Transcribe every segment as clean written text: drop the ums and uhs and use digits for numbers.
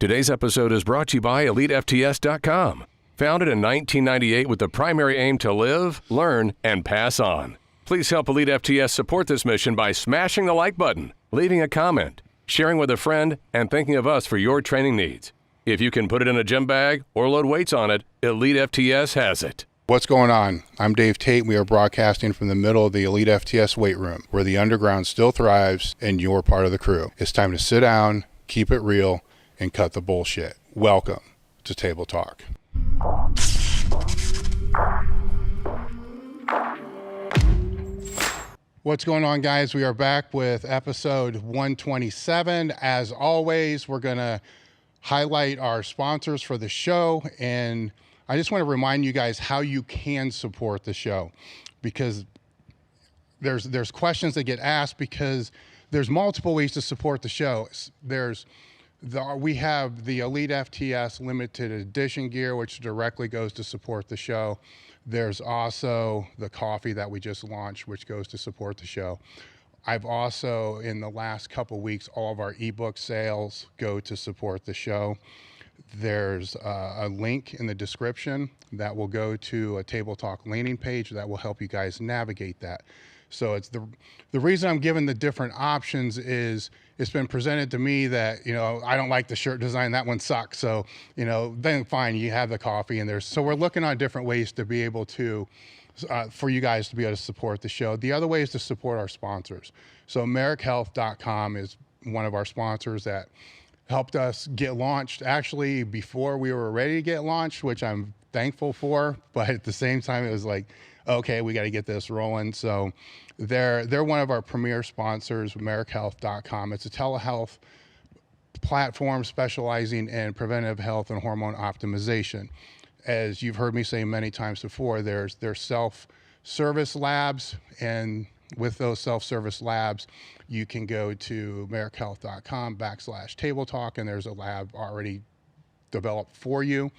Today's episode is brought to you by elitefts.com. Founded in 1998 with the primary aim to live, learn, and pass on. Please help Elite FTS support this mission by smashing the like button, leaving a comment, sharing with a friend, and thinking of us for your training needs. If you can put it in a gym bag or load weights on it, Elite FTS has it. What's going on? I'm Dave Tate. We are broadcasting from the middle of the Elite FTS weight room, where the underground still thrives and you're part of the crew. It's time to sit down, keep it real, and cut the bullshit. Welcome to Table Talk. What's going on, guys? We are back with episode 127. As always, we're going to highlight our sponsors for the show, and I just want to remind you guys how you can support the show, because there's questions that get asked, because there's multiple ways to support the show. We have the Elite FTS limited edition gear, which directly goes to support the show. There's also the coffee that we just launched, which goes to support the show. I've also, in the last couple weeks, all of our ebook sales go to support the show. There's a link in the description that will go to a Table Talk landing page that will help you guys navigate that. So it's the reason I'm giving the different options is it's been presented to me that, I don't like the shirt design, that one sucks. So, then fine, you have the coffee, and so we're looking on different ways to be able to, for you guys to be able to support the show. The other way is to support our sponsors. So AmericHealth.com is one of our sponsors that helped us get launched actually before we were ready to get launched, which I'm thankful for. But at the same time, it was like, okay, we got to get this rolling. So they're one of our premier sponsors, AmericHealth.com. It's a telehealth platform specializing in preventive health and hormone optimization. As you've heard me say many times before, there's self-service labs, and with those self-service labs, you can go to AmericHealth.com/Table Talk, and there's a lab already developed for you.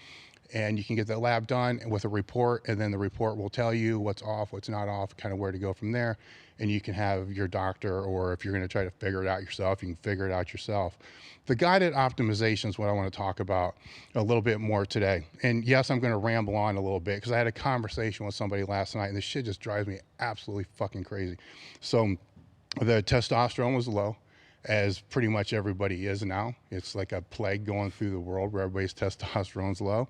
And you can get that lab done with a report, and then the report will tell you what's off, what's not off, kind of where to go from there. And you can have your doctor, or if you're going to try to figure it out yourself, you can figure it out yourself. The guided optimization is what I want to talk about a little bit more today. And yes, I'm going to ramble on a little bit, because I had a conversation with somebody last night, and this shit just drives me absolutely fucking crazy. So the testosterone was low, as pretty much everybody is now. It's like a plague going through the world where everybody's testosterone's low.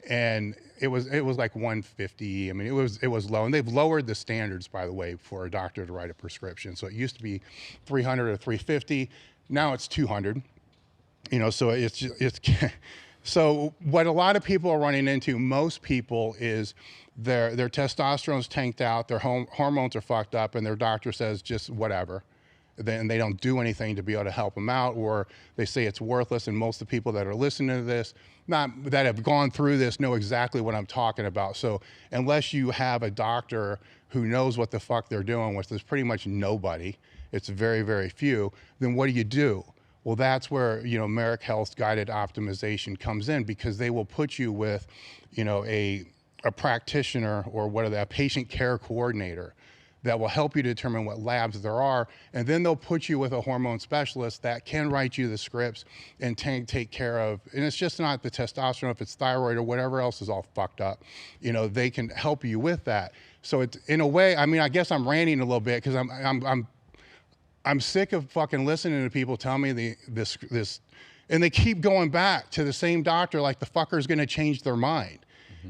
And it was like 150. I mean, it was low, and they've lowered the standards, by the way, for a doctor to write a prescription. So it used to be 300 or 350. Now it's 200. So it's so what a lot of people are running into, most people, is their testosterone's tanked out, their hormones are fucked up, and their doctor says just whatever. Then they don't do anything to be able to help them out, or they say it's worthless. And most of the people that are listening to this, not that have gone through this, know exactly what I'm talking about. So unless you have a doctor who knows what the fuck they're doing, which is pretty much nobody, it's very, very few, then what do? Well, that's where, Americ Health's guided optimization comes in, because they will put you with, a practitioner, or a patient care coordinator, that will help you determine what labs there are. And then they'll put you with a hormone specialist that can write you the scripts and take care of, and it's just not the testosterone, if it's thyroid or whatever else is all fucked up, they can help you with that. So it's, in a way, I mean, I guess I'm ranting a little bit, because I'm sick of fucking listening to people tell me this, and they keep going back to the same doctor like the fucker's gonna change their mind.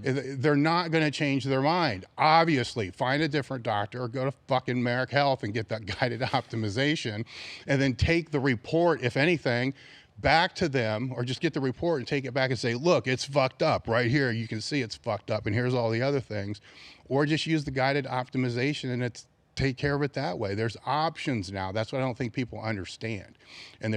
They're not going to change their mind. Obviously, find a different doctor, or go to fucking Americ Health and get that guided optimization, and then take the report, if anything, back to them, or just get the report and take it back and say, look, it's fucked up right here. You can see it's fucked up, and here's all the other things. Or just use the guided optimization and take care of it that way. There's options now. That's what I don't think people understand. And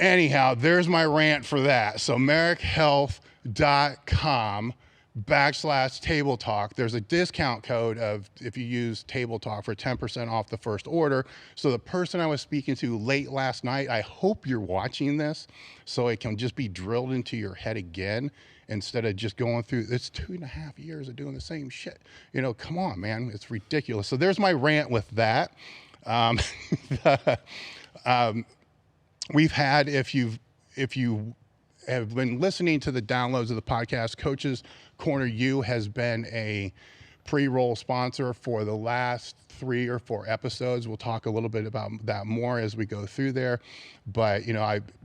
anyhow, there's my rant for that. So AmericHealth.com/Table Talk. There's a discount code if you use Table Talk, for 10% off the first order. So the person I was speaking to late last night, I hope you're watching this, so it can just be drilled into your head again, instead of just going through, it's 2.5 years of doing the same shit. Come on, man, it's ridiculous. So there's my rant with that. We've had, if if you have been listening to the downloads of the podcast, Coach's Corner U has been a pre-roll sponsor for the last 3 or 4 episodes. We'll talk a little bit about that more as we go through there. But,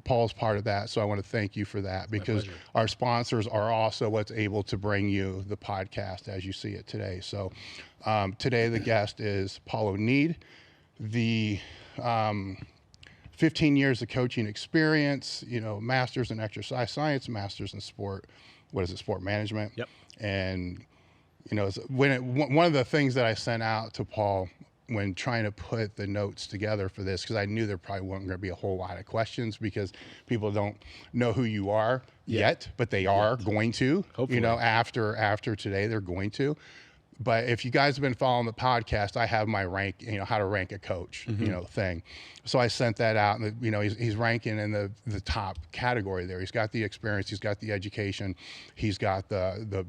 Paul's part of that, so I want to thank you for that, because our sponsors are also what's able to bring you the podcast as you see it today. So today the guest is Paul Oneid, the 15 years of coaching experience, master's in exercise science, master's in sport management. Yep. And one of the things that I sent out to Paul when trying to put the notes together for this, because I knew there probably weren't going to be a whole lot of questions because people don't know who you are yet, but they are going to. Hopefully. After today, they're going to. But if you guys have been following the podcast, I have my rank, how to rank a coach, thing. So I sent that out, and he's ranking in the top category there. He's got the experience, he's got the education, he's got the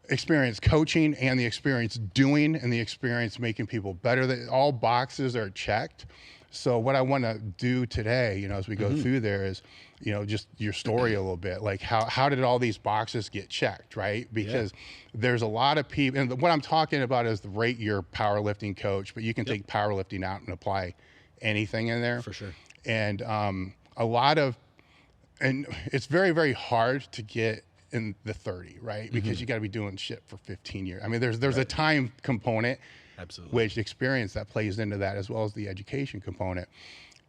experience coaching and the experience doing and the experience making people better. That all boxes are checked. So what I want to do today, as we go through there is, just your story a little bit, like how did all these boxes get checked, right? Because there's a lot of people, and what I'm talking about is rate your powerlifting coach, but you can take powerlifting out and apply anything in there. For sure. And and it's very, very hard to get in the 30, right? Because you got to be doing shit for 15 years. I mean, there's a time component, absolutely, which experience that plays into that, as well as the education component.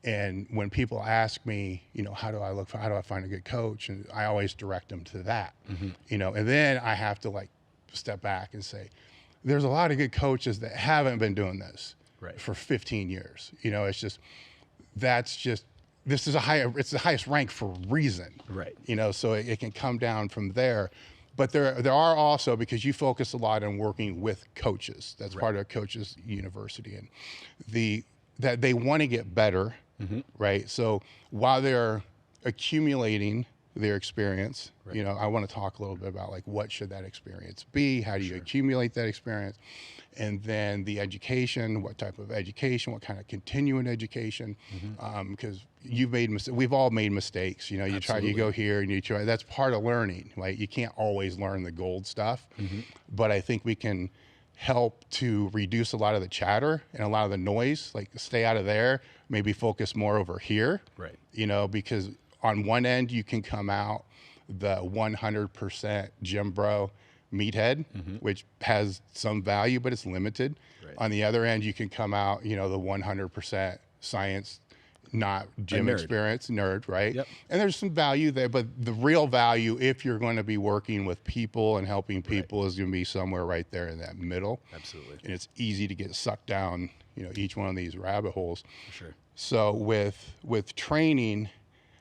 And when people ask me, how do I find a good coach? And I always direct them to that, and then I have to step back and say, there's a lot of good coaches that haven't been doing this for 15 years. This is it's the highest rank for a reason, right? So it can come down from there. But there are also, because you focus a lot on working with coaches, that's part of Coaches University, and that they want to get better, right? So while they're accumulating their experience, I want to talk a little bit about what should that experience be? How do you accumulate that experience? And then the education, what type of education, what kind of continuing education, because we've all made mistakes. You go here and you try, that's part of learning, right? You can't always learn the gold stuff, but I think we can help to reduce a lot of the chatter and a lot of the noise, stay out of there, maybe focus more over here, right? Because on one end you can come out the 100% gym bro meathead, which has some value, but it's limited. Right. On the other end, you can come out, the 100% science, not gym experience nerd, right? Yep. And there's some value there, but the real value, if you're going to be working with people and helping people, is going to be somewhere right there in that middle. Absolutely. And it's easy to get sucked down, each one of these rabbit holes. For sure. So with training,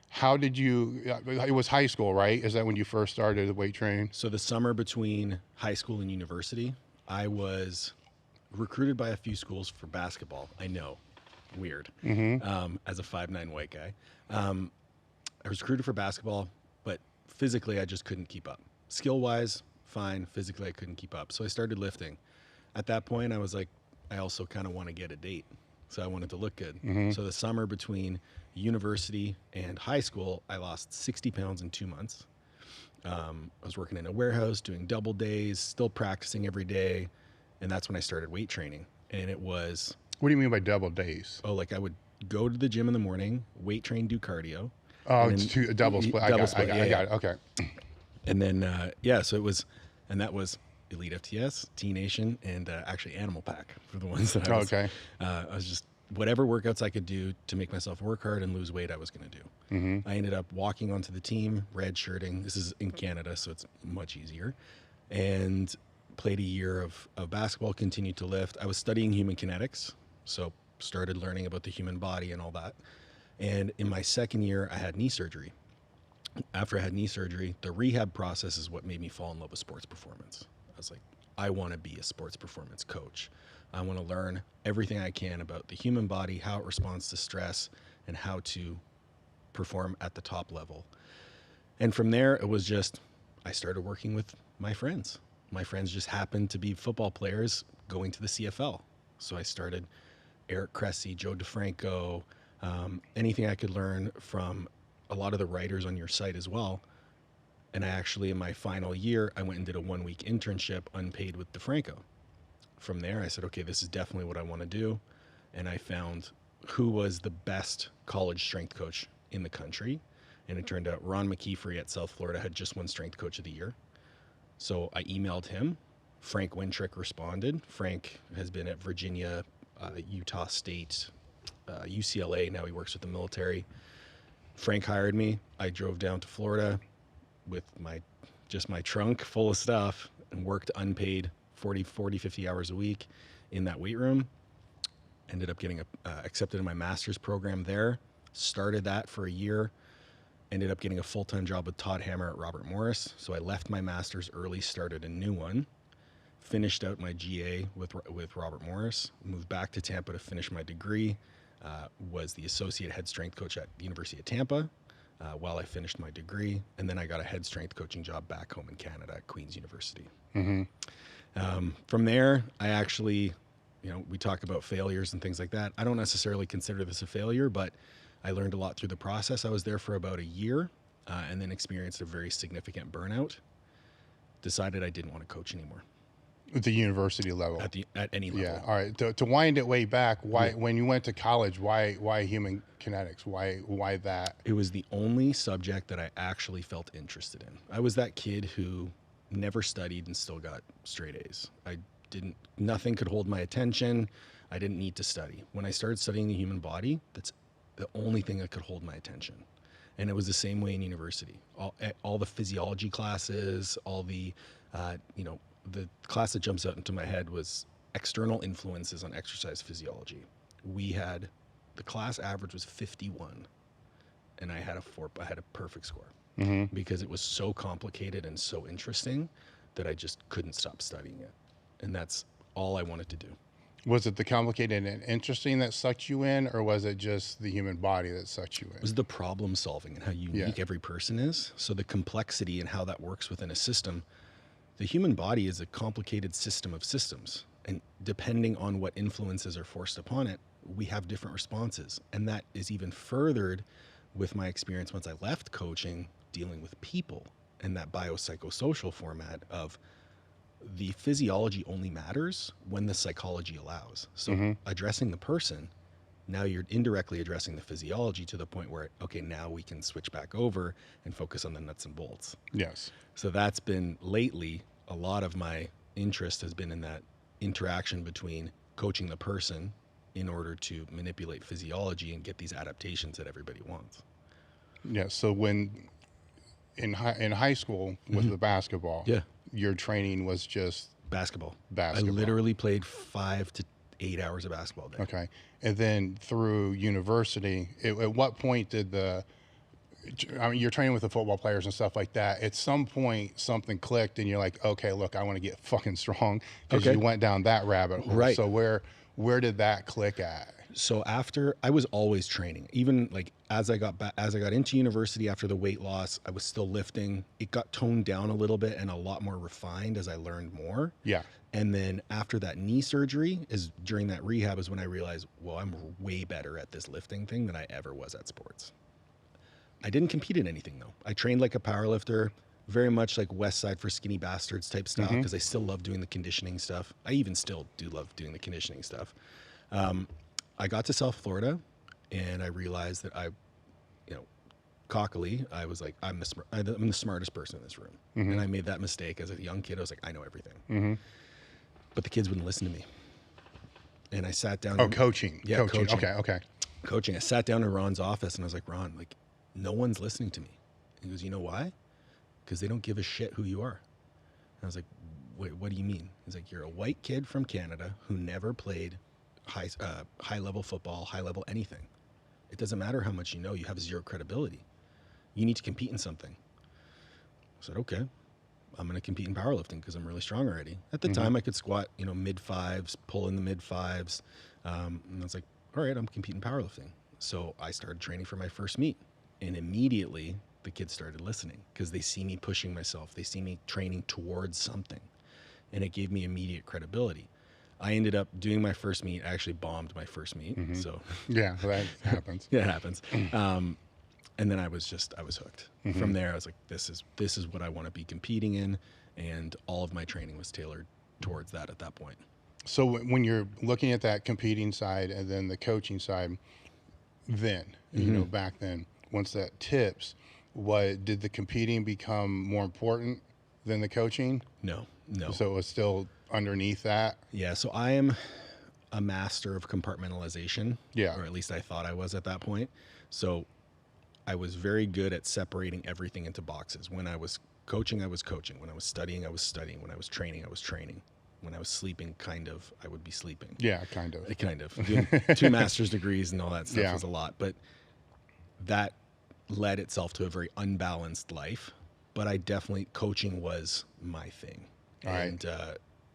how did you, it was high school, right? Is that when you first started the weight training? So the summer between high school and university, I was recruited by a few schools for basketball. I know, weird, as a 5'9" white guy. I was recruited for basketball, but physically I just couldn't keep up. Skill-wise, fine. Physically I couldn't keep up. So I started lifting. At that point, I was like, I also kind of want to get a date. So I wanted to look good. So the summer between university and high school, I lost 60 pounds in 2 months. I was working in a warehouse, doing double days, still practicing every day. And that's when I started weight training. And it was... What do you mean by double days? Oh, I would go to the gym in the morning, weight train, do cardio. Oh, it's a double split. I got it. Okay. And then, so it was, and that was Elite FTS, T Nation, and actually Animal Pack for the ones that I was just, whatever workouts I could do to make myself work hard and lose weight, I was going to do. I ended up walking onto the team, red shirting. This is in Canada, so it's much easier. And played a year of basketball, continued to lift. I was studying human kinetics, so started learning about the human body and all that. And in my second year, I had knee surgery. After I had knee surgery, the rehab process is what made me fall in love with sports performance. I was like, I want to be a sports performance coach. I want to learn everything I can about the human body, how it responds to stress, and how to perform at the top level. And from there, it was just, I started working with my friends. My friends just happened to be football players going to the CFL. So I started Eric Cressy, Joe DeFranco, anything I could learn from a lot of the writers on your site as well. And I actually, in my final year, I went and did a 1-week internship unpaid with DeFranco. From there, I said, okay, this is definitely what I want to do. And I found who was the best college strength coach in the country. And it turned out Ron McKeefery at South Florida had just won Strength Coach of the Year. So I emailed him. Frank Wintrick responded. Frank has been at Virginia, Utah State, UCLA. Now he works with the military. Frank hired me. I drove down to Florida with my trunk full of stuff and worked unpaid 40, 50 hours a week in that weight room. Ended up getting accepted in my master's program there. Started that for a year. Ended up getting a full-time job with Todd Hammer at Robert Morris. So I left my master's early, started a new one. Finished out my GA with Robert Morris. Moved back to Tampa to finish my degree. Was the associate head strength coach at the University of Tampa while I finished my degree. And then I got a head strength coaching job back home in Canada at Queen's University. From there, I actually, we talk about failures and things like that. I don't necessarily consider this a failure, but I learned a lot through the process. I was there for about a year and then experienced a very significant burnout. Decided I didn't want to coach anymore. At the university level? At any level. Yeah. All right. To wind it way back, when you went to college, why human kinetics? Why that? It was the only subject that I actually felt interested in. I was that kid who never studied and still got straight A's. Nothing could hold my attention. I didn't need to study. When I started studying the human body, that's the only thing that could hold my attention. And it was the same way in university. All the physiology classes, all the, the class that jumps out into my head was external influences on exercise physiology. The class average was 51, and I had a perfect score because it was so complicated and so interesting that I just couldn't stop studying it. And that's all I wanted to do. Was it the complicated and interesting that sucked you in, or was it just the human body that sucked you in? It was the problem solving and how unique every person is. So the complexity and how that works within a system. The human body is a complicated system of systems. And depending on what influences are forced upon it, we have different responses. And that is even furthered with my experience once I left coaching, dealing with people and that biopsychosocial format of the physiology only matters when the psychology allows. So addressing the person, now you're indirectly addressing the physiology to the point where, okay, now we can switch back over and focus on the nuts and bolts. Yes. So that's been lately, a lot of my interest has been in that interaction between coaching the person in order to manipulate physiology and get these adaptations that everybody wants. Yeah. So when in high school with the basketball, your training was just basketball. I literally played 5 to 8 hours of basketball a day. Okay. And then through university, at what point did you're training with the football players and stuff like that. At some point, something clicked and you're like, okay, look, I want to get fucking strong, because you went down that rabbit hole. Right. So where did that click at? So after, I was always training, even like as I got into university after the weight loss, I was still lifting. It got toned down a little bit and a lot more refined as I learned more. Yeah. And then after that knee surgery, during that rehab is when I realized, well, I'm way better at this lifting thing than I ever was at sports. I didn't compete in anything though. I trained like a powerlifter, very much like West Side for Skinny Bastards type style, because I still love doing the conditioning stuff. I even still do love doing the conditioning stuff. I got to South Florida and I realized that cockily, I was like, I'm the smartest person in this room. And I made that mistake as a young kid. I was like, I know everything. But the kids wouldn't listen to me. And I sat down. Coaching. Yeah, coaching. Okay. Coaching. I sat down in Ron's office and I was like, Ron, like, no one's listening to me. And he goes, you know why? Because they don't give a shit who you are. And I was like, wait, what do you mean? He's like, you're a white kid from Canada who never played high level football, high level anything. It doesn't matter how much you know, you have zero credibility. You need to compete in something. I said, okay, I'm going to compete in powerlifting because I'm really strong already. At the time I could squat, mid fives, pull in the mid fives. And I was like, all right, I'm competing powerlifting. So I started training for my first meet, and immediately the kids started listening because they see me pushing myself. They see me training towards something, and it gave me immediate credibility. I ended up doing my first meet. I actually bombed my first meet. So yeah, that happens. Yeah, it happens. And then I was hooked. From there, I was like, this is what I want to be competing in. And all of my training was tailored towards that at that point. So when you're looking at that competing side and then the coaching side, then, you know, back then, once that tips, did the competing become more important than the coaching? No. So it was still underneath that? Yeah. So I am a master of compartmentalization. Yeah. Or at least I thought I was at that point. So I was very good at separating everything into boxes. When I was coaching, I was coaching. When I was studying, I was studying. When I was training, I was training. When I was sleeping, I would be sleeping. Yeah, kind of. Doing 2 master's degrees and all that stuff was a lot. But that led itself to a very unbalanced life. But coaching was my thing. All and,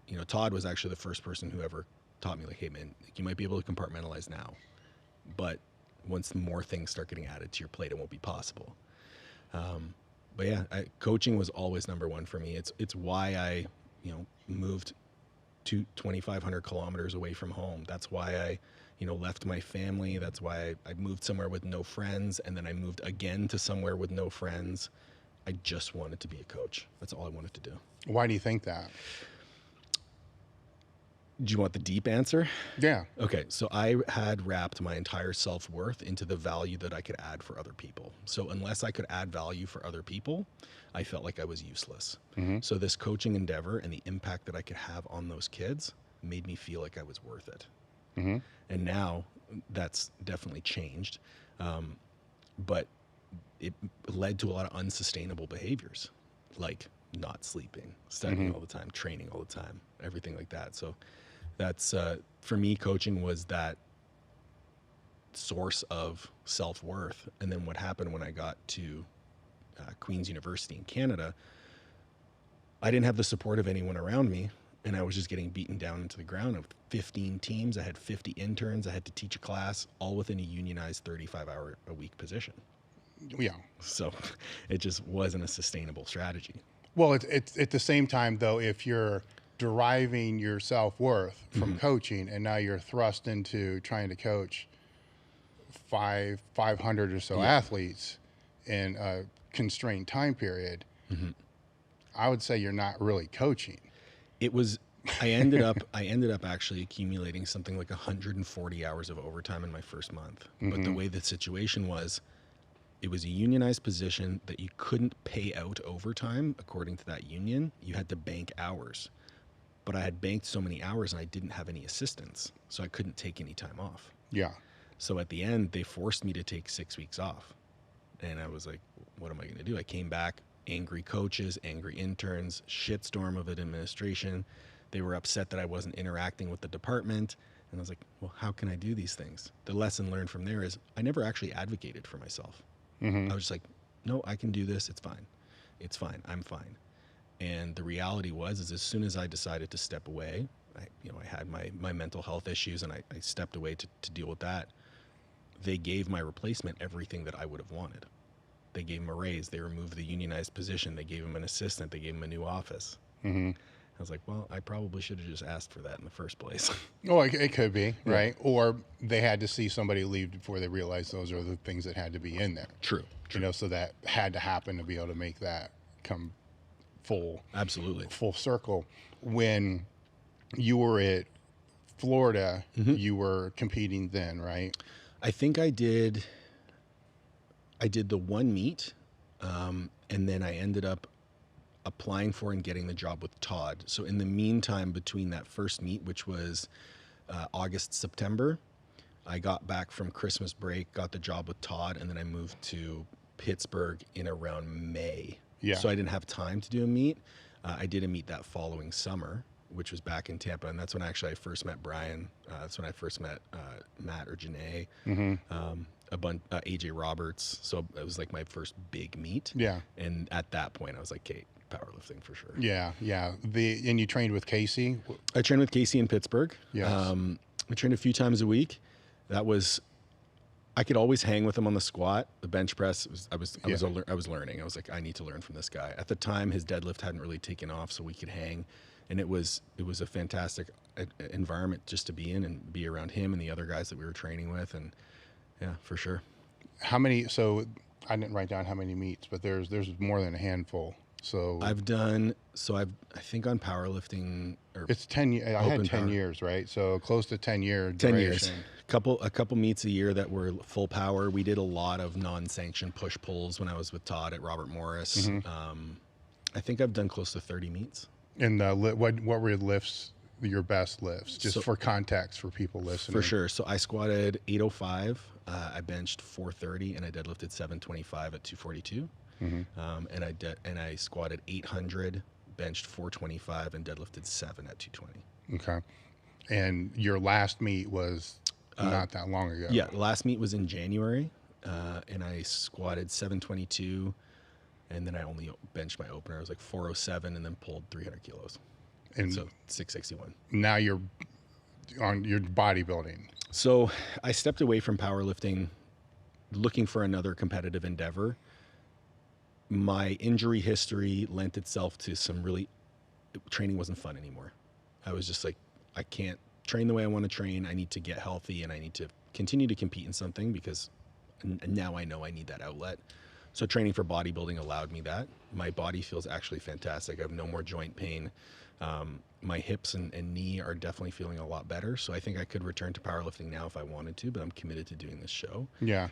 you know, Todd was actually the first person who ever taught me, like, hey, man, you might be able to compartmentalize now. But once more things start getting added to your plate, it won't be possible. But yeah, coaching was always number one for me. It's why I, you know, moved to 2,500 kilometers away from home. That's why I, you know, left my family. That's why I moved somewhere with no friends. And then I moved again to somewhere with no friends. I just wanted to be a coach. That's all I wanted to do. Why do you think that? Do you want the deep answer? Yeah. Okay. So I had wrapped my entire self-worth into the value that I could add for other people. So unless I could add value for other people, I felt like I was useless. So this coaching endeavor and the impact that I could have on those kids made me feel like I was worth it. And now that's definitely changed. But it led to a lot of unsustainable behaviors, like not sleeping, studying all the time, training all the time, everything like that. So that's, for me, coaching was that source of self-worth. And then what happened when I got to Queen's University in Canada, I didn't have the support of anyone around me, and I was just getting beaten down into the ground. Of 15 teams, I had 50 interns, I had to teach a class, all within a unionized 35-hour-a-week position. Yeah. So it just wasn't a sustainable strategy. Well, it's at the same time, though, if you're deriving your self-worth from coaching and now you're thrust into trying to coach 500 or so athletes in a constrained time period, I would say you're not really coaching. It was, I ended up actually accumulating something like 140 hours of overtime in my first month. But the way the situation was, it was a unionized position that you couldn't pay out overtime according to that union. You had to bank hours. But I had banked so many hours and I didn't have any assistants, so I couldn't take any time off. Yeah. So at the end, they forced me to take 6 weeks off. And I was like, what am I going to do? I came back, angry coaches, angry interns, shitstorm of an administration. They were upset that I wasn't interacting with the department. And I was like, well, how can I do these things? The lesson learned from there is I never actually advocated for myself. I was just like, no, I can do this. It's fine. It's fine. I'm fine. And the reality is as soon as I decided to step away, I had my mental health issues and I stepped away to deal with that. They gave my replacement everything that I would have wanted. They gave him a raise. They removed the unionized position. They gave him an assistant. They gave him a new office. I was like, well, I probably should have just asked for that in the first place. Oh, it could be, right? Or they had to see somebody leave before they realized those are the things that had to be in there. True. You know, so that had to happen to be able to make that come full circle. When you were at Florida, you were competing then, right? I think I did the one meet, and then I ended up applying for and getting the job with Todd. So in the meantime, between that first meet, which was August, September, I got back from Christmas break, got the job with Todd, and then I moved to Pittsburgh in around May. Yeah. So I didn't have time to do a meet. I did a meet that following summer, which was back in Tampa, and that's when actually I first met Brian. That's when I first met Matt or Janae, AJ Roberts. So it was like my first big meet. Yeah. And at that point, I was like, Kate, powerlifting for sure. Yeah, yeah. And you trained with Casey? I trained with Casey in Pittsburgh. Yes. I trained a few times a week. I could always hang with him on the squat. The bench press, I was learning. I was like, I need to learn from this guy. At the time, his deadlift hadn't really taken off, so we could hang. And it was a fantastic environment just to be in and be around him and the other guys that we were training with. And yeah, for sure. So I didn't write down how many meets, but there's more than a handful. So I think on powerlifting, or it's 10 years. I had 10 power. years, right? So close to 10 year 10 duration. years. A couple meets a year that were full power. We did a lot of non-sanctioned push pulls when I was with Todd at Robert Morris. I think I've done close to 30 meets. And what were your lifts? Your best lifts, just for context for people listening. For sure. So I squatted 805, I benched 430, and I deadlifted 725 at 242. And I squatted 800, benched 425, and deadlifted 7 at 220. Okay. And your last meet was not that long ago. Yeah, last meet was in January, and I squatted 722, and then I only benched my opener. I was like 407, and then pulled 300 kilos. And so 661. Now you're on your bodybuilding. So I stepped away from powerlifting, looking for another competitive endeavor. My injury history lent itself to training wasn't fun anymore. I was just like, I can't train the way I want to train. I need to get healthy, and I need to continue to compete in something, because now I know I need that outlet. So training for bodybuilding allowed me that. My body feels actually fantastic. I have no more joint pain. My hips and knee are definitely feeling a lot better. So I think I could return to powerlifting now if I wanted to, but I'm committed to doing this show. Yeah.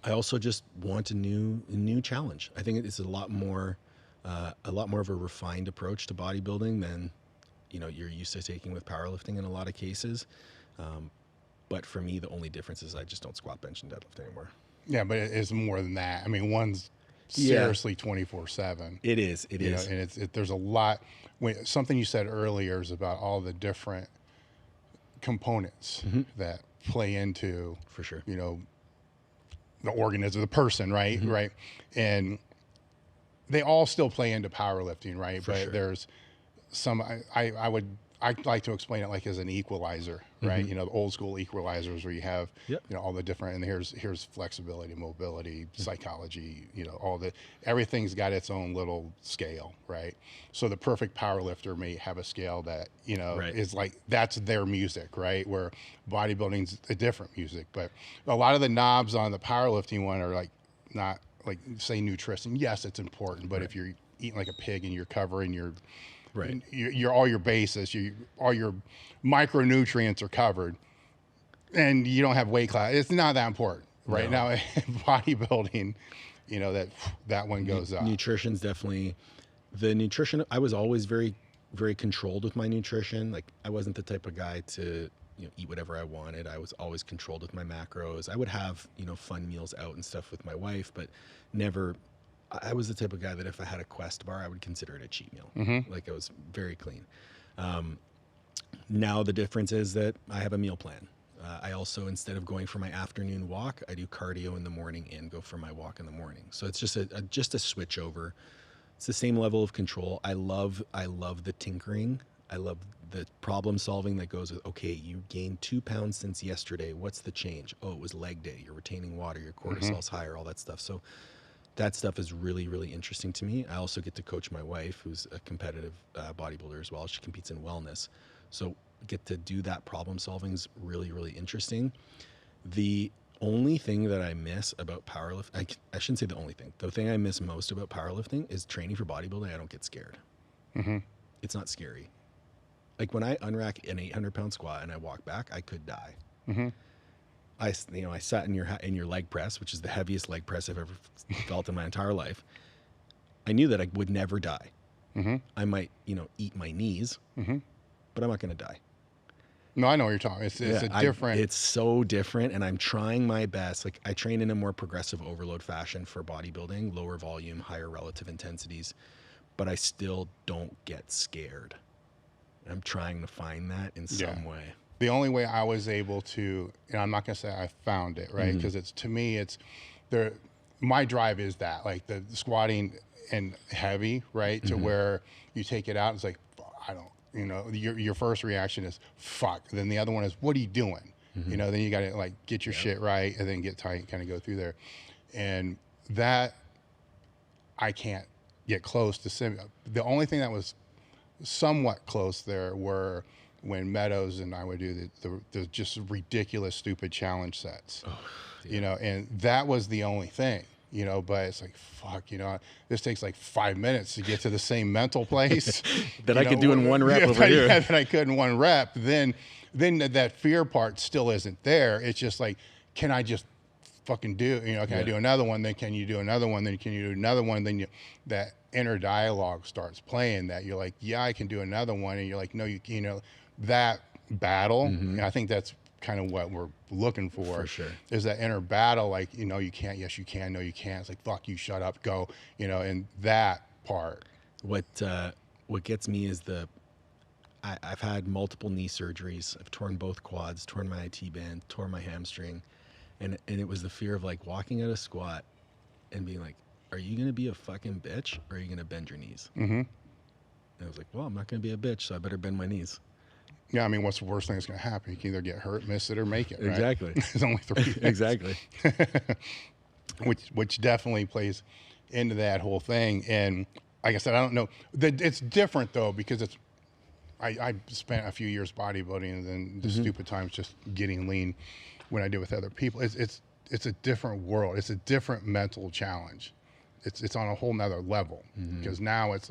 I also just want a new challenge. I think it's a lot more of a refined approach to bodybuilding than, you're used to taking with powerlifting in a lot of cases. But for me, the only difference is I just don't squat, bench, and deadlift anymore. Yeah, but it's more than that. I mean, one's seriously 24/7. It is. It is. And there's a lot. Something you said earlier is about all the different components that play into, for sure, the organism, the person, right? Right. And they all still play into powerlifting, right? But there's some, I'd like to explain it like as an equalizer, right? The old school equalizers where you have, all the different, and here's flexibility, mobility, psychology, everything's got its own little scale, right? So the perfect powerlifter may have a scale that, is like, that's their music, right? Where bodybuilding's a different music, but a lot of the knobs on the powerlifting one are like, not like, say, nutrition. Yes, it's important, but if you're eating like a pig and you're covering your, you're all your bases, all your micronutrients are covered, and you don't have weight class. It's not that important, right? Now, bodybuilding, that one goes up. Nutrition's definitely the nutrition. I was always very, very controlled with my nutrition. Like, I wasn't the type of guy to eat whatever I wanted. I was always controlled with my macros. I would have fun meals out and stuff with my wife, but never. I was the type of guy that if I had a Quest bar, I would consider it a cheat meal. Like, I was very clean. Now the difference is that I have a meal plan. I also, instead of going for my afternoon walk, I do cardio in the morning and go for my walk in the morning. So it's just a switch over. It's the same level of control. I love the tinkering. I love the problem solving that goes with, okay, you gained 2 pounds since yesterday. What's the change? Oh, it was leg day. You're retaining water. Your cortisol's higher, all that stuff. So that stuff is really, really interesting to me. I also get to coach my wife, who's a competitive bodybuilder as well. She competes in wellness. So get to do that problem solving is really, really interesting. The only thing that I miss about powerlifting, I shouldn't say the only thing. The thing I miss most about powerlifting is training for bodybuilding. I don't get scared. It's not scary. Like, when I unrack an 800-pound squat and I walk back, I could die. I sat in your leg press, which is the heaviest leg press I've ever felt in my entire life. I knew that I would never die. I might, eat my knees, but I'm not going to die. No, I know what you're talking. It's different. It's so different, and I'm trying my best. Like, I train in a more progressive overload fashion for bodybuilding, lower volume, higher relative intensities, but I still don't get scared. I'm trying to find that in some way. The only way I was able to, and I'm not going to say I found it, right? Because to me, my drive is that, like, the squatting and heavy, right? To where you take it out, it's like, I don't, your first reaction is fuck. Then the other one is, what are you doing? Then you got to, like, get your shit right and then get tight, kind of go through there. And that, I can't get close to the only thing that was somewhat close there were when Meadows and I would do the just ridiculous, stupid challenge sets, you know, and that was the only thing, you know, but it's like, fuck, you know, this takes like 5 minutes to get to the same mental place that I could do in one rep over here. Yeah, that I could in one rep. Then that fear part still isn't there. It's just like, can I just fucking do, you know, can I do another one? Then can you do another one? Then can you do another one? Then that inner dialogue starts playing that you're like, yeah, I can do another one. And you're like, no, you know, that battle. And I think that's kind of what we're looking for sure. Is that inner battle. Like, you know, you can't, yes, you can, no, you can't. It's like, fuck you, shut up, go, you know, and that part. What gets me is I've had multiple knee surgeries. I've torn both quads, torn my IT band, torn my hamstring. And it was the fear of like walking out of squat and being like, are you going to be a fucking bitch or are you going to bend your knees? And I was like, well, I'm not going to be a bitch, so I better bend my knees. Yeah, I mean, what's the worst thing that's going to happen? You can either get hurt, miss it, or make it, right? Exactly. There's only 3 things. Exactly. which definitely plays into that whole thing. And like I said, I don't know. It's different, though, because I spent a few years bodybuilding and then the stupid times just getting lean when I do with other people. It's a different world. It's a different mental challenge. It's on a whole nother level because now it's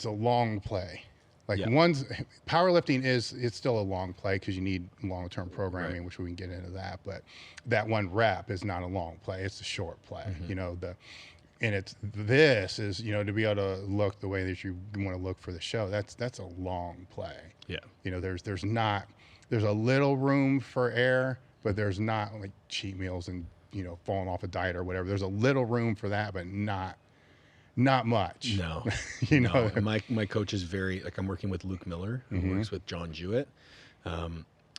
a long play. Like powerlifting it's still a long play because you need long-term programming, which we can get into that. But that one rep is not a long play; it's a short play. You know this is, you know, to be able to look the way that you want to look for the show. That's a long play. Yeah. You know, there's a little room for error, but there's not like cheat meals and, you know, falling off a diet or whatever. There's a little room for that, but not much. No. You know, my coach is very, like, I'm working with Luke Miller, who works with John Jewett.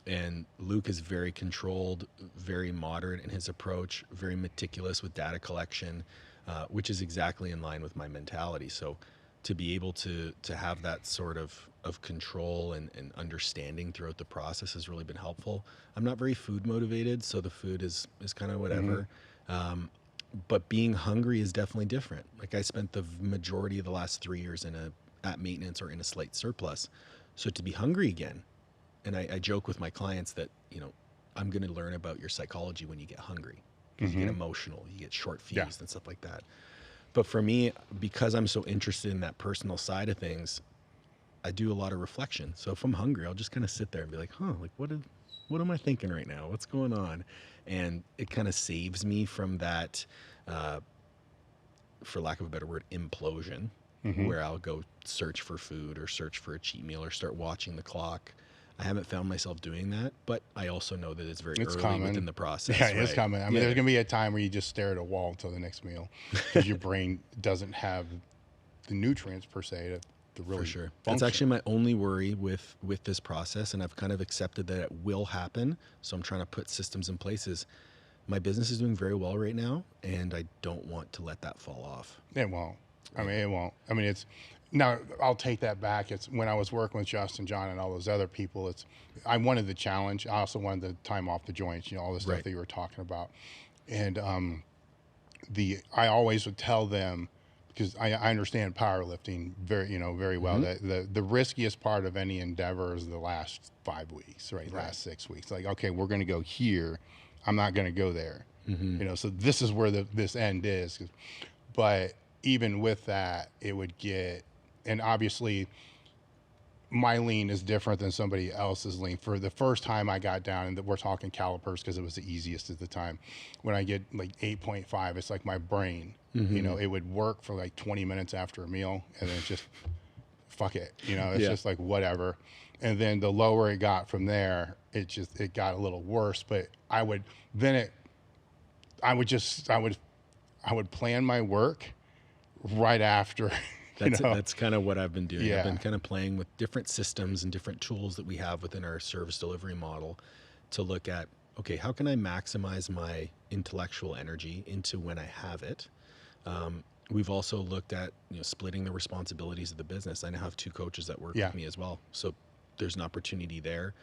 And Luke is very controlled, very moderate in his approach, very meticulous with data collection, which is exactly in line with my mentality. So to be able to have that sort of control and understanding throughout the process has really been helpful. I'm not very food motivated, so the food is kind of whatever. But being hungry is definitely different. Like, I spent the majority of the last 3 years at maintenance or in a slight surplus. So to be hungry again, and I joke with my clients that, you know, I'm going to learn about your psychology when you get hungry, because you get emotional, you get short fused and stuff like that. But for me, because I'm so interested in that personal side of things, I do a lot of reflection. So if I'm hungry, I'll just kind of sit there and be like, like what am I thinking right now? What's going on? And it kind of saves me from that, for lack of a better word, implosion, where I'll go search for food or search for a cheat meal or start watching the clock. I haven't found myself doing that, but I also know that it's early common within the process. Yeah, it's coming. I mean, there's going to be a time where you just stare at a wall until the next meal because your brain doesn't have the nutrients per se to really function. That's actually my only worry with this process, and I've kind of accepted that it will happen. So I'm trying to put systems in place. My business is doing very well right now, and I don't want to let that fall off. It won't. I mean, it won't. I mean, now I'll take that back. It's when I was working with Justin, John, and all those other people, I wanted the challenge. I also wanted the time off the joints, you know, all the stuff that you were talking about. And I always would tell them, because I understand powerlifting very well, that the riskiest part of any endeavor is the last 5 weeks, right? Last 6 weeks. Like, okay, we're going to go here. I'm not going to go there. You know, so this is where this end is. But even with that, it would get, and obviously my lean is different than somebody else's lean. For the first time I got down, and we're talking calipers because it was the easiest at the time, when I get like 8.5, it's like my brain, you know, it would work for like 20 minutes after a meal, and then just fuck it, you know, it's just like whatever. And then the lower it got from there, it got a little worse. But I would plan my work right after. That's kind of what I've been doing. I've been kind of playing with different systems and different tools that we have within our service delivery model to look at, okay, how can I maximize my intellectual energy into when I have it? We've also looked at, you know, splitting the responsibilities of the business. I now have 2 coaches that work with me as well. So there's an opportunity there.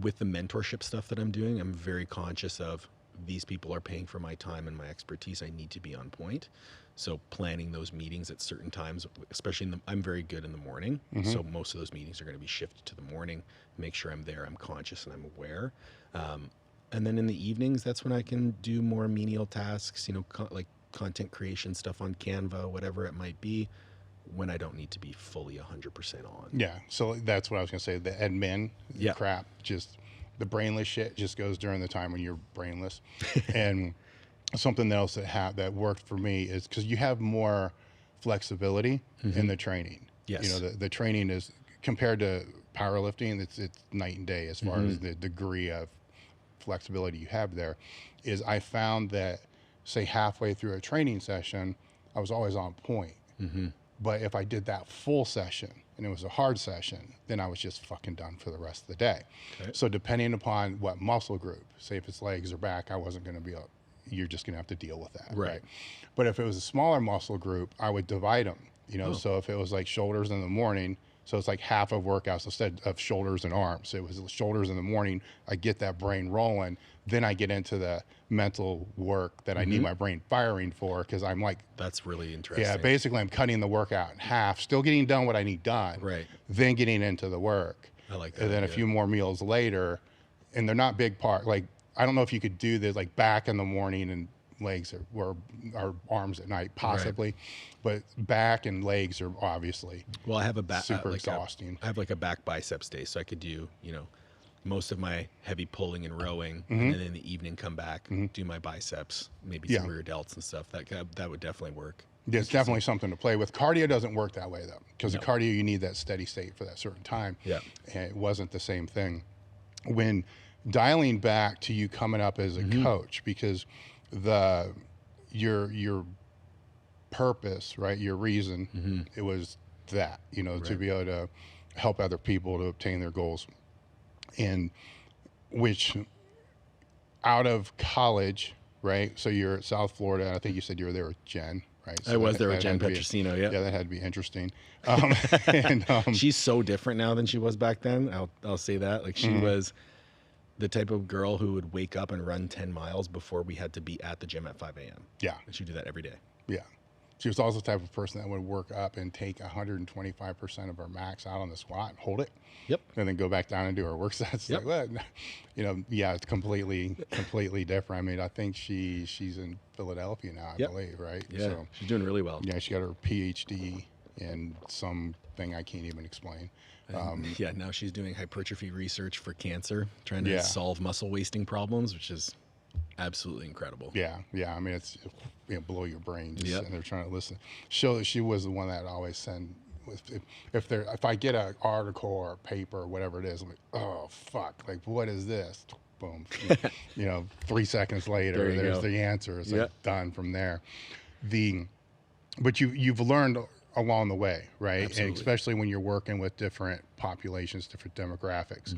With the mentorship stuff that I'm doing, I'm very conscious of these people are paying for my time and my expertise. I need to be on point. So planning those meetings at certain times, especially I'm very good in the morning. So most of those meetings are going to be shifted to the morning. Make sure I'm there, I'm conscious, and I'm aware. And then in the evenings, that's when I can do more menial tasks, you know, like content creation stuff on Canva, whatever it might be, when I don't need to be fully 100% on. Yeah. So that's what I was going to say. The admin crap, just the brainless shit just goes during the time when you're brainless. And something else that worked for me is because you have more flexibility in the training. Yes. You know, the training is compared to powerlifting, it's night and day as far as the degree of flexibility you have there. Is I found that, say, halfway through a training session, I was always on point. But if I did that full session and it was a hard session, then I was just fucking done for the rest of the day. Okay. So depending upon what muscle group, say if it's legs or back, I wasn't going to be you're just going to have to deal with that. Right. But if it was a smaller muscle group, I would divide them, you know, so if it was like shoulders in the morning, so it's like half of workouts instead of shoulders and arms. So it was shoulders in the morning. I get that brain rolling. Then I get into the mental work that I need my brain firing for, because I'm like, that's really interesting. Yeah, basically I'm cutting the workout in half, still getting done what I need done. Right. Then getting into the work. I like that. And then a few more meals later, and they're not big part. Like, I don't know if you could do this like back in the morning and legs or arms at night, possibly, but back and legs are obviously. Well, I have a back super exhausting. I have like a back biceps day, so I could do, you know, most of my heavy pulling and rowing, and then in the evening come back, do my biceps, maybe some rear delts and stuff. That would definitely work. Yeah, it's definitely something to play with. Cardio doesn't work that way though, because the cardio you need that steady state for that certain time. Yeah, and it wasn't the same thing. When dialing back to you coming up as a coach, because your purpose, right, your reason, it was that, you know, to be able to help other people to obtain their goals. And which out of college, right, so you're at South Florida, and I think you said you were there with Jen, right? So I was there with Jen Petrosino. Yeah, that had to be interesting. She's so different now than she was back then. I'll say that. Like, she was the type of girl who would wake up and run 10 miles before we had to be at the gym at 5 a.m. Yeah. And she'd do that every day. Yeah. She was also the type of person that would work up and take 125% of her max out on the squat and hold it. Yep. And then go back down and do her work sets. Like, well, you know, yeah, it's completely different. I mean, I think she's in Philadelphia now, I believe, right? Yeah, so, she's doing really well. Yeah, she got her PhD in something I can't even explain. Yeah, now she's doing hypertrophy research for cancer, trying to solve muscle wasting problems, which is absolutely incredible. Yeah. I mean, it's blow your brain just sitting there trying to listen. She was the one that always send. If I get an article or a paper or whatever it is, I'm like, oh fuck, like what is this? Boom. You know, 3 seconds later, there's the answer. It's like done from there. But you've learned along the way, right? Absolutely. And especially when you're working with different populations, different demographics.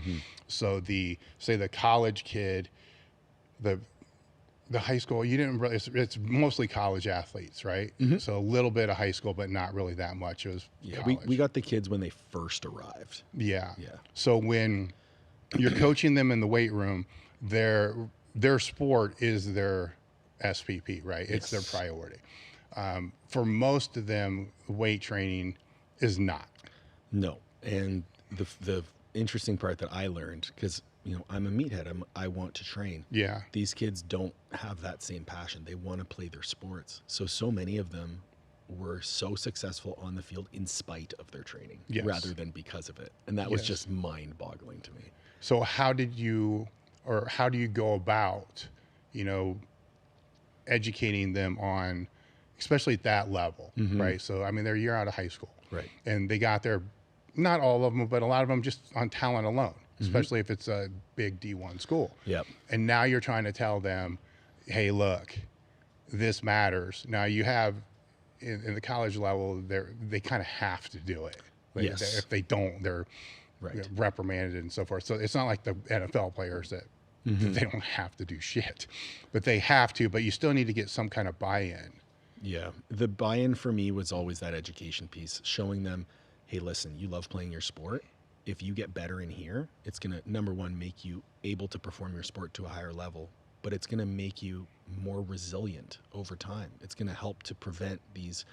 So the college kid, the high school, you didn't really, it's mostly college athletes, right? So a little bit of high school, but not really that much. It was we got the kids when they first arrived. Yeah. So when you're coaching them in the weight room, their sport is their SPP, right? It's their priority. For most of them, weight training is not. No. And the interesting part that I learned, because, you know, I'm a meathead. I want to train. Yeah. These kids don't have that same passion. They want to play their sports. So many of them were so successful on the field in spite of their training rather than because of it. And that was just mind-boggling to me. So how do you go about, you know, educating them on, especially at that level, right? So, I mean, they're a year out of high school. Right. And they got there, not all of them, but a lot of them just on talent alone, especially if it's a big D1 school. Yep. And now you're trying to tell them, hey, look, this matters. Now you have, in the college level, they kind of have to do it. Like, if they don't, they're reprimanded and so forth. So it's not like the NFL players that they don't have to do shit, but they have to, but you still need to get some kind of buy-in. Yeah. The buy-in for me was always that education piece, showing them, hey, listen, you love playing your sport. If you get better in here, it's going to, number one, make you able to perform your sport to a higher level but it's going to make you more resilient over time. It's going to help to prevent these,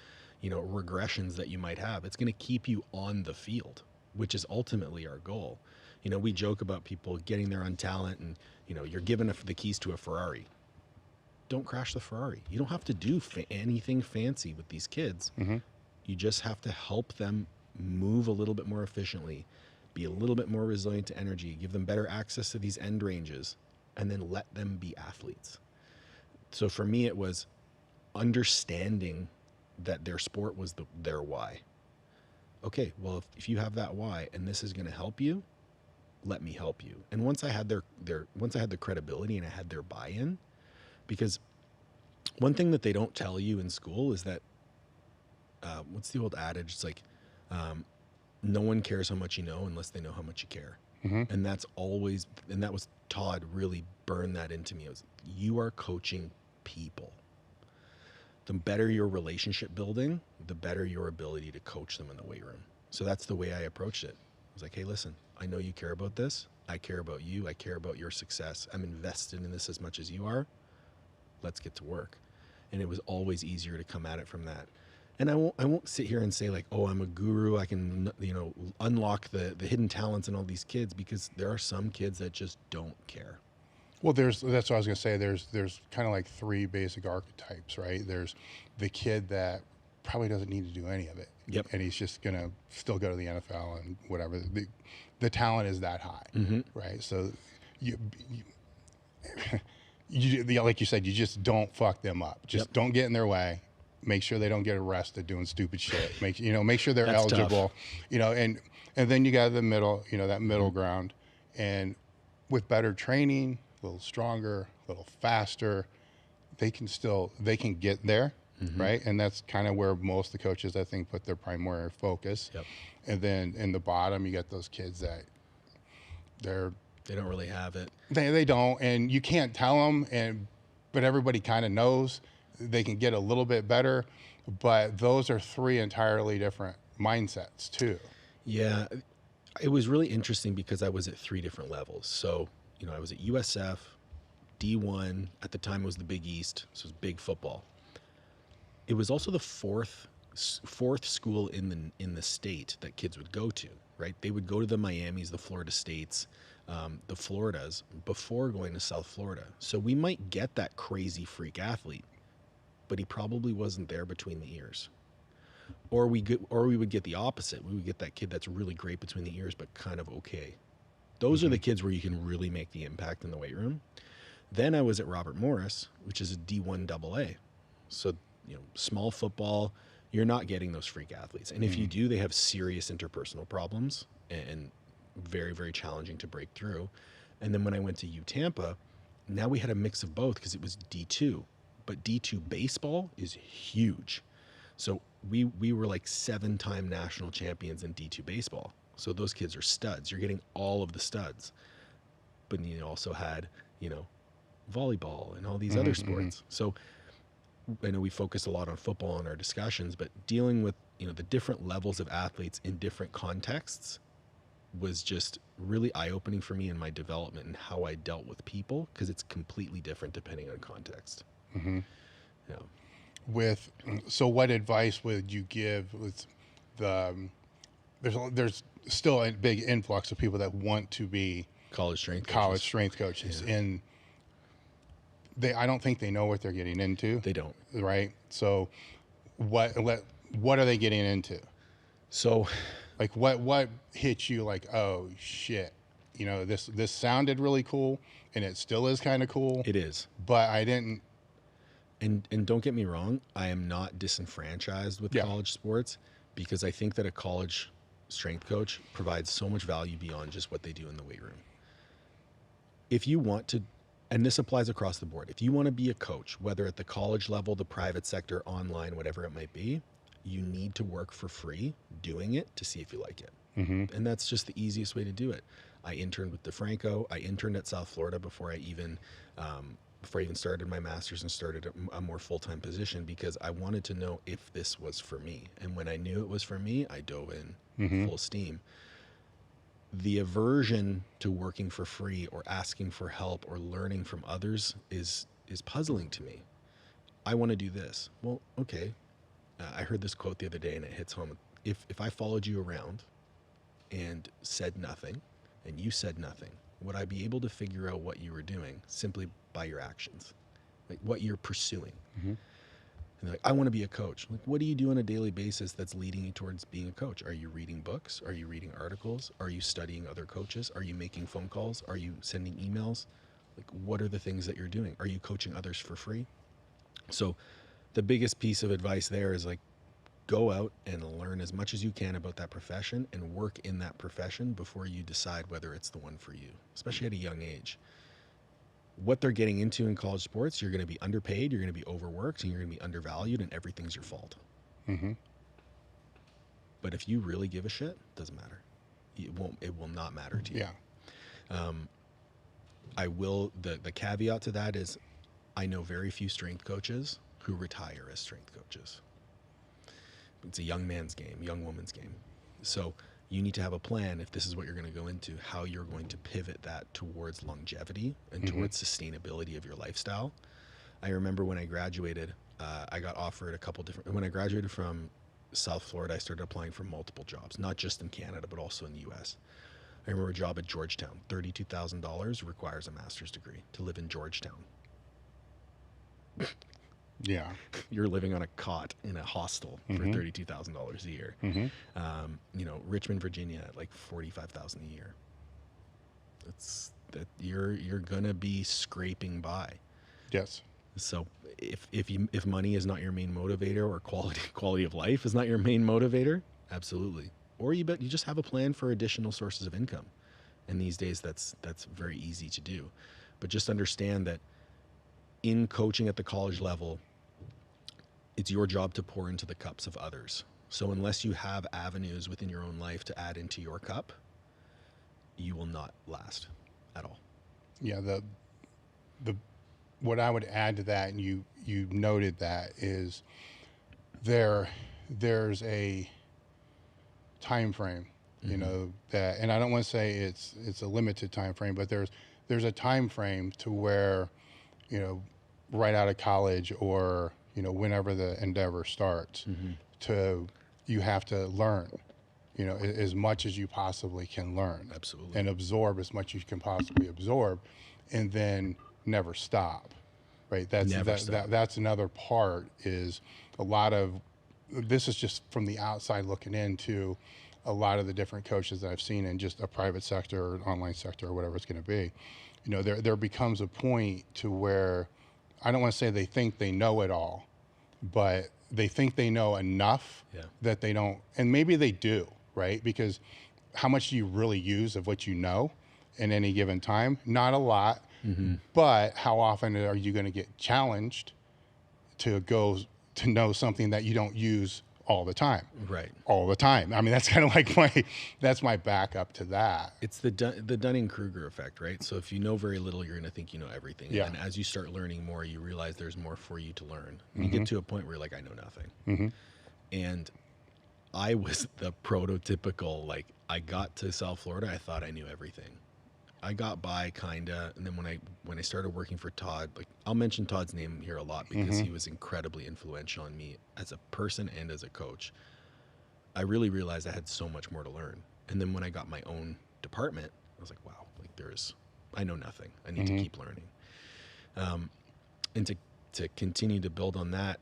regressions that you might have. It's going to keep you on the field, which is ultimately our goal. We joke about people getting their own talent and, you're given the keys to a Ferrari. Don't crash the Ferrari. You don't have to do anything fancy with these kids. Mm-hmm. You just have to help them move a little bit more efficiently, be a little bit more resilient to energy, give them better access to these end ranges, and then let them be athletes. So for me, it was understanding that their sport was their why. Okay, well, if you have that why and this is going to help you, let me help you. And once I had once I had the credibility and I had their buy-in, because one thing that they don't tell you in school is that, what's the old adage? It's like, no one cares how much you know unless they know how much you care. Mm-hmm. And that was Todd really burned that into me. It was, you are coaching people. The better your relationship building, the better your ability to coach them in the weight room. So that's the way I approached it. I was like, hey, listen, I know you care about this. I care about you. I care about your success. I'm invested in this as much as you are. Let's get to work. And it was always easier to come at it from that. And I won't sit here and say like, oh, I'm a guru. I can, unlock the hidden talents in all these kids, because there are some kids that just don't care. Well, that's what I was going to say. There's kind of like three basic archetypes, right? There's the kid that probably doesn't need to do any of it. Yep. And he's just going to still go to the NFL and whatever. The talent is that high, mm-hmm. right? So you like you said, you just don't fuck them up. Just don't get in their way. Make sure they don't get arrested doing stupid shit. Make sure they're That's eligible. tough. And then you got the middle, that middle ground. And with better training, a little stronger, a little faster, they can get there, mm-hmm. right? And that's kind of where most of the coaches, I think, put their primary focus. Yep. And then in the bottom, you got those kids that they don't really have it. They don't, and you can't tell them, but everybody kind of knows they can get a little bit better. But those are three entirely different mindsets too. Yeah, it was really interesting because I was at three different levels. So, I was at USF, D1, at the time it was the Big East, so it was big football. It was also the fourth school in the state that kids would go to, right? They would go to the Miamis, the Florida States, the Floridas before going to South Florida. So we might get that crazy freak athlete, but he probably wasn't there between the ears. Or we would get the opposite. We would get that kid that's really great between the ears, but kind of okay. Those mm-hmm. are the kids where you can really make the impact in the weight room. Then I was at Robert Morris, which is a D1 AA. So, small football, you're not getting those freak athletes. And if you do, they have serious interpersonal problems and very, very challenging to break through. And then when I went to Tampa, now we had a mix of both because it was D2. But D2 baseball is huge. So we were like 7-time national champions in D2 baseball. So those kids are studs. You're getting all of the studs. But you also had, volleyball and all these other sports. So I know we focus a lot on football in our discussions, but dealing with, the different levels of athletes in different contexts was just really eye-opening for me in my development and how I dealt with people, because it's completely different depending on context. Mm-hmm. Yeah. So what advice would you give with there's still a big influx of people that want to be college strength coaches, yeah. and I don't think they know what they're getting into. They don't. Right. So what are they getting into? So like what hits you like, oh shit, this sounded really cool, and it still is kind of cool. It is. But I didn't. And don't get me wrong, I am not disenfranchised with college sports, because I think that a college strength coach provides so much value beyond just what they do in the weight room. If you want to, and this applies across the board, if you want to be a coach, whether at the college level, the private sector, online, whatever it might be, you need to work for free doing it to see if you like it. Mm-hmm. And that's just the easiest way to do it. I interned with DeFranco. I interned at South Florida before I even started my master's and started a more full-time position, because I wanted to know if this was for me. And when I knew it was for me, I dove in full steam. the aversion to working for free or asking for help or learning from others is puzzling to me. I want to do this. Well, okay. I heard this quote the other day and it hits home. If I followed you around and said nothing and you said nothing, would I be able to figure out what you were doing simply by your actions, like what you're pursuing? Mm-hmm. And they're like, I want to be a coach. Like, what do you do on a daily basis that's leading you towards being a coach? Are you reading books? Are you reading articles? Are you studying other coaches? Are you making phone calls? Are you sending emails? Like, what are the things that you're doing? Are you coaching others for free? So the biggest piece of advice there is like, go out and learn as much as you can about that profession and work in that profession before you decide whether it's the one for you, especially at a young age. What they're getting into in college sports, you're going to be underpaid, you're going to be overworked, and you're going to be undervalued, and everything's your fault. Mm-hmm. But if you really give a shit, it doesn't matter. It will not matter to you. Yeah. The caveat to that is I know very few strength coaches who retire as strength coaches. It's a young man's game, young woman's game. So you need to have a plan if this is what you're going to go into, how you're going to pivot that towards longevity and towards sustainability of your lifestyle. I remember when I graduated, I got offered when I graduated from South Florida, I started applying for multiple jobs, not just in Canada, but also in the US. I remember a job at Georgetown, $32,000 requires a master's degree to live in Georgetown. Yeah. You're living on a cot in a hostel for $32,000 a year. Richmond, Virginia, like $45,000 a year. That's that you're gonna be scraping by. Yes. So if money is not your main motivator, or quality of life is not your main motivator, absolutely. Or you just have a plan for additional sources of income. And these days that's very easy to do. But just understand that in coaching at the college level, it's your job to pour into the cups of others. So unless you have avenues within your own life to add into your cup, you will not last at all. Yeah. The what I would add to that, and you noted that, is there's a time frame, you know, that, and I don't want to say it's a limited time frame, but there's a time frame to where, you know, right out of college or, you know, whenever the endeavor starts, you have to learn, you know, as much as you possibly can learn. Absolutely. And absorb as much as you can possibly absorb, and then never stop, right? That's another part, is a lot of, this is just from the outside looking into a lot of the different coaches that I've seen in just a private sector or an online sector or whatever it's going to be. You know, there becomes a point to where, I don't want to say they think they know it all, but they think they know enough that they don't, and maybe they do, right? Because how much do you really use of what you know in any given time? Not a lot, but how often are you going to get challenged to know something that you don't use all the time? Right. All the time. I mean, that's kind of like that's my backup to that. It's the Dunning-Kruger effect, right? So if you know very little, you're going to think you know everything. Yeah. And as you start learning more, you realize there's more for you to learn. You get to a point where you're like, I know nothing. And I was the prototypical, like, I got to South Florida, I thought I knew everything. I got by kinda, and then when I started working for Todd, like, I'll mention Todd's name here a lot because he was incredibly influential on me as a person and as a coach. I really realized I had so much more to learn. And then when I got my own department, I was like, wow, like I know nothing. I need to keep learning. And to continue to build on that,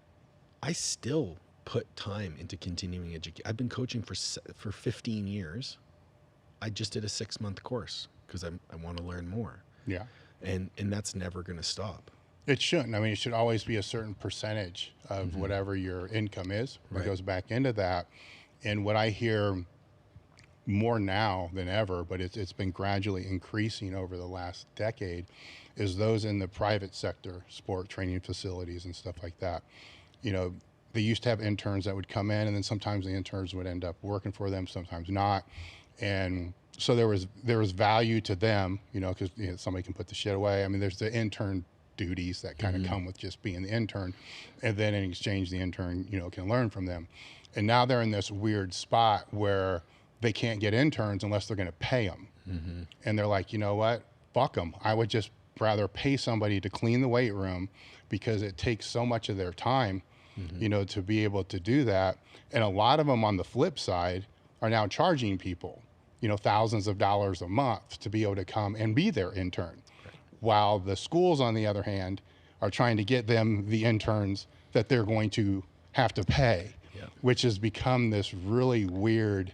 I still put time into continuing education. I've been coaching for 15 years. I just did a 6-month course because I want to learn more. Yeah. And that's never going to stop. It shouldn't. I mean, it should always be a certain percentage of whatever your income is. It goes back into that. And what I hear more now than ever, but it's been gradually increasing over the last decade, is those in the private sector, sport training facilities and stuff like that. You know, they used to have interns that would come in, and then sometimes the interns would end up working for them, sometimes not. And so there was value to them, you know, because, you know, somebody can put the shit away. I mean, there's the intern duties that kind of come with just being the intern, and then in exchange, the intern, you know, can learn from them. And now they're in this weird spot where they can't get interns unless they're going to pay them. And they're like, you know what? Fuck them. I would just rather pay somebody to clean the weight room because it takes so much of their time, you know, to be able to do that. And a lot of them on the flip side are now charging people, you know, thousands of dollars a month to be able to come and be their intern. While the schools, on the other hand, are trying to get them the interns that they're going to have to pay, which has become this really weird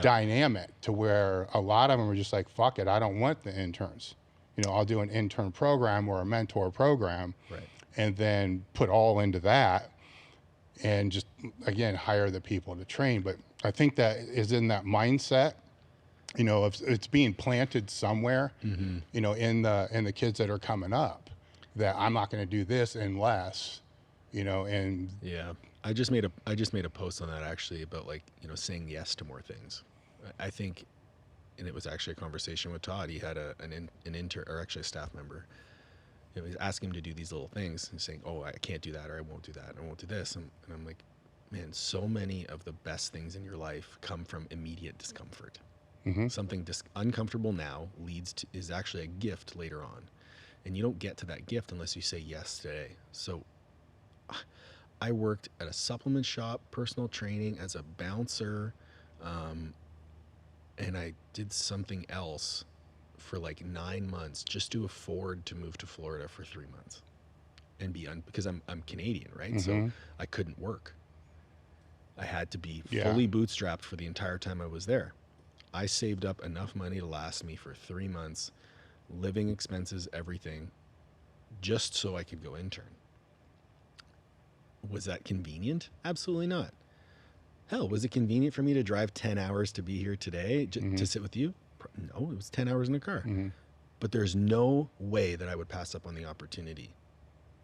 dynamic to where a lot of them are just like, fuck it, I don't want the interns. You know, I'll do an intern program or a mentor program and then put all into that and just, again, hire the people to train. But I think that is in that mindset, you know, if it's being planted somewhere, you know, in the kids that are coming up, that I'm not going to do this unless, you know, and I just made a post on that actually about, like, you know, saying yes to more things. I think, and it was actually a conversation with Todd. He had an intern, or actually a staff member. You know, he's asking him to do these little things and saying, "Oh, I can't do that, or I won't do that, and I won't do this." And I'm like, man, so many of the best things in your life come from immediate discomfort. Something uncomfortable now is actually a gift later on, and you don't get to that gift unless you say yes today. So I worked at a supplement shop, personal training, as a bouncer, and I did something else for like 9 months just to afford to move to Florida for 3 months and because I'm Canadian, right? So I couldn't work. I had to be fully bootstrapped for the entire time I was there. I saved up enough money to last me for 3 months, living expenses, everything, just so I could go intern. Was that convenient? Absolutely not. Hell, was it convenient for me to drive 10 hours to be here today to sit with you? No, it was 10 hours in a car. But there's no way that I would pass up on the opportunity,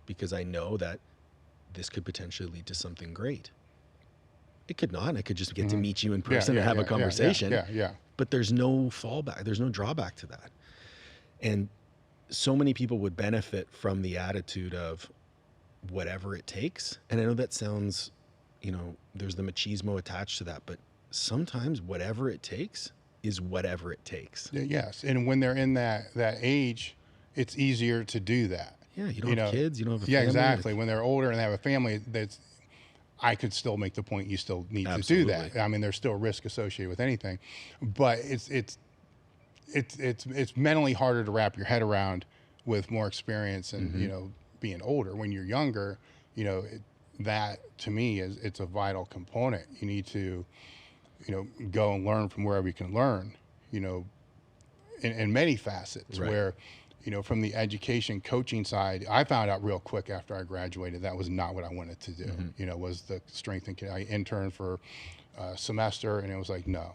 because I know that this could potentially lead to something great. It could not. I could just get to meet you in person and have a conversation. But there's no fallback. There's no drawback to that. And so many people would benefit from the attitude of whatever it takes. And I know that sounds, you know, there's the machismo attached to that, but sometimes whatever it takes is whatever it takes. Yes. And when they're in that age, it's easier to do that. Yeah. You don't have kids. You don't have a family. Yeah, exactly. When they're older and they have a family, I could still make the point you still need to do that. I mean, there's still risk associated with anything, but it's mentally harder to wrap your head around with more experience and, you know, being older. When you're younger, you know, that to me it's a vital component. You need to, you know, go and learn from wherever you can learn, you know, in many facets where, you know, from the education coaching side, I found out real quick after I graduated, that was not what I wanted to do. You know, was the strength and I interned for a semester and it was like, no,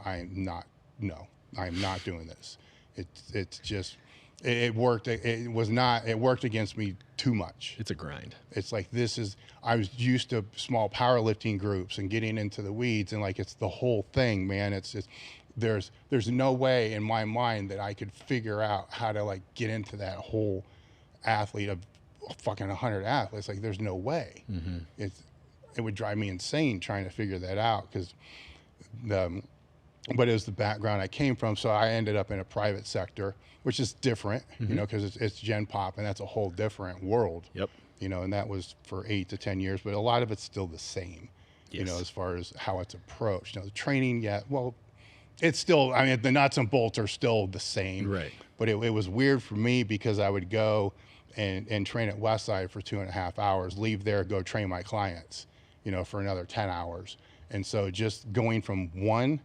I am not doing this. It's just, it worked. It worked against me too much. It's a grind. It's like, I was used to small powerlifting groups and getting into the weeds and like, it's the whole thing, man. It's just, there's no way in my mind that I could figure out how to like get into that whole athlete of fucking 100 athletes. Like there's no way. It would drive me insane trying to figure that out but it was the background I came from. So I ended up in a private sector, which is different, you know, because it's Gen Pop and that's a whole different world. You know, and that was for 8 to 10 years, but a lot of it's still the same, you know, as far as how it's approached. You know, the training, it's still, I mean, the nuts and bolts are still the same. But it was weird for me because I would go and train at Westside for 2.5 hours, leave there, go train my clients, you know, for another 10 hours. And so just going from one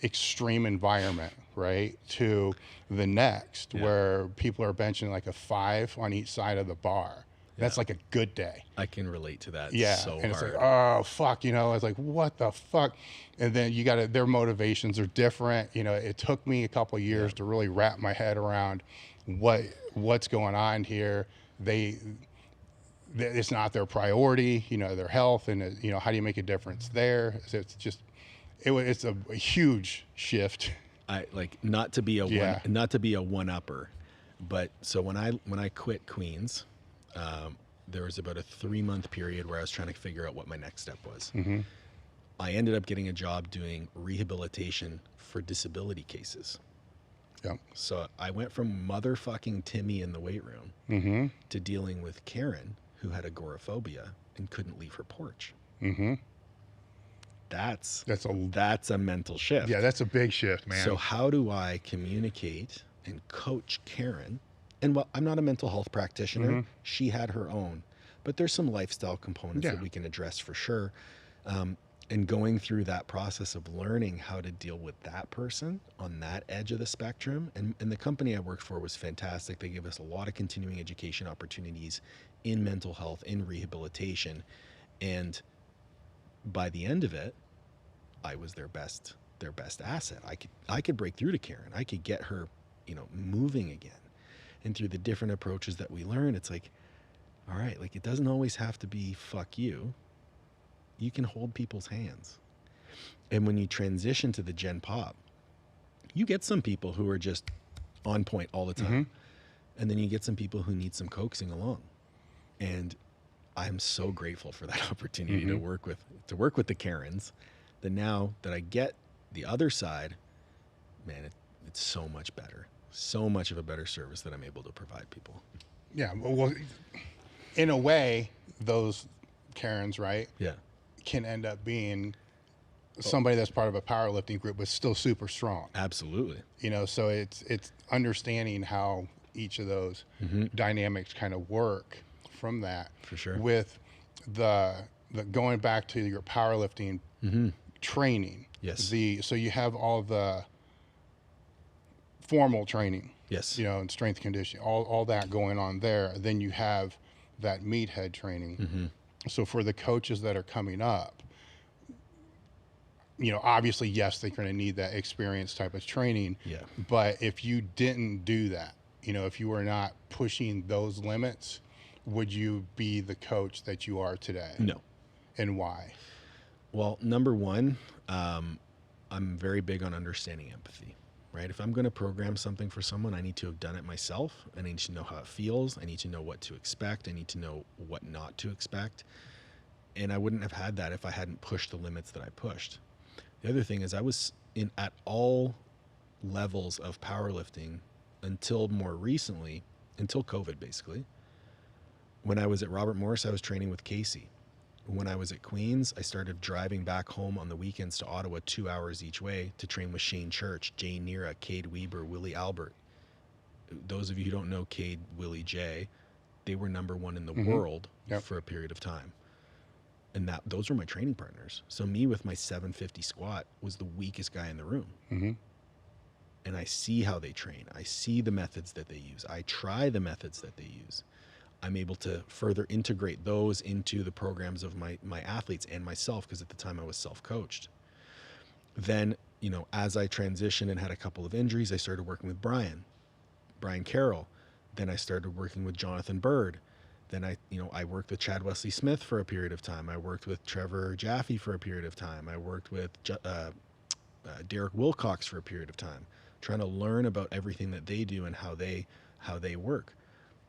extreme environment, right, to the next where people are benching like a 5 on each side of the bar. That's like a good day. I can relate to that. So and it's like, oh fuck, you know, I was like, what the fuck? And then their motivations are different. You know, it took me a couple of years to really wrap my head around what's going on here. It's not their priority, you know, their health, and you know, how do you make a difference there? So it's just, it's a huge shift. I like not to be a one-upper, but so when I quit Queens, there was about a 3-month period where I was trying to figure out what my next step was. I ended up getting a job doing rehabilitation for disability cases. Yeah. So I went from motherfucking Timmy in the weight room to dealing with Karen, who had agoraphobia and couldn't leave her porch. That's a mental shift. Yeah, that's a big shift, man. So how do I communicate and coach Karen? And well, I'm not a mental health practitioner. She had her own, but there's some lifestyle components that we can address for sure. And going through that process of learning how to deal with that person on that edge of the spectrum. And the company I worked for was fantastic. They gave us a lot of continuing education opportunities in mental health, in rehabilitation. And by the end of it, I was their best asset. I could break through to Karen. I could get her, moving again. And through the different approaches that we learn, it's like, all right, like it doesn't always have to be fuck you. You can hold people's hands. And when you transition to the Gen Pop, you get some people who are just on point all the time. And then you get some people who need some coaxing along. And I'm so grateful for that opportunity to work with the Karens, that now that I get the other side, man, it's so much better. So much of a better service that I'm able to provide people. Yeah. Well, in a way, those Karens, right? Yeah. Can end up being somebody that's part of a powerlifting group, but still super strong. Absolutely. So it's understanding how each of those dynamics kind of work from that. For sure. With the going back to your powerlifting training. Yes. So you have all the formal training. Yes. And strength conditioning, all that going on there. Then you have that meathead training. So for the coaches that are coming up, obviously, yes, they're going to need that experience type of training. Yeah. But if you didn't do that, if you were not pushing those limits, would you be the coach that you are today? No. And why? Well, number one, I'm very big on understanding empathy, right? If I'm going to program something for someone, I need to have done it myself. I need to know how it feels. I need to know what to expect. I need to know what not to expect. And I wouldn't have had that if I hadn't pushed the limits that I pushed. The other thing is I was at all levels of powerlifting until more recently, until COVID basically. When I was at Robert Morris, I was training with Casey. When I was at Queens, I started driving back home on the weekends to Ottawa 2 hours each way to train with Shane Church, Jay Nira, Cade Weber, Willie Albert. Those of you who don't know Cade, Willie, Jay, they were number one in the world for a period of time. And those were my training partners. So me with my 750 squat was the weakest guy in the room. And I see how they train. I see the methods that they use. I try the methods that they use. I'm able to further integrate those into the programs of my athletes and myself, because at the time I was self-coached. Then, as I transitioned and had a couple of injuries, I started working with Brian Carroll. Then I started working with Jonathan Bird. Then I worked with Chad Wesley Smith for a period of time. I worked with Trevor Jaffe for a period of time. I worked with Derek Wilcox for a period of time, trying to learn about everything that they do and how they work.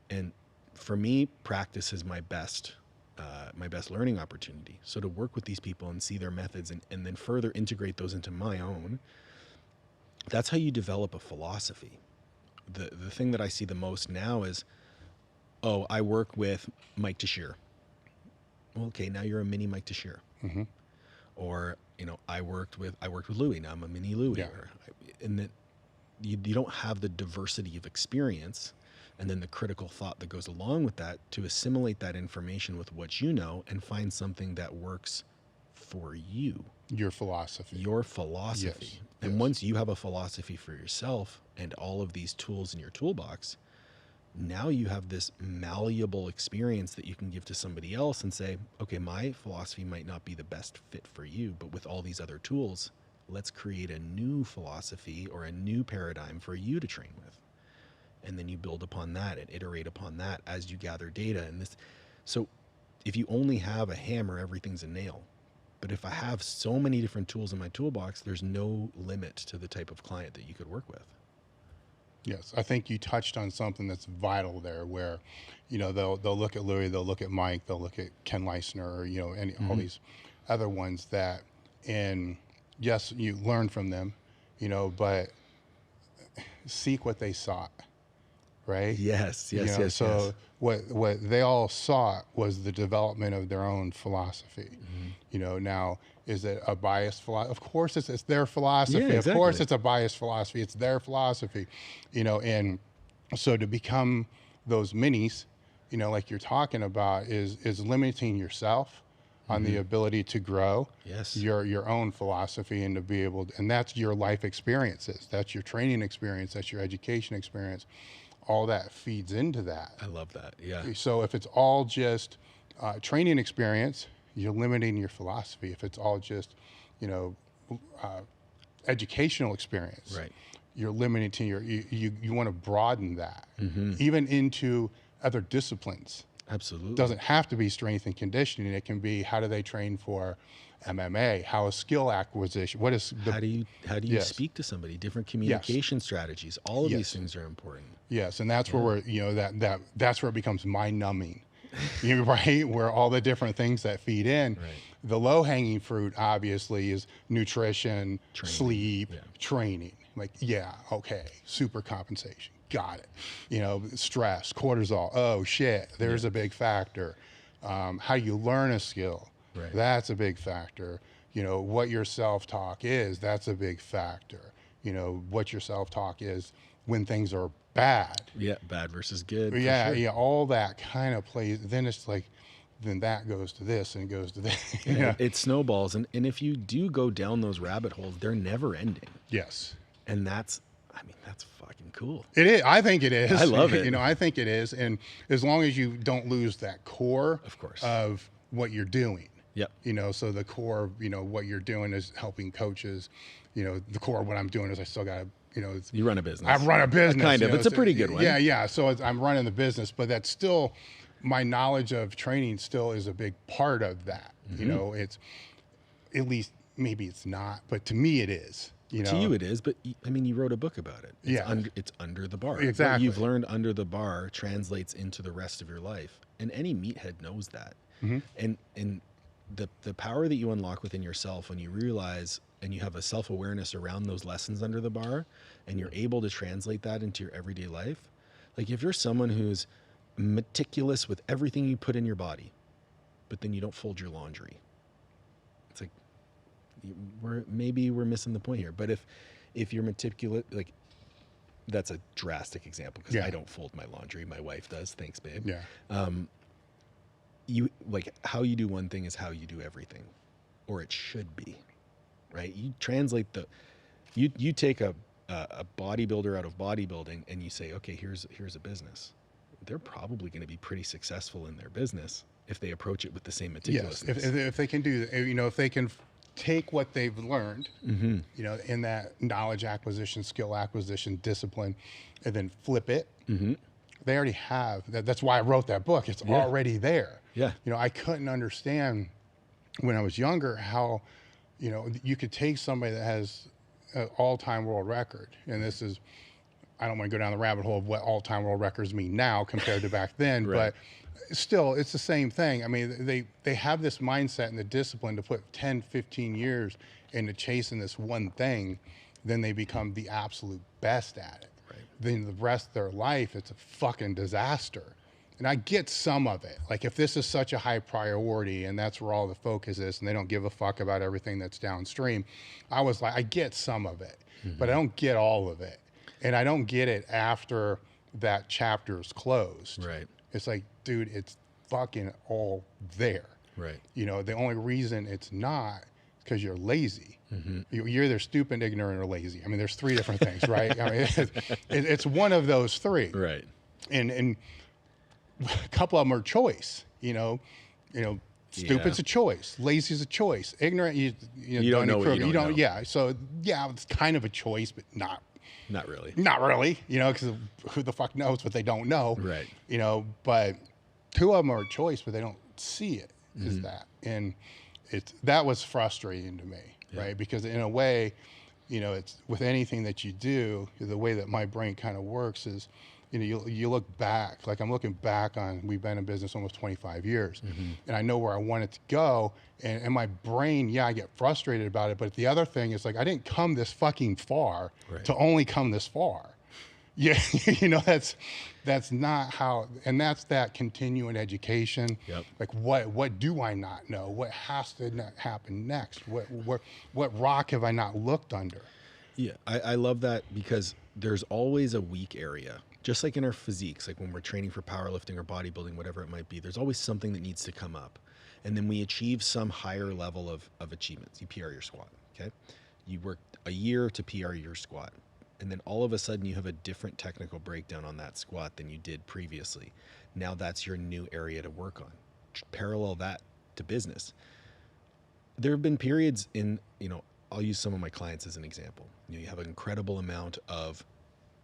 And for me, practice is my best learning opportunity. So to work with these people and see their methods and then further integrate those into my own, that's how you develop a philosophy. The thing that I see the most now is, oh, I work with Mike Teixeira. Well, okay, now you're a mini Mike Teixeira. Or, I worked with Louie, now I'm a mini Louie. Yeah. And that you don't have the diversity of experience and then the critical thought that goes along with that to assimilate that information with what you know and find something that works for you. Your philosophy. Yes. And once you have a philosophy for yourself and all of these tools in your toolbox, now you have this malleable experience that you can give to somebody else and say, okay, my philosophy might not be the best fit for you, but with all these other tools, let's create a new philosophy or a new paradigm for you to train with. And then you build upon that and iterate upon that as you gather data. So if you only have a hammer, everything's a nail. But if I have so many different tools in my toolbox, there's no limit to the type of client that you could work with. Yes, I think you touched on something that's vital there, where, they'll look at Louis, they'll look at Mike, they'll look at Ken Leisner, or all these other ones that And yes, you learn from them, you know, but seek what they sought, right? Yes, You know, yes. so what they all sought was the development of their own philosophy. You know, now, is it a biased philosophy? Of course it's their philosophy. Yeah, exactly. Of course it's a biased philosophy. It's their philosophy, you know, and so to become those minis, you know, like you're talking about, is limiting yourself on the ability to grow your own philosophy and to be able to, and that's your life experiences. That's your training experience. That's your education experience. All that feeds into that. I love that. Yeah. So if it's all just training experience, you're limiting your philosophy. If it's all just, you know, educational experience, Right. you're limiting to you want to broaden that even into other disciplines. Absolutely. It doesn't have to be strength and conditioning. It can be, how do they train for MMA? How is skill acquisition? What is how do you speak to somebody? Different communication strategies. All of these things are important. Yes, and that's where we're, you know, that's where it becomes mind numbing. You know, right? Where all the different things that feed in. Right. The low hanging fruit obviously is nutrition, sleep, training. Like, yeah, okay, super compensation. Got it. You know, stress, cortisol. Oh shit, there's a big factor. How you learn a skill, that's a big factor. You know, what your self-talk is, that's a big factor. You know, what your self-talk is when things are bad. Yeah, bad versus good. Yeah, for sure. yeah, all that kind of plays. Then it's like, then that goes to this and goes to this. It snowballs, and if you do go down those rabbit holes, they're never ending. Yes. And that's fucking cool. It is. I think it is. I love it. You know, I think it is. And as long as you don't lose that core Of course. of what you're doing. Yep. You know, so the core, you know, what you're doing is helping coaches. You know, the core of what I'm doing is I still got to, you know, You run a business. I run a business. Kind of. You know, It's a pretty good one. Yeah, yeah. So I'm running the business, but that's still, my knowledge of training still is a big part of that. You know, it's, at least maybe it's not, but to me it is. You know? To you it is, but I mean, you wrote a book about it. It's it's under the bar. Exactly. What you've learned under the bar translates into the rest of your life, and any meathead knows that. And the power that you unlock within yourself when you realize and you have a self-awareness around those lessons under the bar, and you're able to translate that into your everyday life. Like if you're someone who's meticulous with everything you put in your body, but then you don't fold your laundry, it's like we're missing the point here. But if you're meticulous, like, that's a drastic example because I don't fold my laundry, my wife does. Thanks, babe. You, like, how you do one thing is how you do everything, or it should be, right? You translate you take a bodybuilder out of bodybuilding and you say, okay, here's a business. They're probably going to be pretty successful in their business if they approach it with the same meticulousness. Yes, if they can do, you know, if they can take what they've learned, you know, in that knowledge acquisition, skill acquisition, discipline, and then flip it. They already have that. That's why I wrote that book. It's already there. Yeah. You know, I couldn't understand when I was younger how, you know, you could take somebody that has an all-time world record, and this is, I don't want to go down the rabbit hole of what all-time world records mean now compared to back then, but still, it's the same thing. I mean, they have this mindset and the discipline to put 10, 15 years into chasing this one thing, then they become the absolute best at it. Then the rest of their life, it's a fucking disaster. And I get some of it. Like, if this is such a high priority and that's where all the focus is and they don't give a fuck about everything that's downstream, I was like, I get some of it, but I don't get all of it. And I don't get it after that chapter's closed. Right. It's like, dude, it's fucking all there. Right. You know, the only reason it's not is because you're lazy. You're either stupid, ignorant, or lazy. I mean, there's three different things, right? I mean, it's one of those three. Right. And a couple of them are choice. You know, stupid's a choice, lazy's a choice, ignorant, you don't know what you don't know. Yeah. So yeah, it's kind of a choice, but not really. Not really. You know, because who the fuck knows what they don't know? Right. You know, but two of them are a choice, but they don't see it as that, and that was frustrating to me. Right. Because in a way, you know, it's with anything that you do, the way that my brain kind of works is you know, you look back, like I'm looking back on, we've been in business almost 25 years and I know where I want it to go. And my brain, yeah, I get frustrated about it. But the other thing is like, I didn't come this fucking far to only come this far. Yeah. You know, that's not how, and that's that continuing education. Yep. Like what do I not know? What has to happen next? What rock have I not looked under? Yeah. I love that because there's always a weak area. Just like in our physiques, like when we're training for powerlifting or bodybuilding, whatever it might be, there's always something that needs to come up. And then we achieve some higher level of achievements. You PR your squat, okay? You work a year to PR your squat. And then all of a sudden you have a different technical breakdown on that squat than you did previously. Now that's your new area to work on. Parallel that to business. There have been periods in, you know, I'll use some of my clients as an example. You know, you have an incredible amount of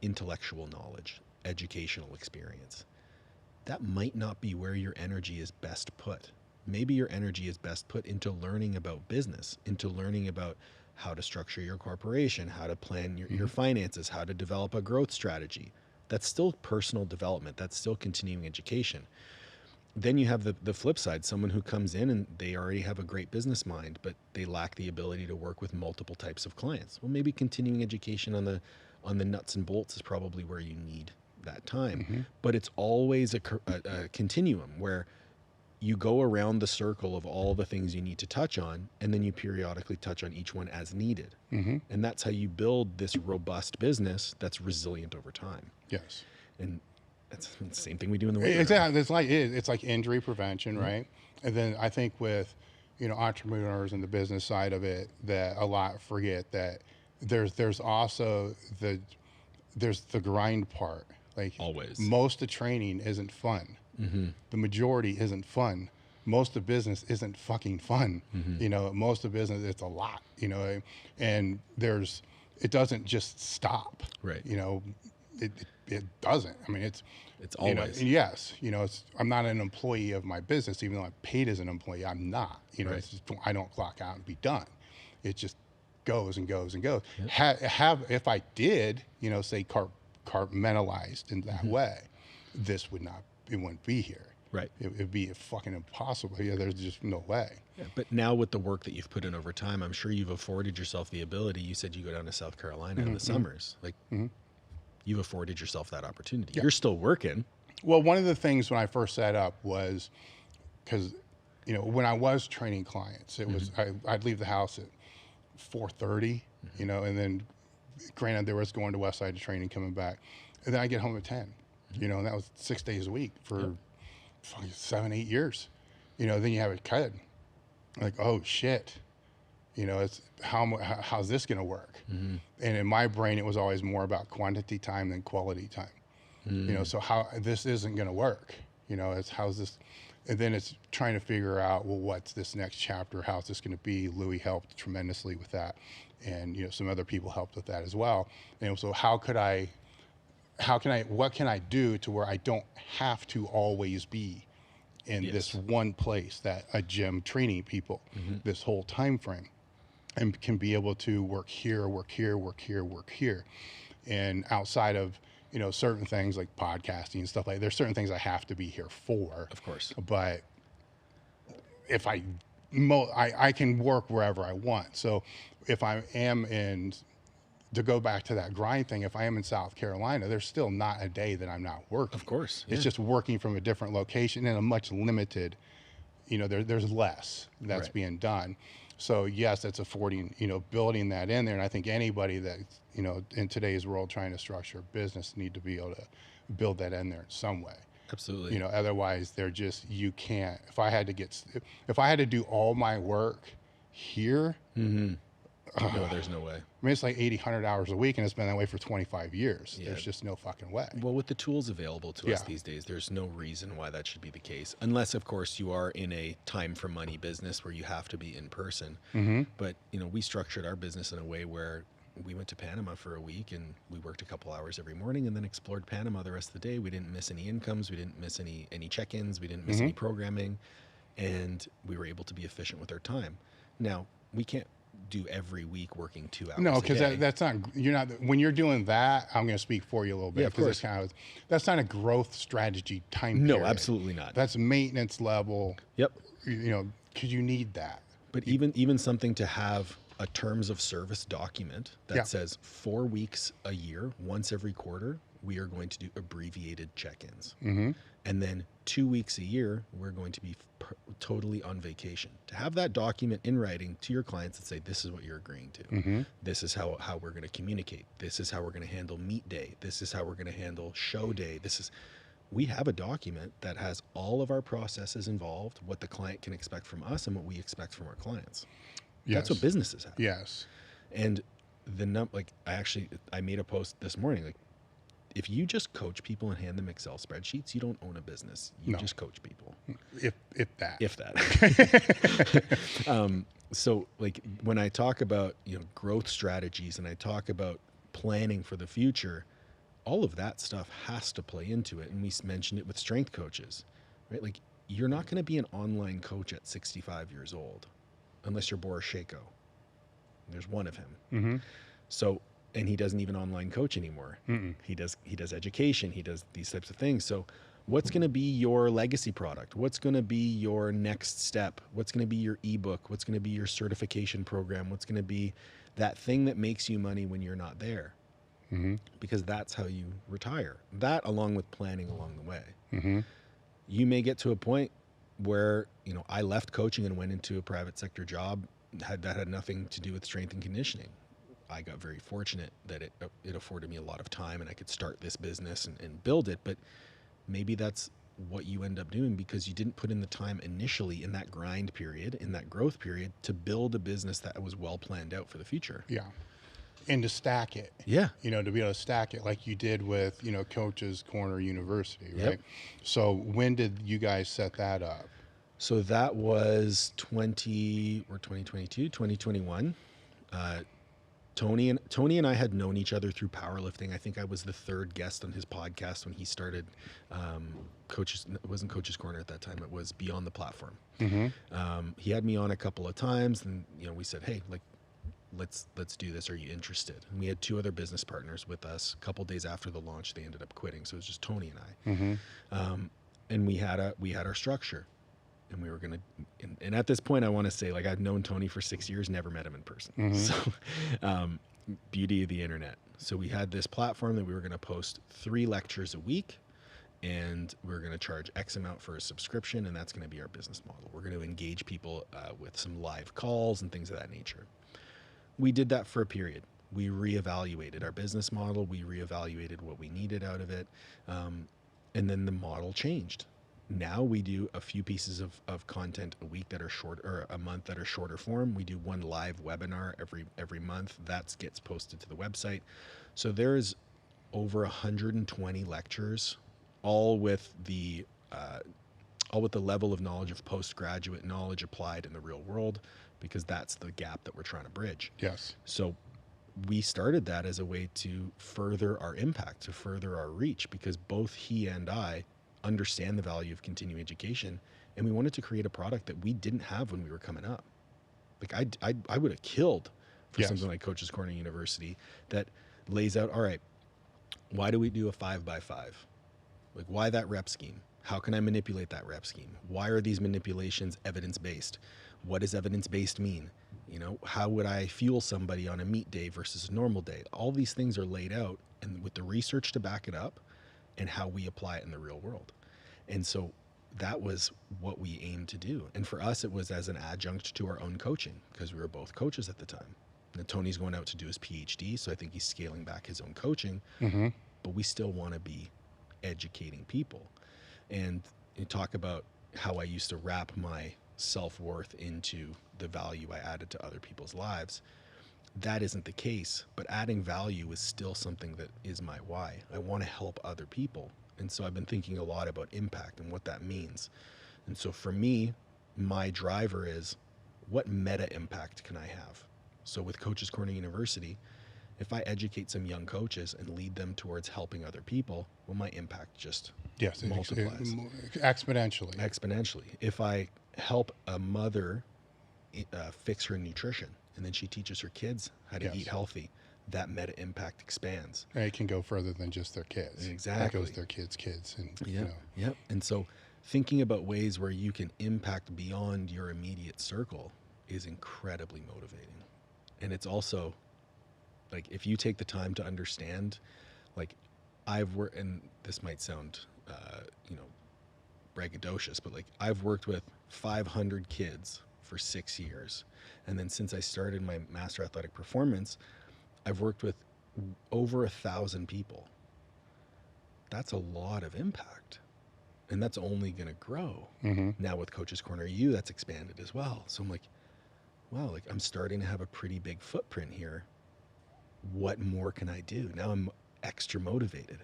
intellectual knowledge, educational experience. That might not be where your energy is best put. Maybe your energy is best put into learning about business, into learning about how to structure your corporation, how to plan your finances, how to develop a growth strategy. That's still personal development. That's still continuing education. Then you have the flip side, someone who comes in and they already have a great business mind, but they lack the ability to work with multiple types of clients. Well, maybe continuing education on the nuts and bolts is probably where you need that time. But it's always a continuum where you go around the circle of all the things you need to touch on, and then you periodically touch on each one as needed. And that's how you build this robust business that's resilient over time. Yes. And that's the same thing we do in the weight room. Exactly. It's like injury prevention, right? And then I think with, you know, entrepreneurs and the business side of it, that a lot forget that there's also the grind part. Like always, most of training isn't fun. The majority isn't fun. Most of business isn't fucking fun. You know, most of business, it's a lot, you know, and it doesn't just stop. Right. You know, it doesn't. I mean, it's always. You know, yes, you know, I'm not an employee of my business, even though I'm paid as an employee. I'm not. You know, it's just, I don't clock out and be done. It just goes and goes and goes. If I did, you know, say compartmentalized in that way, it wouldn't be here. Right. It'd be fucking impossible. Yeah, there's just no way. Yeah, but now with the work that you've put in over time, I'm sure you've afforded yourself the ability. You said you go down to South Carolina in the summers. Like, you've afforded yourself that opportunity. Yeah. You're still working. Well, one of the things when I first set up was because, you know, when I was training clients, it was I'd leave the house at 4:30, you know, and then granted there was going to Westside to train and coming back, and then I get home at 10, you know, and that was 6 days a week for 7-8 years, you know. Then you have a kid, like, oh shit, you know, it's how's this gonna work? And in my brain, it was always more about quantity time than quality time. You know, so how this isn't gonna work, you know, it's how's this, and then it's trying to figure out, well, what's this next chapter? How's this gonna be? Louis helped tremendously with that, and you know, some other people helped with that as well. And so what can I do to where I don't have to always be in this one place, that a gym training people this whole time frame, and can be able to work here, and outside of, you know, certain things like podcasting and stuff like that, there's certain things I have to be here for, of course, but if I can work wherever I want. So if I am to go back to that grind thing, if I am in South Carolina, there's still not a day that I'm not working. Of course. It's just working from a different location and a much limited, you know, there's less that's being done. So yes, it's affording, you know, building that in there. And I think anybody that, you know, in today's world trying to structure a business need to be able to build that in there in some way. Absolutely. You know, otherwise they're just, you can't, if I had to do all my work here, no, there's no way. I mean, it's like 80, 100 hours a week, and it's been that way for 25 years. Yeah. There's just no fucking way. Well, with the tools available to us these days, there's no reason why that should be the case. Unless, of course, you are in a time for money business where you have to be in person. But, you know, we structured our business in a way where we went to Panama for a week and we worked a couple hours every morning and then explored Panama the rest of the day. We didn't miss any incomes. We didn't miss any check-ins. We didn't miss any programming. And we were able to be efficient with our time. Now, we can't do every week working 2 hours. No, because that's not, you're not, when you're doing that, I'm going to speak for you a little bit. Yeah, of course. That's not a growth strategy time No, period. absolutely not. That's maintenance level. Yep. Because you need that. But even something to have a terms of service document that says 4 weeks a year, once every quarter, we are going to do abbreviated check-ins. And then 2 weeks a year, we're going to be totally on vacation. To have that document in writing to your clients that say, this is what you're agreeing to. This is how we're going to communicate. This is how we're going to handle meet day. This is how we're going to handle show day. We have a document that has all of our processes involved, what the client can expect from us and what we expect from our clients. Yes. That's what businesses have. Yes. And I made a post this morning, like, if you just coach people and hand them Excel spreadsheets, you don't own a business. You just coach people. If that. So like when I talk about, growth strategies and I talk about planning for the future, all of that stuff has to play into it. And we mentioned it with strength coaches, right? Like, you're not going to be an online coach at 65 years old unless you're Boris Shako. There's one of him. So, and he doesn't even online coach anymore. He does education. He does these types of things. So what's going to be your legacy product? What's going to be your next step? What's going to be your ebook? What's going to be your certification program? What's going to be that thing that makes you money when you're not there? Because that's how you retire. That, along with planning along the way. You may get to a point where, I left coaching and went into a private sector job that had nothing to do with strength and conditioning. I got very fortunate that it afforded me a lot of time and I could start this business and build it. But maybe that's what you end up doing because you didn't put in the time initially in that grind period, in that growth period, to build a business that was well planned out for the future. Yeah. And to stack it. Yeah. To be able to stack it like you did with, Coach's Corner University, right? Yep. So when did you guys set that up? So that was 2021. Tony and I had known each other through powerlifting. I think I was the third guest on his podcast when he started it wasn't Coach's Corner at that time. It was Beyond the Platform. He had me on a couple of times and, we said, hey, like, let's do this. Are you interested? And we had 2 other business partners with us. A couple days after the launch, they ended up quitting. So it was just Tony and I. And we had our structure. And we were going to, and at this point, I want to say, like, I've known Tony for 6 years, never met him in person. So, beauty of the internet. So we had this platform that we were going to post 3 lectures a week, and we were going to charge X amount for a subscription, and that's going to be our business model. We're going to engage people with some live calls and things of that nature. We did that for a period. We reevaluated our business model. We reevaluated what we needed out of it. And then the model changed. Now we do a few pieces of content a week that are short, or a month that are shorter form. We do 1 live webinar every month that gets posted to the website. So there's over 120 lectures, all with the level of knowledge of postgraduate knowledge applied in the real world, because that's the gap that we're trying to bridge. Yes. So we started that as a way to further our impact, to further our reach, because both he and I understand the value of continuing education, and we wanted to create a product that we didn't have when we were coming up. Like, I would have killed for something like Coach's Corner University that lays out, all right, why do we do a 5x5? Like, why that rep scheme? How can I manipulate that rep scheme? Why are these manipulations evidence-based? What does evidence-based mean? How would I fuel somebody on a meet day versus a normal day? All these things are laid out, and with the research to back it up, and how we apply it in the real world. And so that was what we aimed to do. And for us, it was as an adjunct to our own coaching, because we were both coaches at the time. And Tony's going out to do his PhD, so I think he's scaling back his own coaching, but we still want to be educating people. And you talk about how I used to wrap my self-worth into the value I added to other people's lives. That isn't the case, but adding value is still something that is my why. I want to help other people. And so I've been thinking a lot about impact and what that means. And so for me, my driver is, what meta impact can I have? So with Coach's Corner University, if I educate some young coaches and lead them towards helping other people, well, my impact just multiplies. Exponentially. If I help a mother fix her nutrition and then she teaches her kids how to eat healthy, that meta impact expands. And it can go further than just their kids. Exactly. That goes their kids. And, Yep. And so thinking about ways where you can impact beyond your immediate circle is incredibly motivating. And it's also like, if you take the time to understand, like I've worked, and this might sound, braggadocious, but like I've worked with 500 kids for 6 years. And then since I started my Master Athletic Performance, I've worked with over 1,000 people. That's a lot of impact. And that's only going to grow. Mm-hmm. Now with Coach's Corner U, that's expanded as well. So I'm like, wow, like I'm starting to have a pretty big footprint here. What more can I do? Now I'm extra motivated.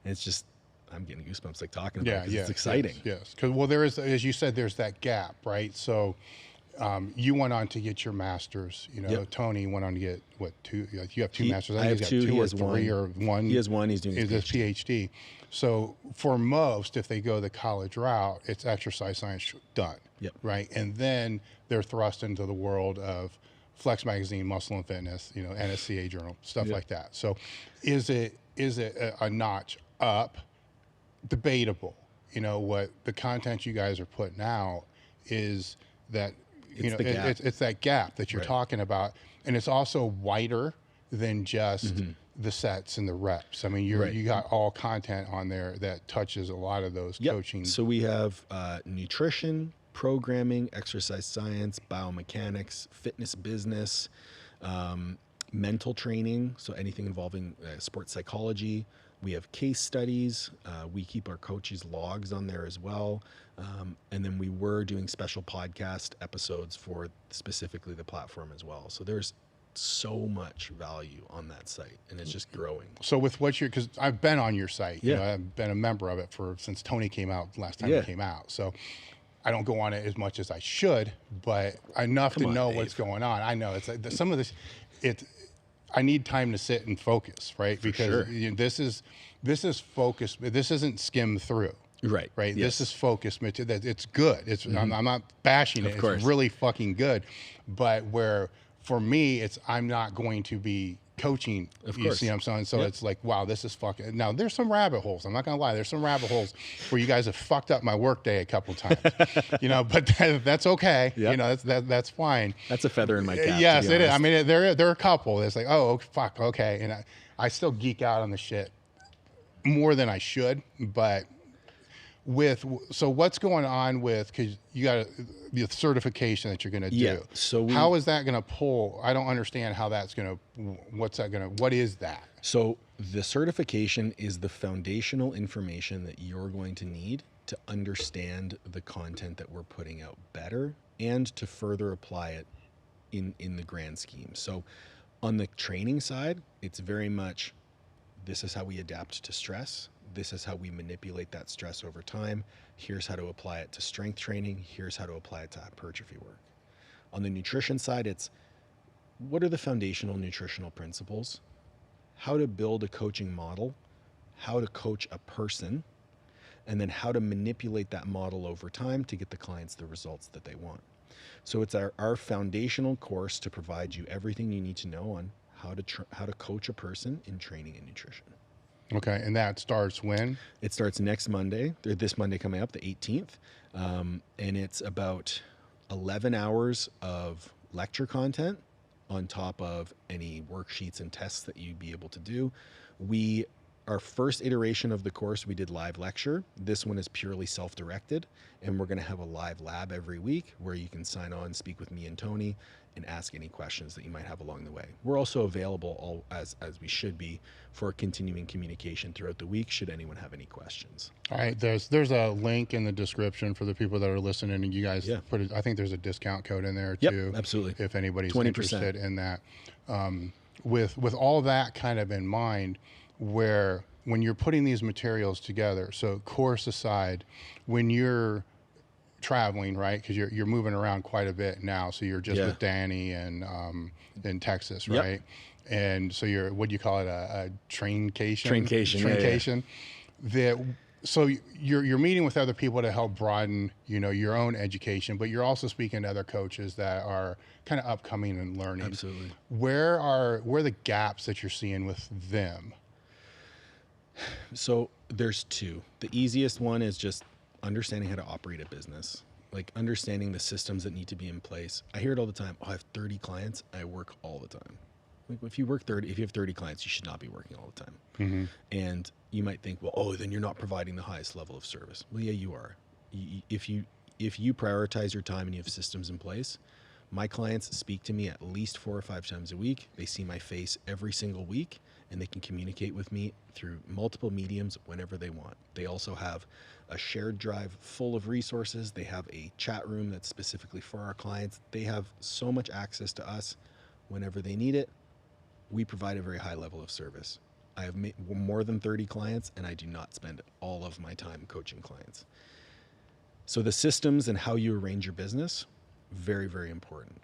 And it's just, I'm getting goosebumps like talking about it, 'cause it's exciting. Yes. Because, well, there is, as you said, there's that gap, right? So you went on to get your master's, Tony went on to get two, you have two masters. I have two, he has three one. Or one. He has one, he's doing his PhD. So for most, if they go the college route, it's exercise science done. Yep. Right. And then they're thrust into the world of Flex Magazine, Muscle and Fitness, NSCA Journal, stuff like that. So is it a notch up? Debatable. What the content you guys are putting out is that, it's that gap that you're talking about. And it's also wider than just the sets and the reps. I mean, you got all content on there that touches a lot of those coaching. So we have nutrition, programming, exercise science, biomechanics, fitness business, mental training. So anything involving sports psychology. We have case studies. We keep our coaches' logs on there as well. And then we were doing special podcast episodes for specifically the platform as well. So there's so much value on that site, and it's just growing. So with what because I've been on your site, I've been a member of it since Tony came out last time it came out. So I don't go on it as much as I should, but enough to know what's going on. I know it's like some of this, I need time to sit and focus, right? Because this is focus. This isn't skim through. Right. Yes. This is focused material. It's good. I'm not bashing it. It's really fucking good. But where for me, I'm not going to be coaching. You see what I'm saying? So it's like, wow, this is fucking. Now there's some rabbit holes. I'm not gonna lie. There's some rabbit holes where you guys have fucked up my workday a couple times. But that's okay. That's fine. That's a feather in my cap. Yes, it is. I mean, there are a couple. It's like, oh, fuck, okay, and I still geek out on the shit more than I should, but. So what's going on with, because you got the certification that you're going to do. So how is that going to pull? I don't understand how that's going to, what is that? So the certification is the foundational information that you're going to need to understand the content that we're putting out better and to further apply it in the grand scheme. So on the training side, it's very much, this is how we adapt to stress. This is how we manipulate that stress over time. Here's how to apply it to strength training. Here's how to apply it to hypertrophy work. On the nutrition side, it's what are the foundational nutritional principles, how to build a coaching model, how to coach a person, and then how to manipulate that model over time to get the clients the results that they want. So it's our foundational course to provide you everything you need to know on how to coach a person in training and nutrition. Okay, and that starts when? It starts next Monday, this Monday coming up, the 18th, and it's about 11 hours of lecture content on top of any worksheets and tests that you'd be able to do. Our first iteration of the course, we did live lecture. This one is purely self-directed, and we're going to have a live lab every week where you can sign on, speak with me and Tony, and ask any questions that you might have along the way. We're also available, as we should be, for continuing communication throughout the week should anyone have any questions. All right, there's a link in the description for the people that are listening, and you guys put it. I think there's a discount code in there too. Absolutely. If anybody's 20%. interested in that, with all that kind of in mind, where when you're putting these materials together, so course aside, when you're traveling, right? Because you're moving around quite a bit now. So you're just with Danny and in Texas, right? And so you're, what do you call it? A traincation? Traincation. So you're meeting with other people to help broaden, your own education, but you're also speaking to other coaches that are kind of upcoming and learning. Absolutely. Where are the gaps that you're seeing with them? So there's two. The easiest one is just understanding how to operate a business, like understanding the systems that need to be in place. I hear it all the time. Oh, I have 30 clients. I work all the time. Like if you have 30 clients, you should not be working all the time. Mm-hmm. And you might think, well, then you're not providing the highest level of service. Well, yeah, you are. If you prioritize your time and you have systems in place, my clients speak to me at least 4 or 5 times a week. They see my face every single week, and they can communicate with me through multiple mediums whenever they want. They also have a shared drive full of resources. They have a chat room that's specifically for our clients. They have so much access to us whenever they need it. We provide a very high level of service. I have more than 30 clients, and I do not spend all of my time coaching clients. So the systems and how you arrange your business, very, very important.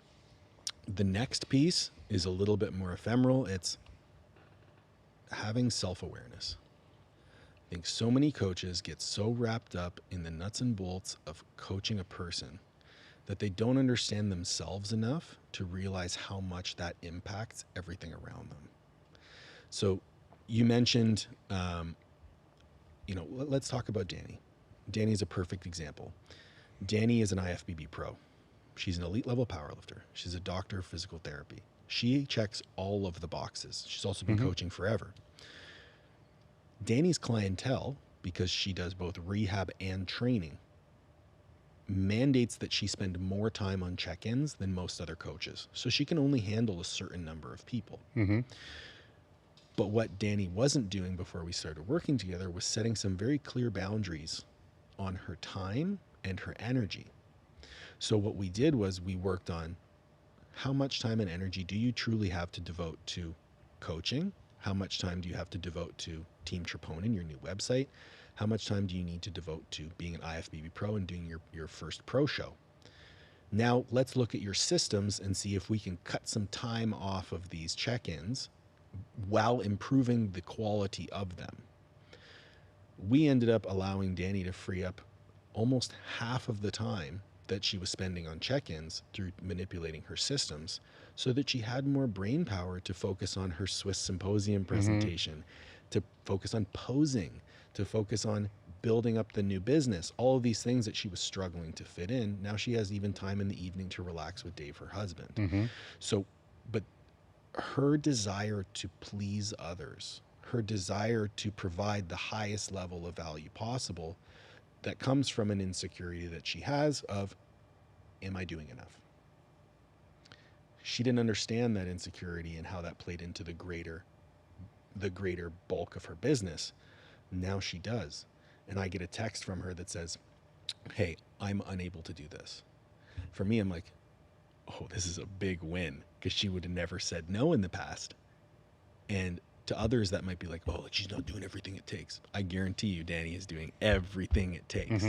The next piece is a little bit more ephemeral. It's having self-awareness. I think so many coaches get so wrapped up in the nuts and bolts of coaching a person that they don't understand themselves enough to realize how much that impacts everything around them. So you mentioned, let's talk about Danny. Danny is a perfect example. Danny is an IFBB pro. She's an elite level powerlifter. She's a doctor of physical therapy. She checks all of the boxes. She's also been coaching forever. Danny's clientele, because she does both rehab and training, mandates that she spend more time on check-ins than most other coaches. So she can only handle a certain number of people. Mm-hmm. But what Danny wasn't doing before we started working together was setting some very clear boundaries on her time and her energy. So what we did was we worked on how much time and energy do you truly have to devote to coaching? How much time do you have to devote to Team Troponin, your new website? How much time do you need to devote to being an IFBB pro and doing your first pro show? Now let's look at your systems and see if we can cut some time off of these check-ins while improving the quality of them. We ended up allowing Danny to free up almost half of the time that she was spending on check-ins through manipulating her systems so that she had more brain power to focus on her Swiss Symposium presentation, to focus on posing, to focus on building up the new business, all of these things that she was struggling to fit in. Now she has even time in the evening to relax with Dave, her husband. So, but her desire to please others, her desire to provide the highest level of value possible, that comes from an insecurity that she has of, am I doing enough? She didn't understand that insecurity and how that played into the greater bulk of her business. Now she does. And I get a text from her that says, hey, I'm unable to do this. For me, I'm like, oh, this is a big win, because she would have never said no in the past. And to others, that might be like, oh, she's not doing everything it takes. I guarantee you, Danny is doing everything it takes.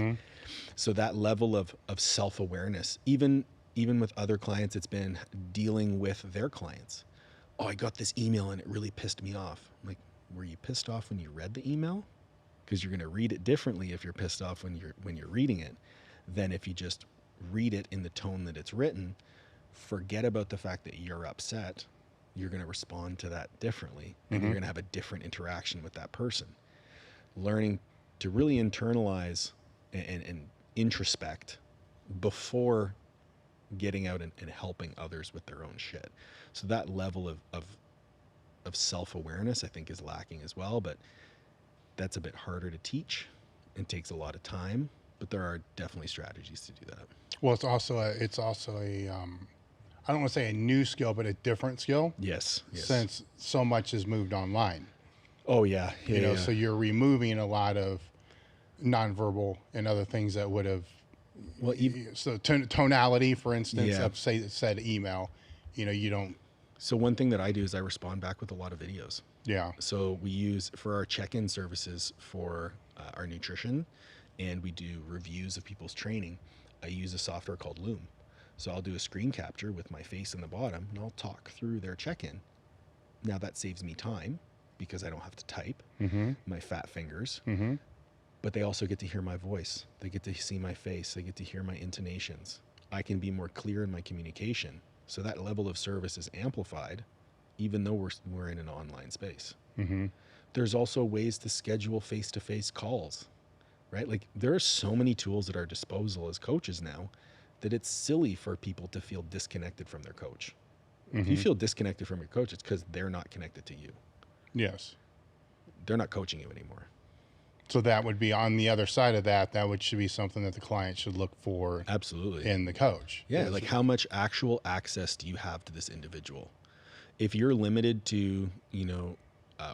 So that level of self-awareness, even with other clients, it's been dealing with their clients. Oh, I got this email and it really pissed me off. I'm like, were you pissed off when you read the email? Because you're going to read it differently if you're pissed off when you're reading it than if you just read it in the tone that it's written. Forget about the fact that you're upset. You're going to respond to that differently, and you're going to have a different interaction with that person. Learning to really internalize and introspect before getting out and helping others with their own shit. So that level of self-awareness, I think, is lacking as well, but that's a bit harder to teach and takes a lot of time, but there are definitely strategies to do that. Well, it's also a I don't want to say a new skill, but a different skill. Yes. Since so much has moved online. Oh yeah. Yeah. So you're removing a lot of nonverbal and other things that would have. Well, so tonality, for instance, of said email, you don't. So one thing that I do is I respond back with a lot of videos. Yeah. So we use for our check-in services for our nutrition, and we do reviews of people's training. I use a software called Loom. So I'll do a screen capture with my face in the bottom, and I'll talk through their check-in. Now that saves me time because I don't have to type my fat fingers. but they also get to hear my voice. They get to see my face. They get to hear my intonations. I can be more clear in my communication. So that level of service is amplified, even though we're in an online space. Mm-hmm. There's also ways to schedule face-to-face calls, right? Like there are so many tools at our disposal as coaches now that it's silly for people to feel disconnected from their coach. Mm-hmm. If you feel disconnected from your coach, it's because they're not connected to you. Yes. They're not coaching you anymore. So that would be on the other side of that. That should be something that the client should look for. Absolutely. In the coach. Yeah. Like how much actual access do you have to this individual? If you're limited to,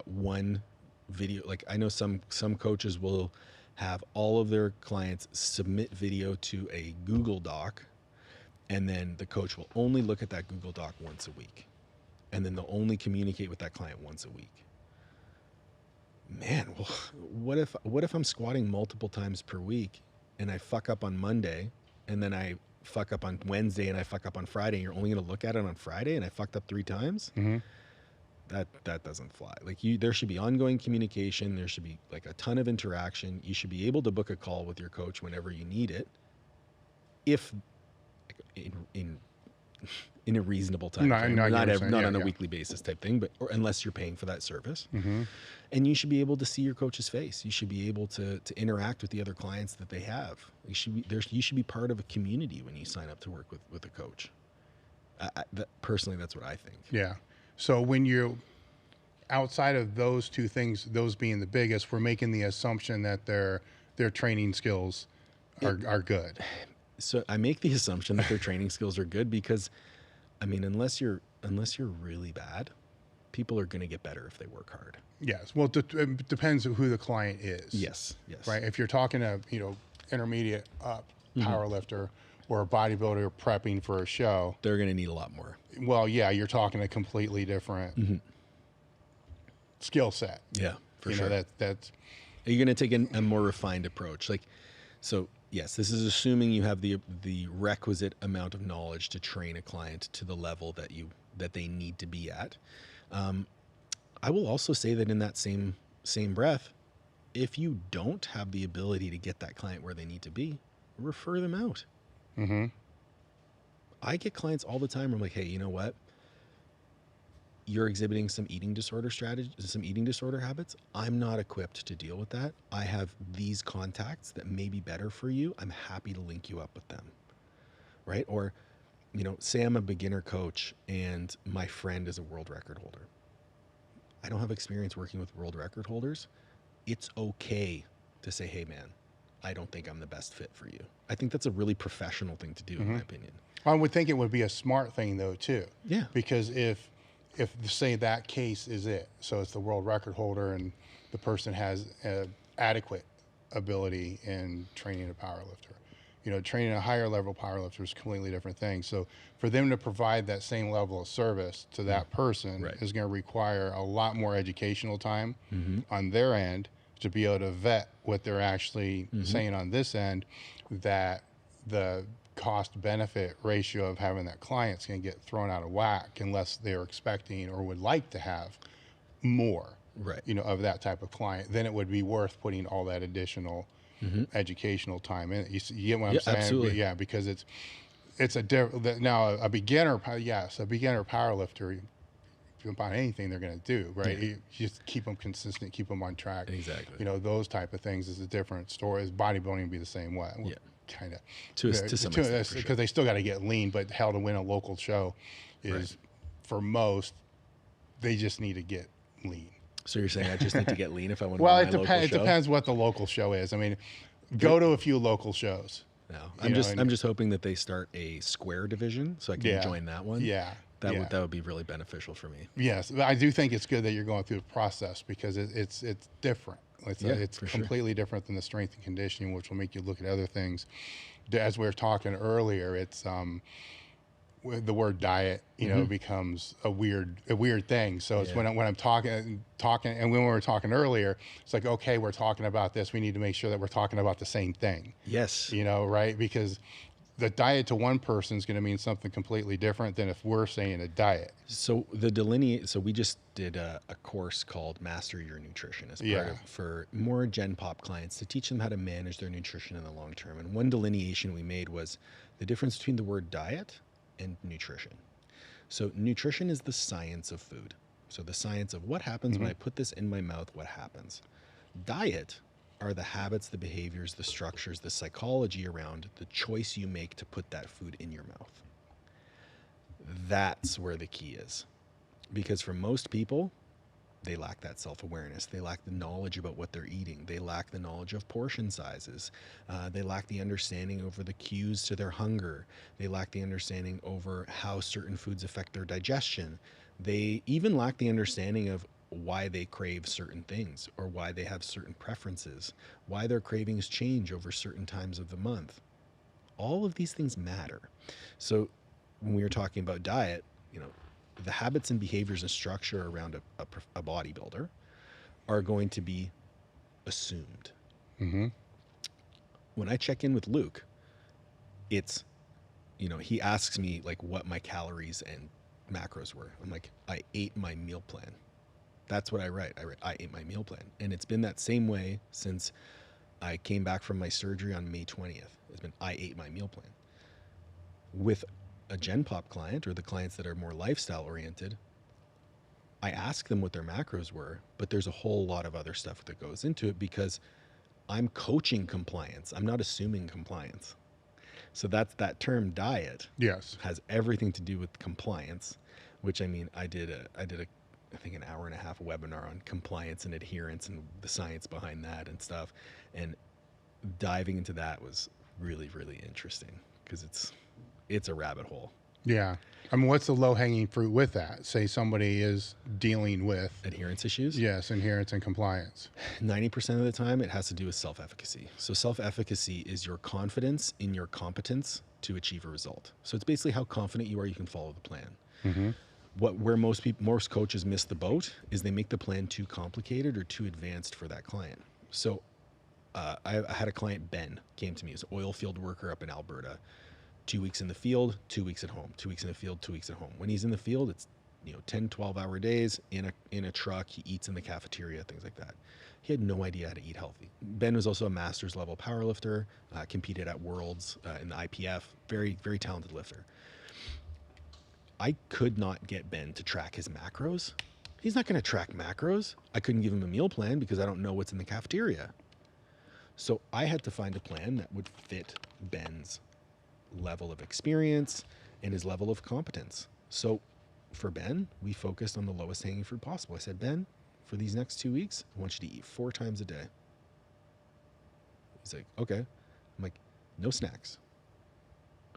one video, like I know some coaches will have all of their clients submit video to a Google Doc, and then the coach will only look at that Google Doc once a week. And then they'll only communicate with that client once a week. Man, well, what if I'm squatting multiple times per week and I fuck up on Monday, and then I fuck up on Wednesday, and I fuck up on Friday, and you're only going to look at it on Friday, and I fucked up 3 times? Mm-hmm. That doesn't fly. Like there should be ongoing communication. There should be like a ton of interaction. You should be able to book a call with your coach whenever you need it, if in a reasonable time frame. Not on a weekly basis type thing, but unless you're paying for that service. Mm-hmm. And you should be able to see your coach's face. You should be able to interact with the other clients that they have. You should be part of a community when you sign up to work with a coach. Personally, that's what I think. Yeah. So when you're outside of those two things, those being the biggest, we're making the assumption that their training skills are good. So I make the assumption that their training skills are good because, I mean, unless you're really bad, people are going to get better if they work hard. Yes. Well, it depends on who the client is. Yes. Right. If you're talking to, intermediate up powerlifter or a bodybuilder prepping for a show, they're going to need a lot more. Well, yeah, you're talking a completely different skill set. Yeah, for sure. That's. Are you going to take a more refined approach? Like, so yes, this is assuming you have the requisite amount of knowledge to train a client to the level that they need to be at. I will also say that in that same breath, if you don't have the ability to get that client where they need to be, refer them out. Mm-hmm. I get clients all the time. I'm like, hey, you know what? You're exhibiting some eating disorder habits. I'm not equipped to deal with that. I have these contacts that may be better for you. I'm happy to link you up with them. Right? Or, say I'm a beginner coach and my friend is a world record holder. I don't have experience working with world record holders. It's okay to say, hey man, I don't think I'm the best fit for you. I think that's a really professional thing to do, in my opinion. I would think it would be a smart thing though too. Yeah. Because if say that case is it, so it's the world record holder and the person has adequate ability in training a powerlifter. Training a higher level powerlifter is a completely different thing. So for them to provide that same level of service to that person is going to require a lot more educational time on their end to be able to vet what they're actually saying on this end, that the cost benefit ratio of having that client's going to get thrown out of whack unless they're expecting or would like to have more, of that type of client. Then it would be worth putting all that additional educational time in. You get what I'm saying? Absolutely. Yeah, because it's a different. Now a beginner powerlifter, about anything they're going to do, right? You just keep them consistent, keep them on track. Exactly. Those type of things is a different story. As bodybuilding would be the same way. Yeah. Kind of. To some extent, because they still got to get lean, but hell, to win a local show is, for most, they just need to get lean. So you're saying I just need to get lean if I want to well, win my local show? It depends what the local show is. I mean, go to a few local shows. No, I'm just hoping that they start a square division so I can join that one. Yeah. That would be really beneficial for me. Yes, I do think it's good that you're going through the process because it's different. It's completely different than the strength and conditioning, which will make you look at other things. As we were talking earlier, it's the word diet, becomes a weird thing. So it's when I'm talking, and when we were talking earlier, it's like, okay, we're talking about this. We need to make sure that we're talking about the same thing. Yes. Right? Because the diet to one person is going to mean something completely different than if we're saying a diet. So we just did a course called Master Your Nutrition as part of, for more Gen Pop clients, to teach them how to manage their nutrition in the long term. And one delineation we made was the difference between the word diet and nutrition. So nutrition is the science of food. So the science of what happens when I put this in my mouth, what happens. Diet are the habits, the behaviors, the structures, the psychology around the choice you make to put that food in your mouth. That's where the key is. Because for most people, they lack that self-awareness. They lack the knowledge about what they're eating. They lack the knowledge of portion sizes. They lack the understanding over the cues to their hunger. They lack the understanding over how certain foods affect their digestion. They even lack the understanding of why they crave certain things, or why they have certain preferences, why their cravings change over certain times of the month. All of these things matter. So when we were talking about diet, the habits and behaviors and structure around a bodybuilder are going to be assumed. When I check in with Luke, it's, he asks me like what my calories and macros were. I'm like, I ate my meal plan. That's what I write. I ate my meal plan. And it's been that same way since I came back from my surgery on May 20th. It's been, I ate my meal plan. With a Gen Pop client, or the clients that are more lifestyle oriented, I ask them what their macros were, but there's a whole lot of other stuff that goes into it, because I'm coaching compliance. I'm not assuming compliance. So that's that term diet. Yes. Has everything to do with compliance, which I did I think an hour and a half webinar on compliance and adherence and the science behind that and stuff. And diving into that was really, really interesting, because it's a rabbit hole. Yeah. I mean, what's the low hanging fruit with that? Say somebody is dealing with Adherence issues? Yes, adherence and compliance. 90% of the time, it has to do with self-efficacy. So self-efficacy is your confidence in your competence to achieve a result. So it's basically how confident you are you can follow the plan. Where most coaches miss the boat is they make the plan too complicated or too advanced for that client. So I had a client, Ben, came to me as an oil field worker up in Alberta. 2 weeks in the field, 2 weeks at home, 2 weeks in the field, 2 weeks at home. When he's in the field, it's 10, 12-hour days in a truck. He eats in the cafeteria, things like that. He had no idea how to eat healthy. Ben was also a master's level powerlifter, competed at Worlds in the IPF, very, very talented lifter. I could not get Ben to track his macros. He's not going to track macros. I couldn't give him a meal plan because I don't know what's in the cafeteria. So I had to find a plan that would fit Ben's level of experience and his level of competence. So for Ben, we focused on the lowest hanging fruit possible. I said, Ben, for these next 2 weeks, I want you to eat 4 times a day. He's like, okay. I'm like, no snacks.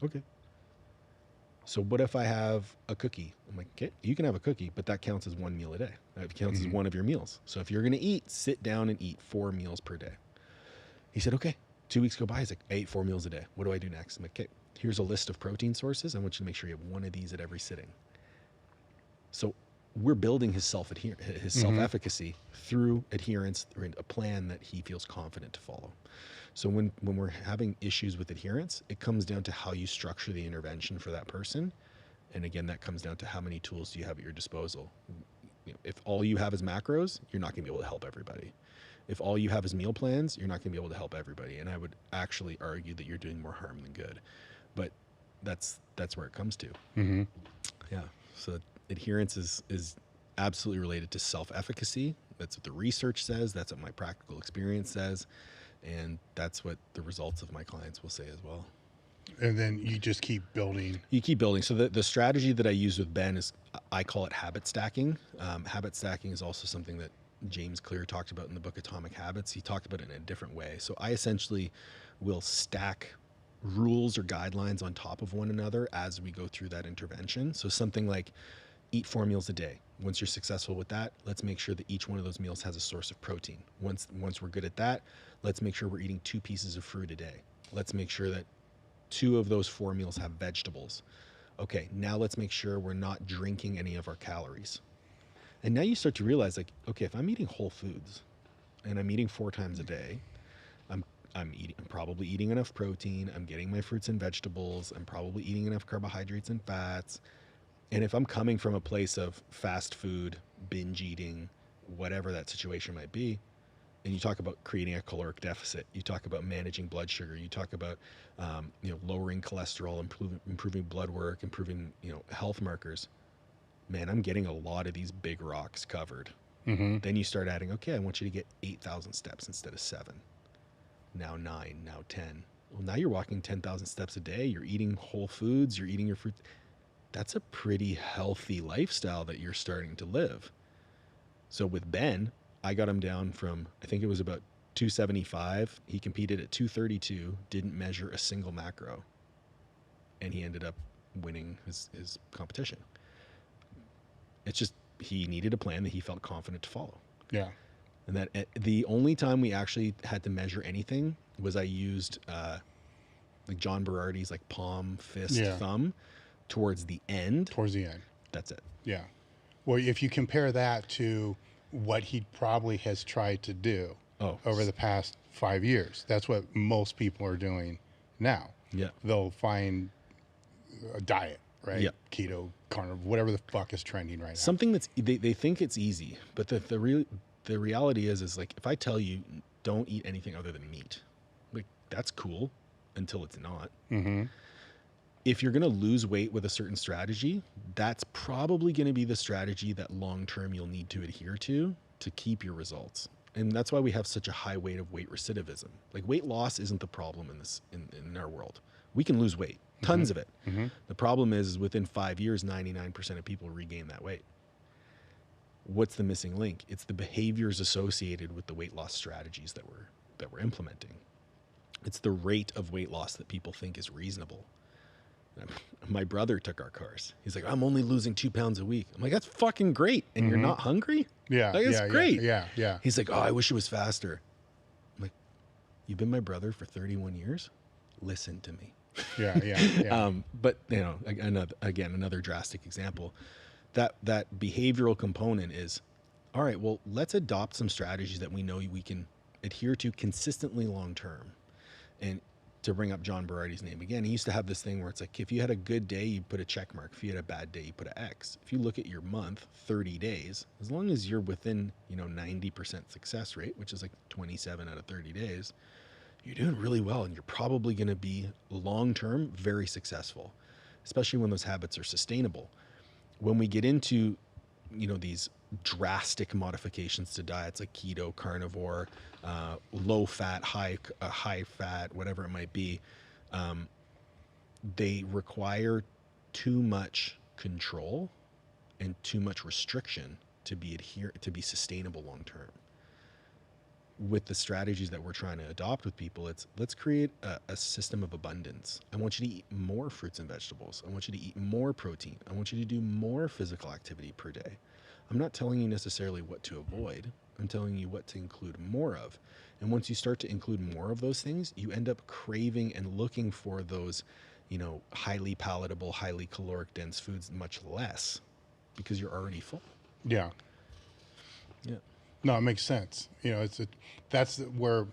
Okay. So what if I have a cookie? I'm like, okay, you can have a cookie, but that counts as 1 meal a day. That counts as one of your meals. So if you're going to eat, sit down and eat 4 meals per day. He said, okay. 2 weeks go by. He's like, I ate 4 meals a day. What do I do next? I'm like, okay, here's a list of protein sources. I want you to make sure you have one of these at every sitting. So we're building his self-efficacy through adherence, through a plan that he feels confident to follow. So when we're having issues with adherence, it comes down to how you structure the intervention for that person. And again, that comes down to how many tools do you have at your disposal. If all you have is macros, you're not going to be able to help everybody. If all you have is meal plans, you're not going to be able to help everybody. And I would actually argue that you're doing more harm than good. But that's where it comes to. Yeah. So adherence is absolutely related to self-efficacy. That's what the research says. That's what my practical experience says. And that's what the results of my clients will say as well. And then you just keep building. You keep building. So the strategy that I use with Ben is, I call it habit stacking. Habit stacking is also something that James Clear talked about in the book Atomic Habits. He talked about it in a different way. So I essentially will stack rules or guidelines on top of one another as we go through that intervention. So something like eat 4 meals a day. Once you're successful with that, let's make sure that each one of those meals has a source of protein. Once we're good at that, let's make sure we're eating 2 pieces of fruit a day. Let's make sure that 2 of those 4 meals have vegetables. Okay, now let's make sure we're not drinking any of our calories. And now you start to realize, like, okay, if I'm eating whole foods and I'm eating 4 times a day, I'm probably eating enough protein. I'm getting my fruits and vegetables. I'm probably eating enough carbohydrates and fats. And if I'm coming from a place of fast food, binge eating, whatever that situation might be, and you talk about creating a caloric deficit, you talk about managing blood sugar, you talk about lowering cholesterol, improving blood work, improving health markers. Man, I'm getting a lot of these big rocks covered. Mm-hmm. Then you start adding, okay, I want you to get 8,000 steps instead of 7. Now 9, now 10. Well, now you're walking 10,000 steps a day. You're eating whole foods. You're eating your fruit. That's a pretty healthy lifestyle that you're starting to live. So with Ben, I got him down from, I think it was about 275. He competed at 232, didn't measure a single macro. And he ended up winning his competition. It's just, he needed a plan that he felt confident to follow. Yeah. And that the only time we actually had to measure anything was I used like John Berardi's like palm, fist, thumb towards the end. Towards the end. That's it. Yeah. Well, if you compare that to what he probably has tried to do over the past 5 years, that's what most people are doing now. Yeah. They'll find a diet, right? Yeah. Keto, carnivore, whatever the fuck is trending right now. Something that's, they think it's easy, but the reality is like, if I tell you don't eat anything other than meat, like that's cool until it's not. Mm-hmm. If you're going to lose weight with a certain strategy, that's probably going to be the strategy that long-term you'll need to adhere to keep your results. And that's why we have such a high rate of weight recidivism. Like weight loss isn't the problem in our world. We can lose weight, tons of it. Mm-hmm. The problem is within 5 years, 99% of people regain that weight. What's the missing link? It's the behaviors associated with the weight loss strategies that we're implementing. It's the rate of weight loss that people think is reasonable. My brother took our course. He's like, I'm only losing 2 pounds a week. I'm like, that's fucking great. And you're not hungry? Yeah. Like, it's great. Yeah. He's like, oh, I wish it was faster. I'm like, you've been my brother for 31 years? Listen to me. Yeah. But another drastic example. That behavioral component is, all right, well, let's adopt some strategies that we know we can adhere to consistently long term. And to bring up John Berardi's name again, he used to have this thing where it's like, if you had a good day, you put a check mark. If you had a bad day, you put an X. If you look at your month, 30 days, as long as you're within 90% success rate, which is like 27 out of 30 days, you're doing really well, and you're probably going to be long term very successful, especially when those habits are sustainable. When we get into these drastic modifications to diets like keto, carnivore, low fat, high fat, whatever it might be, they require too much control and too much restriction to be sustainable long term. With the strategies that we're trying to adopt with people, it's let's create a system of abundance. I want you to eat more fruits and vegetables. I want you to eat more protein. I want you to do more physical activity per day. I'm not telling you necessarily what to avoid. I'm telling you what to include more of. And once you start to include more of those things, you end up craving and looking for those, highly palatable, highly caloric dense foods much less because you're already full. Yeah. Yeah. No, it makes sense. That's where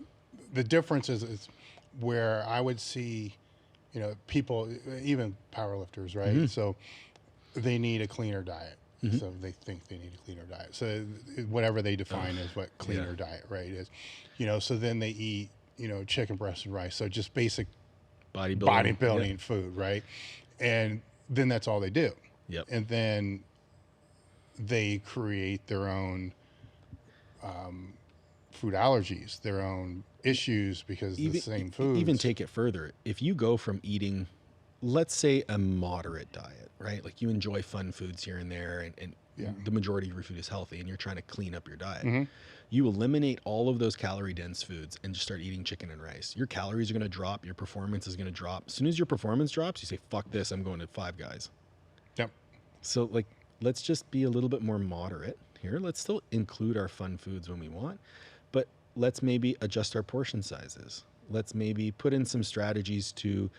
the difference is where I would see, people, even powerlifters, right? Mm-hmm. So they need a cleaner diet. Mm-hmm. So they think they need a cleaner diet. So whatever they define as what cleaner diet, right, is, so then they eat, chicken breast and rice. So just basic bodybuilding food, right? And then that's all they do. Yep. And then they create their own food allergies, their own issues because the same food. Even take it further. If you go from eating, let's say, a moderate diet, right? Like you enjoy fun foods here and there, and the majority of your food is healthy, and you're trying to clean up your diet. Mm-hmm. You eliminate all of those calorie-dense foods and just start eating chicken and rice. Your calories are going to drop. Your performance is going to drop. As soon as your performance drops, you say, fuck this, I'm going to Five Guys. Yep. So, let's just be a little bit more moderate here. Let's still include our fun foods when we want, but let's maybe adjust our portion sizes. Let's maybe put in some strategies to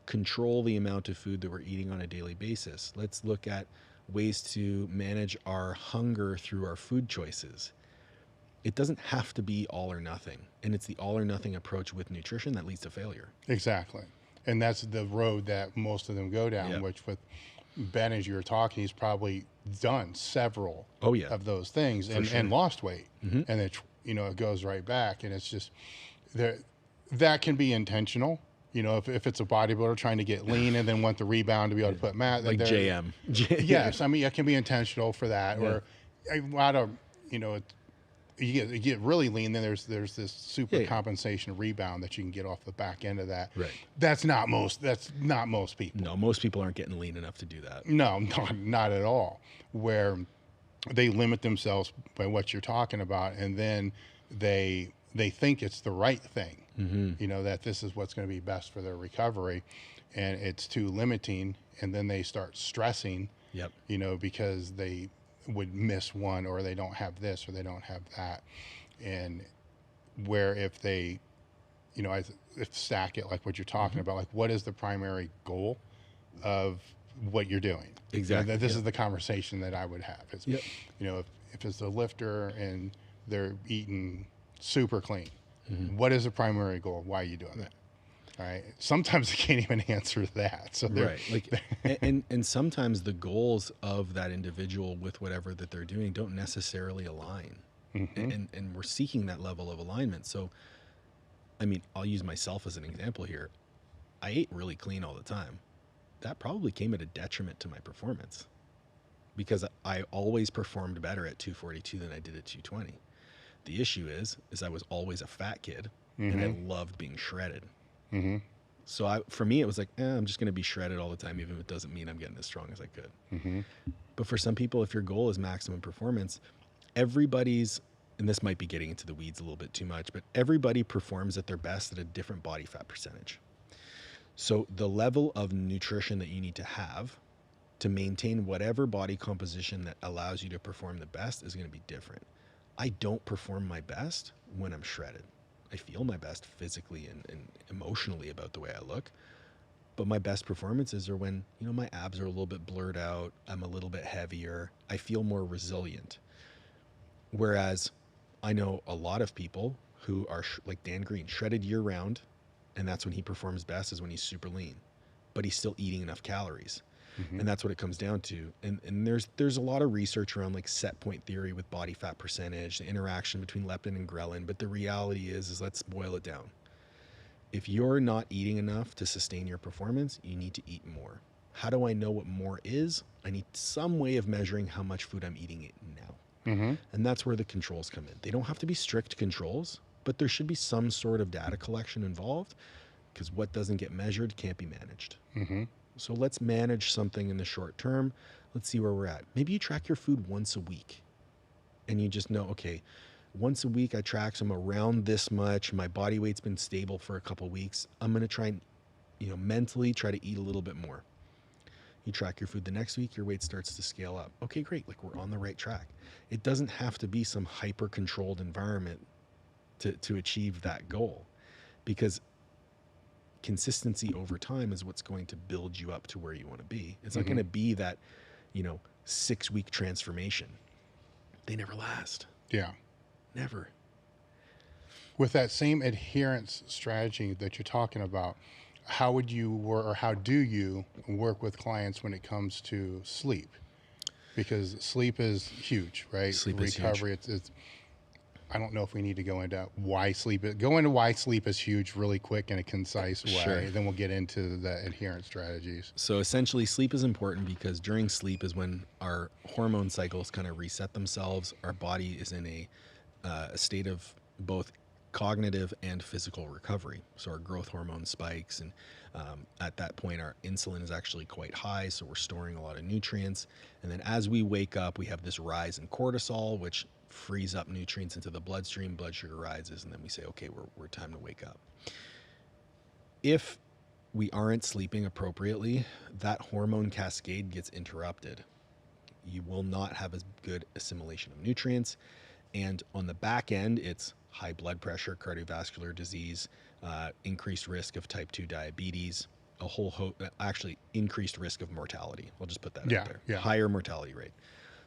control the amount of food that we're eating on a daily basis. Let's look at ways to manage our hunger through our food choices. it doesn't have to be all or nothing. And it's the all or nothing approach with nutrition that leads to failure. Exactly. And that's the road that most of them go down, which with Ben, as you were talking, he's probably done several of those things and lost weight. And it, it goes right back. And it's just that can be intentional. If it's a bodybuilder trying to get lean and then want the rebound to be able to put mass. Like JM. Yes. I mean, it can be intentional for that. Or a lot of, you get really lean, then there's this super compensation rebound that you can get off the back end of that. Right. That's not most people. No, most people aren't getting lean enough to do that. No, not at all. Where they limit themselves by what you're talking about, and then they think it's the right thing. That this is what's going to be best for their recovery, and it's too limiting, and then they start stressing. Because they would miss one, or they don't have this, or they don't have that. And where if they, if stack it like what you're talking about, like what is the primary goal of what you're doing? Exactly. This is the conversation that I would have. It's, if it's a lifter and they're eating super clean, what is the primary goal? Why are you doing that? All right. Sometimes they can't even answer that. So and sometimes the goals of that individual with whatever that they're doing don't necessarily align. And we're seeking that level of alignment. So, I mean, I'll use myself as an example here. I ate really clean all the time. That probably came at a detriment to my performance, because I always performed better at 242 than I did at 220. The issue is I was always a fat kid, and I loved being shredded. So for me, it was like, I'm just going to be shredded all the time, even if it doesn't mean I'm getting as strong as I could. But for some people, if your goal is maximum performance, everybody's, and this might be getting into the weeds a little bit too much, but everybody performs at their best at a different body fat percentage. So the level of nutrition that you need to have to maintain whatever body composition that allows you to perform the best is going to be different. I don't perform my best when I'm shredded. I feel my best physically and emotionally about the way I look, but my best performances are when, my abs are a little bit blurred out. I'm a little bit heavier. I feel more resilient. Whereas I know a lot of people who are like Dan Green, shredded year round. And that's when he performs best, is when he's super lean, but he's still eating enough calories. And that's what it comes down to. And there's a lot of research around like set point theory with body fat percentage, the interaction between leptin and ghrelin. But the reality is let's boil it down. If you're not eating enough to sustain your performance, you need to eat more. How do I know what more is? I need some way of measuring how much food I'm eating now. And that's where the controls come in. They don't have to be strict controls, but there should be some sort of data collection involved, because what doesn't get measured can't be managed. So let's manage something in the short term. Let's see where we're at. Maybe you track your food once a week, and you just know, okay, once a week I track, so I'm around this much. My body weight's been stable for a couple weeks. I'm going to try and, mentally try to eat a little bit more. You track your food the next week, your weight starts to scale up. Okay, great. Like, we're on the right track. It doesn't have to be some hyper controlled environment to achieve that goal, because consistency over time is what's going to build you up to where you want to be. It's not going to be that, 6-week transformation. They never last. Yeah. Never. With that same adherence strategy that you're talking about, how would you work, or how do you work with clients when it comes to sleep? Because sleep is huge, right? Sleep recovery, is huge. It's I don't know if we need to go into why sleep is huge really quick in a concise way. Sure. Then we'll get into the adherence strategies. So essentially, sleep is important because during sleep is when our hormone cycles kind of reset themselves. Our body is in a state of both cognitive and physical recovery. So our growth hormone spikes, and at that point our insulin is actually quite high, so we're storing a lot of nutrients. And then as we wake up, we have this rise in cortisol, which frees up nutrients into the bloodstream, blood sugar rises, and then we say, okay, we're time to wake up. If we aren't sleeping appropriately, that hormone cascade gets interrupted. You will not have as good assimilation of nutrients, and on the back end, it's high blood pressure, cardiovascular disease, increased risk of type 2 diabetes, actually increased risk of mortality. I'll just put that out there. Yeah. Higher mortality rate.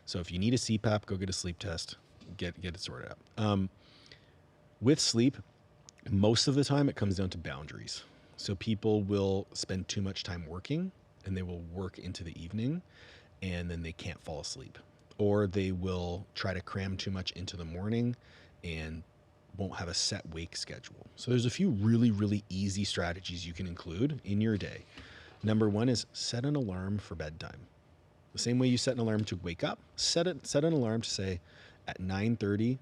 So if you need a CPAP, go get a sleep test. get it sorted out. With sleep, most of the time it comes down to boundaries. So people will spend too much time working, and they will work into the evening, and then they can't fall asleep. Or they will try to cram too much into the morning and won't have a set wake schedule. So there's a few really, really easy strategies you can include in your day. Number one is set an alarm for bedtime. The same way you set an alarm to wake up, set an alarm to say at 9:30,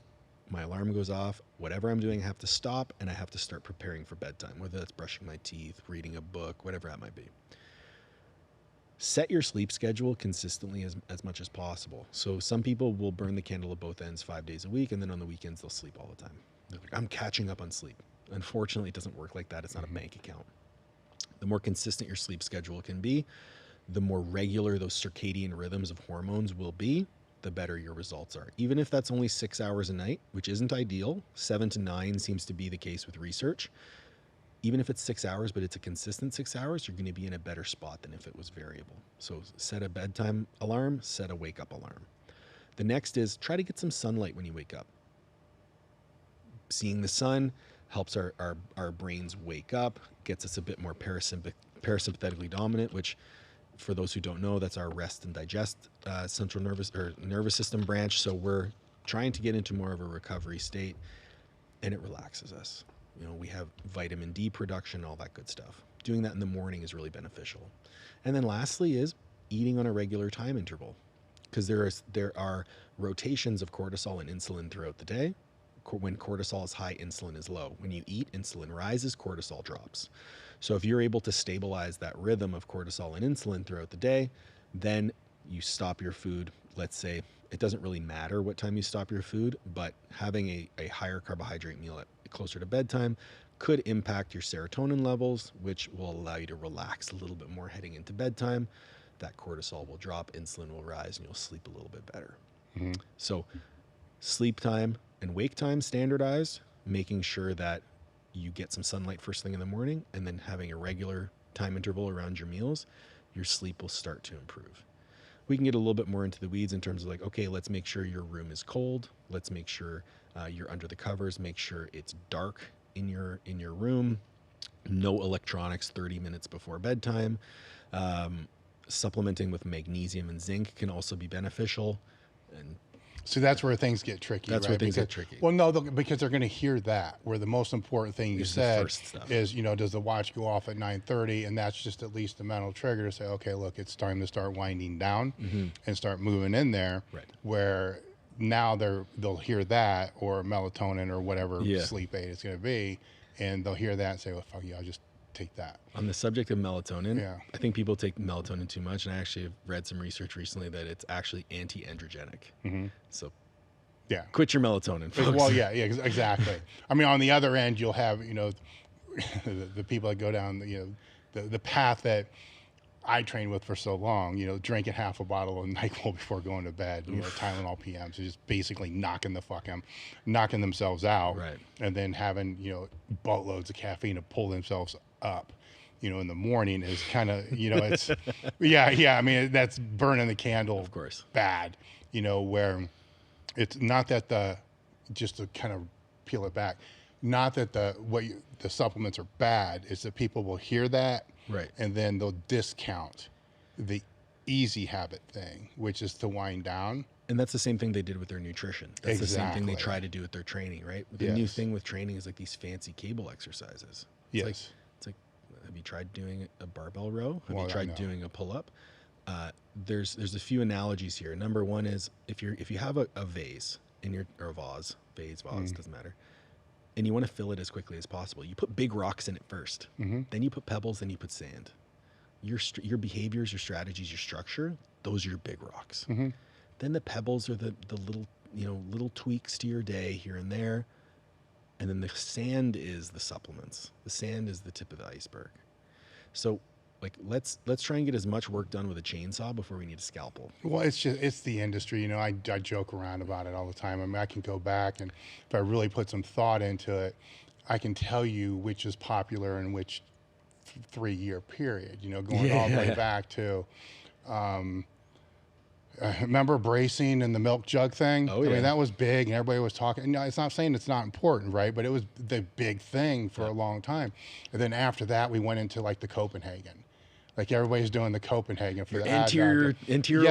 my alarm goes off, whatever I'm doing, I have to stop, and I have to start preparing for bedtime, whether that's brushing my teeth, reading a book, whatever that might be. Set your sleep schedule consistently as much as possible. So some people will burn the candle at both ends 5 days a week, and then on the weekends they'll sleep all the time. They're like, I'm catching up on sleep. Unfortunately, it doesn't work like that. It's not a bank account. The more consistent your sleep schedule can be, the more regular those circadian rhythms of hormones will be, the better your results are. Even if that's only 6 hours a night, which isn't ideal, 7 to 9 seems to be the case with research. Even if it's 6 hours, but it's a consistent 6 hours, you're going to be in a better spot than if it was variable. So set a bedtime alarm, set a wake up alarm. The next is try to get some sunlight when you wake up. Seeing the sun helps our brains wake up, gets us a bit more parasympathetically dominant, which for those who don't know, that's our rest and digest central nervous system branch. So we're trying to get into more of a recovery state, and it relaxes us. You know, we have vitamin D production, all that good stuff. Doing that in the morning is really beneficial. And then lastly is eating on a regular time interval, because there are rotations of cortisol and insulin throughout the day. When cortisol is high, insulin is low. When you eat, insulin rises, cortisol drops. So if you're able to stabilize that rhythm of cortisol and insulin throughout the day, then you stop your food. Let's say it doesn't really matter what time you stop your food, but having a higher carbohydrate meal at closer to bedtime could impact your serotonin levels, which will allow you to relax a little bit more heading into bedtime. That cortisol will drop, insulin will rise, and you'll sleep a little bit better. Mm-hmm. So sleep time and wake time standardized, making sure that you get some sunlight first thing in the morning, and then having a regular time interval around your meals, your sleep will start to improve. We can get a little bit more into the weeds in terms of like, okay, let's make sure your room is cold. Let's make sure you're under the covers. Make sure it's dark in your room. No electronics 30 minutes before bedtime. Supplementing with magnesium and zinc can also be beneficial. And so that's where things get tricky. That's where things get tricky. Well, no, because they're going to hear that. Where the most important thing you said is, you know, does the watch go off at 9:30? And that's just at least a mental trigger to say, okay, look, it's time to start winding down and start moving in there. Right. Where now they'll hear that, or melatonin or whatever sleep aid it's going to be, and they'll hear that and say, well, fuck yeah, I'll just take that. On the subject of melatonin, I think people take melatonin too much, and I actually have read some research recently that it's actually anti-androgenic. So quit your melatonin, folks. Well, yeah, exactly. I mean, on the other end, you'll have, you know, the people that go down, you know, the path that I trained with for so long, you know, drinking half a bottle of NyQuil before going to bed, you know, Tylenol PMs, so just basically knocking themselves out, right? And then having, you know, boatloads of caffeine to pull themselves up, you know, in the morning is kind of, you know, it's, I mean, that's burning the candle, of course, bad, you know, where it's not that just to kind of peel it back, not that the supplements are bad, it's that people will hear that. Right. And then they'll discount the easy habit thing, which is to wind down. And that's the same thing they did with their nutrition. That's the same thing they try to do with their training, right? The new thing with training is like these fancy cable exercises. It's like, have you tried doing a barbell row? Have you tried doing a pull-up? There's a few analogies here. Number one is if you have a vase in your, or a vase, doesn't matter, and you want to fill it as quickly as possible, you put big rocks in it first. Then you put pebbles, then you put sand. Your behaviors, your strategies, your structure, those are your big rocks. Then the pebbles are the little tweaks to your day here and there. And then the sand is the supplements. The sand is the tip of the iceberg. So like, let's try and get as much work done with a chainsaw before we need a scalpel. Well, it's the industry, you know, I joke around about it all the time. I mean, I can go back, and if I really put some thought into it, I can tell you which is popular in which 3-year period, you know, going all the way back to, remember bracing and the milk jug thing? Oh, yeah. I mean, that was big and everybody was talking. No, it's not saying it's not important, right? But it was the big thing for a long time. And then after that, we went into like the Copenhagen. Like everybody's doing the Copenhagen for the anterior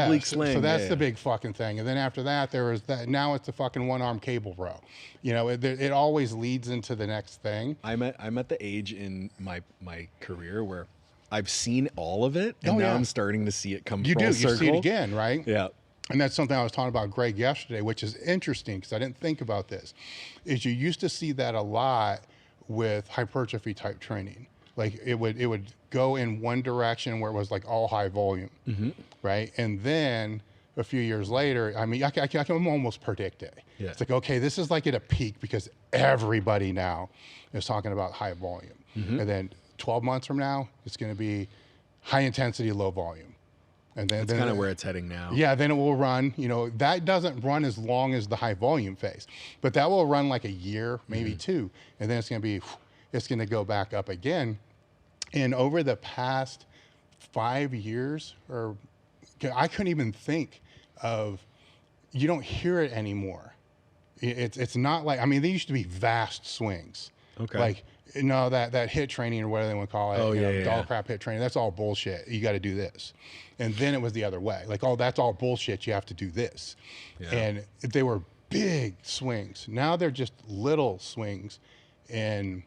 oblique sling. So that's the big fucking thing. And then after that, there was that. Now it's the fucking one-arm cable row. You know, it always leads into the next thing. I'm at the age in my career where I've seen all of it, and now I'm starting to see it come full circle. You see it again, right? Yeah. And that's something I was talking about Greg yesterday, which is interesting because I didn't think about this, is you used to see that a lot with hypertrophy type training. Like it would go in one direction where it was like all high volume, right? And then a few years later, I mean, I can almost predict it. Yeah. It's like, okay, this is like at a peak because everybody now is talking about high volume. And then 12 months from now, it's going to be high intensity, low volume. And then that's kind of where it's heading now. Yeah, then it will run, you know, that doesn't run as long as the high volume phase, but that will run like a year, maybe two. And then it's going to go back up again. And over the past 5 years, or I couldn't even think of, you don't hear it anymore. It's not like, I mean, they used to be vast swings. Okay. Like, you know, that HIIT training or whatever they want to call it. Oh, yeah, dog crap HIIT training. That's all bullshit. You got to do this. And then it was the other way. Like, oh, that's all bullshit. You have to do this. Yeah. And they were big swings. Now they're just little swings. And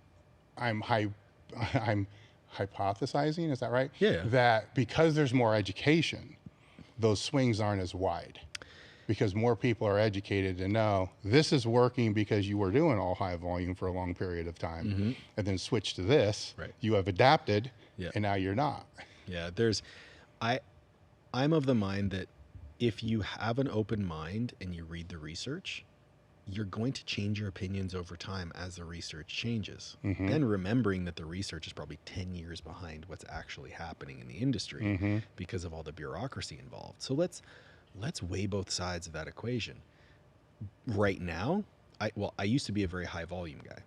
I'm hypothesizing, is that right? Yeah. That because there's more education, those swings aren't as wide. Because more people are educated to know this is working because you were doing all high volume for a long period of time and then switch to this. Right. You have adapted and now you're not. Yeah, I'm of the mind that if you have an open mind and you read the research, you're going to change your opinions over time as the research changes. And remembering that the research is probably 10 years behind what's actually happening in the industry because of all the bureaucracy involved. So let's weigh both sides of that equation. Right now, I used to be a very high volume guy,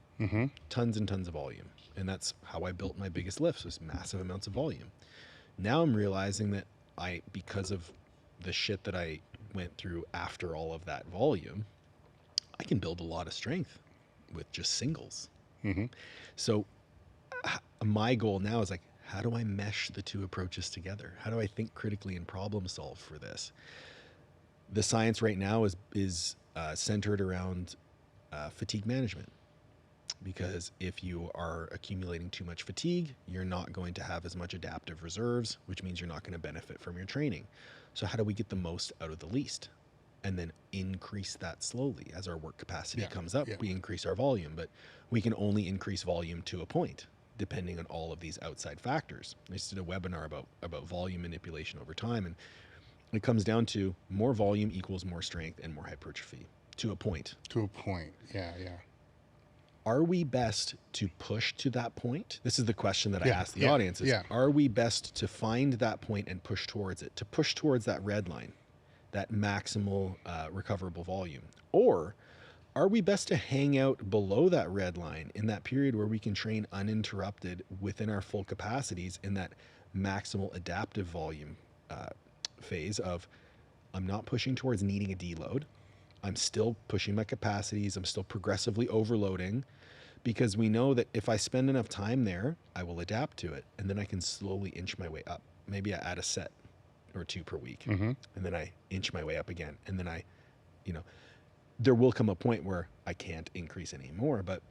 tons and tons of volume. And that's how I built my biggest lifts, was massive amounts of volume. Now I'm realizing that because of the shit that I went through after all of that volume, I can build a lot of strength with just singles. So my goal now is like, how do I mesh the two approaches together? How do I think critically and problem solve for this? The science right now is centered around fatigue management, because if you are accumulating too much fatigue, you're not going to have as much adaptive reserves, which means you're not going to benefit from your training. So how do we get the most out of the least? And then increase that slowly. As our work capacity comes up, we increase our volume, but we can only increase volume to a point, depending on all of these outside factors. I just did a webinar about volume manipulation over time, and it comes down to more volume equals more strength and more hypertrophy, to a point. To a point, yeah. Are we best to push to that point? This is the question that I ask the audience is, are we best to find that point and push towards it, to push towards that red line, that maximal recoverable volume? Or are we best to hang out below that red line in that period where we can train uninterrupted within our full capacities in that maximal adaptive volume phase of, I'm not pushing towards needing a deload. I'm still pushing my capacities. I'm still progressively overloading, because we know that if I spend enough time there, I will adapt to it. And then I can slowly inch my way up. Maybe I add a set or two per week, and then I inch my way up again. And then there will come a point where I can't increase anymore. But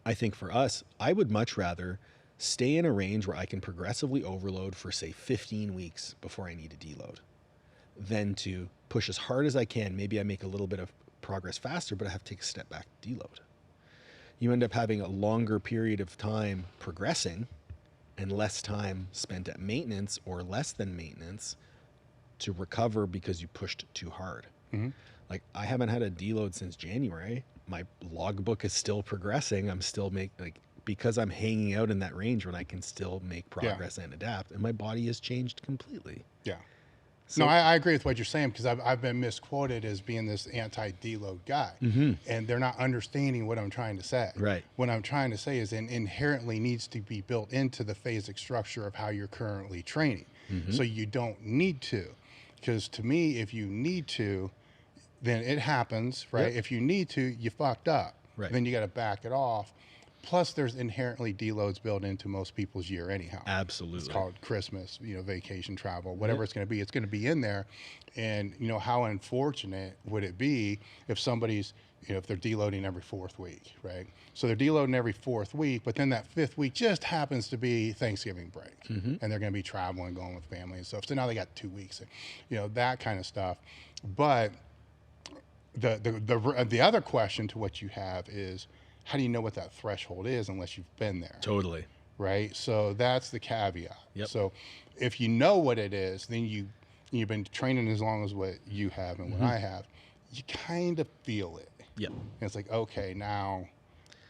I think for us, I would much rather stay in a range where I can progressively overload for, say, 15 weeks before I need to deload, than to push as hard as I can. Maybe I make a little bit of progress faster, but I have to take a step back to deload. You end up having a longer period of time progressing and less time spent at maintenance or less than maintenance to recover because you pushed too hard. Like, I haven't had a deload since January. My logbook is still progressing. I'm still because I'm hanging out in that range when I can still make progress and adapt, and my body has changed completely. Yeah. So, no, I agree with what you're saying, because I've been misquoted as being this anti-deload guy, and they're not understanding what I'm trying to say. Right. What I'm trying to say is it inherently needs to be built into the phasic structure of how you're currently training. So you don't need to. Because to me, if you need to, then it happens, right? Yep. If you need to, you fucked up. Right. Then you got to back it off. Plus, there's inherently deloads built into most people's year anyhow. Absolutely. It's called Christmas, vacation, travel, whatever it's going to be in there. And, how unfortunate would it be if somebody's, if they're deloading every 4th week, right? So they're deloading every 4th week, but then that 5th week just happens to be Thanksgiving break. And they're going to be traveling, going with family and stuff. So now they got 2 weeks, that kind of stuff. But the other question to what you have is, how do you know what that threshold is unless you've been there? Totally. Right. So that's the caveat. Yep. So if you know what it is, then you've been training as long as what you have and what I have, you kind of feel it. Yep. And it's like, okay, now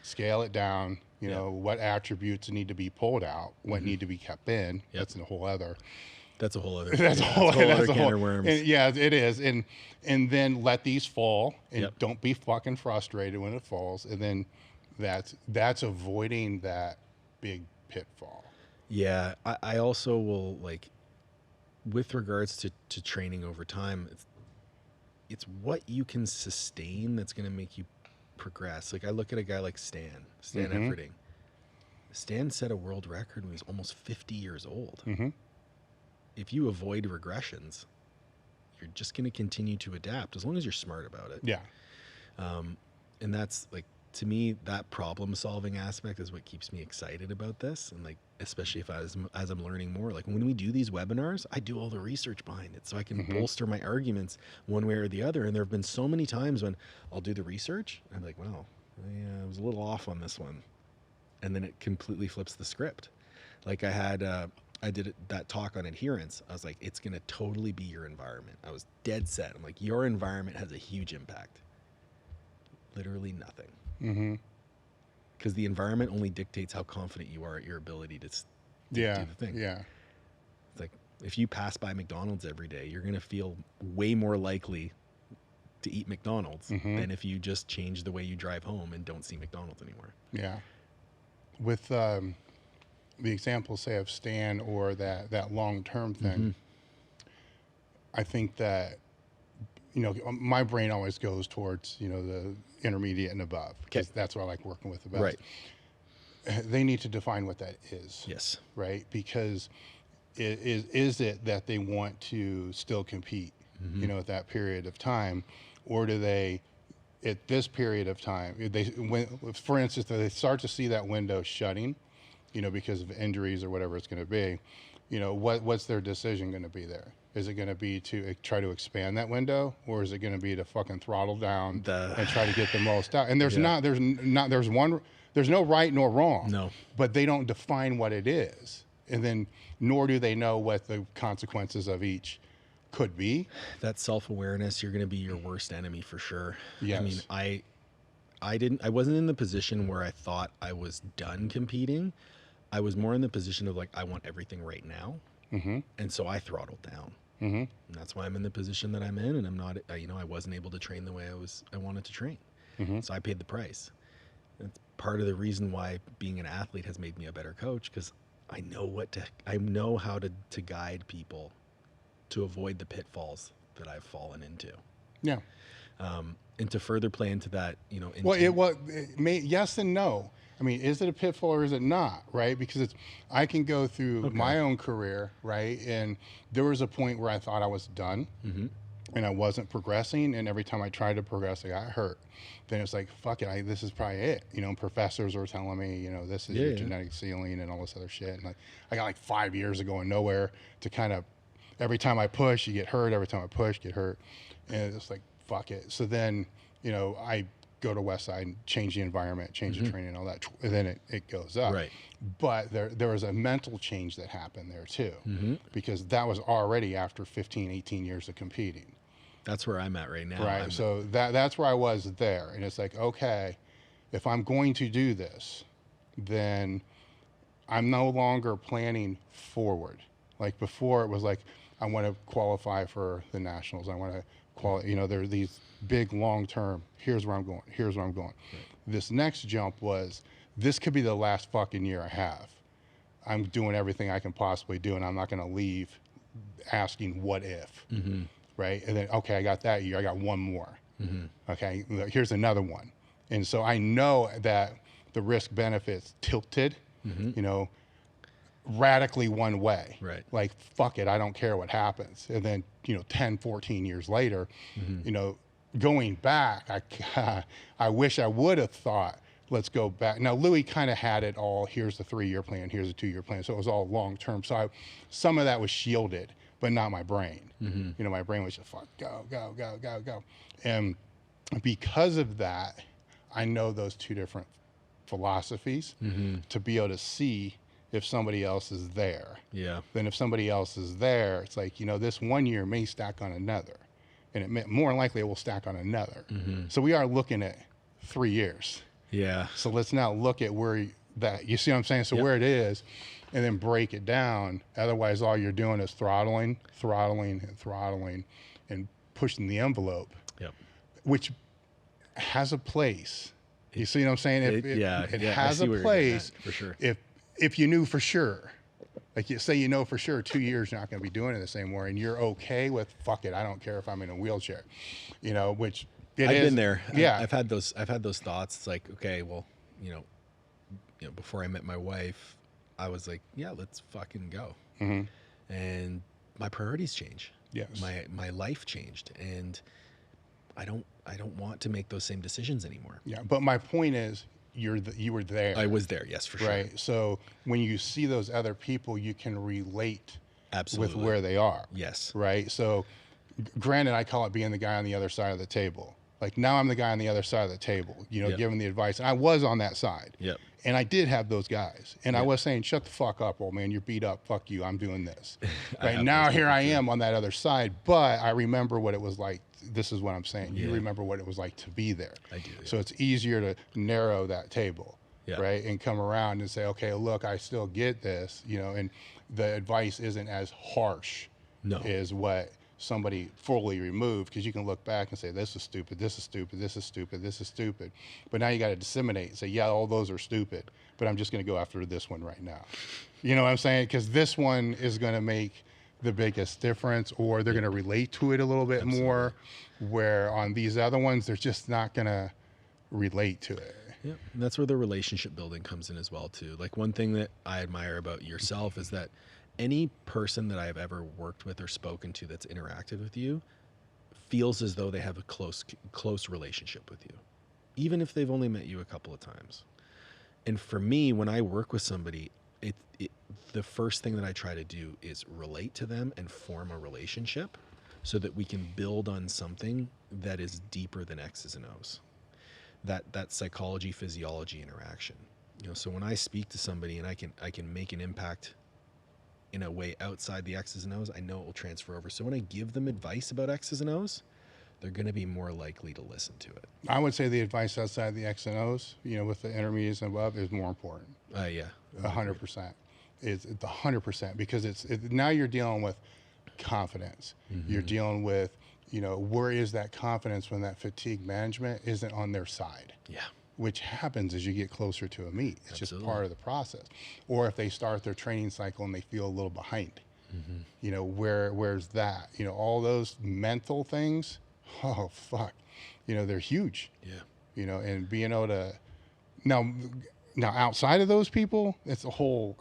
scale it down, what attributes need to be pulled out, what need to be kept in. Yep. That's a whole other. That's a whole other. That's a whole other can of worms. And yeah, it is. And then let these fall, and Yep. don't be fucking frustrated when it falls. And then that's avoiding that big pitfall. Yeah, I also will, like, with regards to training over time, it's what you can sustain that's going to make you progress. Like, I look at a guy like Stan Efferding. Stan set a world record when he was almost 50 years old. If you avoid regressions, you're just going to continue to adapt as long as you're smart about it. Yeah. And that's, like, to me, that problem solving aspect is what keeps me excited about this. And, like, especially as I'm learning more, like, when we do these webinars, I do all the research behind it so I can bolster my arguments one way or the other. And there have been so many times when I'll do the research and I'm like, well, I was a little off on this one. And then it completely flips the script. Like, I did that talk on adherence. I was like, it's going to totally be your environment. I was dead set. I'm like, your environment has a huge impact. Literally nothing. Because the environment only dictates how confident you are at your ability to do the thing. Yeah. It's like, if you pass by McDonald's every day, you're going to feel way more likely to eat McDonald's than if you just change the way you drive home and don't see McDonald's anymore. Yeah. With the example, say, of Stan or that long-term thing, I think that, my brain always goes towards, the intermediate and above, because that's what I like working with the best. Right. They need to define what that is. Yes. Right. Because is it that they want to still compete, at that period of time, or do they, at this period of time, for instance, they start to see that window shutting, because of injuries or whatever it's going to be, what's their decision going to be there? Is it going to be to try to expand that window, or is it going to be to fucking throttle down and try to get the most out? And there's no right nor wrong. No. But they don't define what it is, and then nor do they know what the consequences of each could be. That self-awareness, you're going to be your worst enemy for sure. Yes. I mean, I wasn't in the position where I thought I was done competing. I was more in the position of, like, I want everything right now. And so I throttled down. And that's why I'm in the position that I'm in, and I'm not, I wasn't able to train the way I wanted to train. So I paid the price. That's part of the reason why being an athlete has made me a better coach, because I know how to guide people to avoid the pitfalls that I've fallen into. Yeah. And to further play into that, yes and no. I mean, is it a pitfall or is it not, right? Because I can go through my own career, right? And there was a point where I thought I was done and I wasn't progressing. And every time I tried to progress, I got hurt. Then it's like, fuck it, this is probably it. Professors were telling me, this is your genetic ceiling and all this other shit. And I got like 5 years of going nowhere to kind of, every time I push, you get hurt. Every time I push, get hurt. And it's like, fuck it. So then, I go to Westside and change the environment, change the training and all that, and then it goes up. Right. But there was a mental change that happened there too, because that was already after 15, 18 years of competing. That's where I'm at right now. Right. So that's where I was there. And it's like, okay, if I'm going to do this, then I'm no longer planning forward. Like before, it was like, I want to qualify for the nationals. I want to qualify, there are these big long-term, here's where I'm going, here's where I'm going. Right. This next jump was, this could be the last fucking year I have. I'm doing everything I can possibly do, and I'm not going to leave asking what if, right? And then, okay, I got that year, I got one more. Okay, here's another one. And so I know that the risk benefits tilted, you know, radically one way. Right. Like, fuck it, I don't care what happens. And then, you know, 10, 14 years later, you know, going back, I wish I would have thought, let's go back. Now, Louis kind of had it all, here's the 3-year plan, here's a 2-year plan. So it was all long-term. So some of that was shielded, but not my brain. You know, my brain was just fuck, go, go, go, go, go. And because of that, I know those two different philosophies to be able to see if somebody else is there. Yeah. Then if somebody else is there, it's like, you know, this 1 year may stack on another. And more than likely it will stack on another. So we are looking at 3 years. Yeah. So let's now look at where you see what I'm saying? So where it is, and then break it down. Otherwise, all you're doing is throttling, and pushing the envelope, which has a place. You see what I'm saying? It has a place for sure. If you knew for sure. Like you say, you know for sure 2 years you're not going to be doing it the same way, and you're okay with fuck it, I don't care if I'm in a wheelchair, you know. Which I've been there. Yeah, I've had those thoughts. It's like, okay, well, you know, before I met my wife, I was like, yeah, let's fucking go. And my priorities change. Yes. My life changed, and I don't want to make those same decisions anymore. Yeah, but my point is, you were there. I was there, yes, for sure. Right. So when you see those other people, you can relate Absolutely with where they are. Yes. Right. So granted, I call it being the guy on the other side of the table. Like now I'm the guy on the other side of the table, you know, giving the advice. And I was on that side. Yep. And I did have those guys. And I was saying, shut the fuck up, old man. You're beat up. Fuck you. I'm doing this. Right now, here I am on that other side. But I remember what it was like. This is what I'm saying. You remember what it was like to be there. I do. So it's easier to narrow that table, right? And come around and say, okay, look, I still get this, you know, and the advice isn't as harsh as what somebody fully removed, because you can look back and say, this is stupid, this is stupid, this is stupid, this is stupid. But now you got to disseminate and say, yeah, all those are stupid, but I'm just going to go after this one right now. You know what I'm saying? Because this one is going to make the biggest difference, or they're going to relate to it a little bit more, where on these other ones, they're just not going to relate to it. Yeah, and that's where the relationship building comes in as well too. Like one thing that I admire about yourself is that any person that I've ever worked with or spoken to that's interacted with you feels as though they have a close relationship with you, even if they've only met you a couple of times. And for me, when I work with somebody, the first thing that I try to do is relate to them and form a relationship so that we can build on something that is deeper than X's and O's. That psychology, physiology interaction. You know, so when I speak to somebody and I can make an impact in a way outside the X's and O's, I know it will transfer over. So when I give them advice about X's and O's, they're going to be more likely to listen to it. I would say the advice outside the X and O's, you know, with the intermediates and above, is more important. Yeah. 100%. It's 100%, because now you're dealing with confidence. You're dealing with, you know, where is that confidence when that fatigue management isn't on their side? Yeah. Which happens as you get closer to a meet. It's just part of the process. Or if they start their training cycle and they feel a little behind, you know, where's that? You know, all those mental things, oh, fuck. You know, they're huge. Yeah. You know, and being able to, now outside of those people, it's a whole,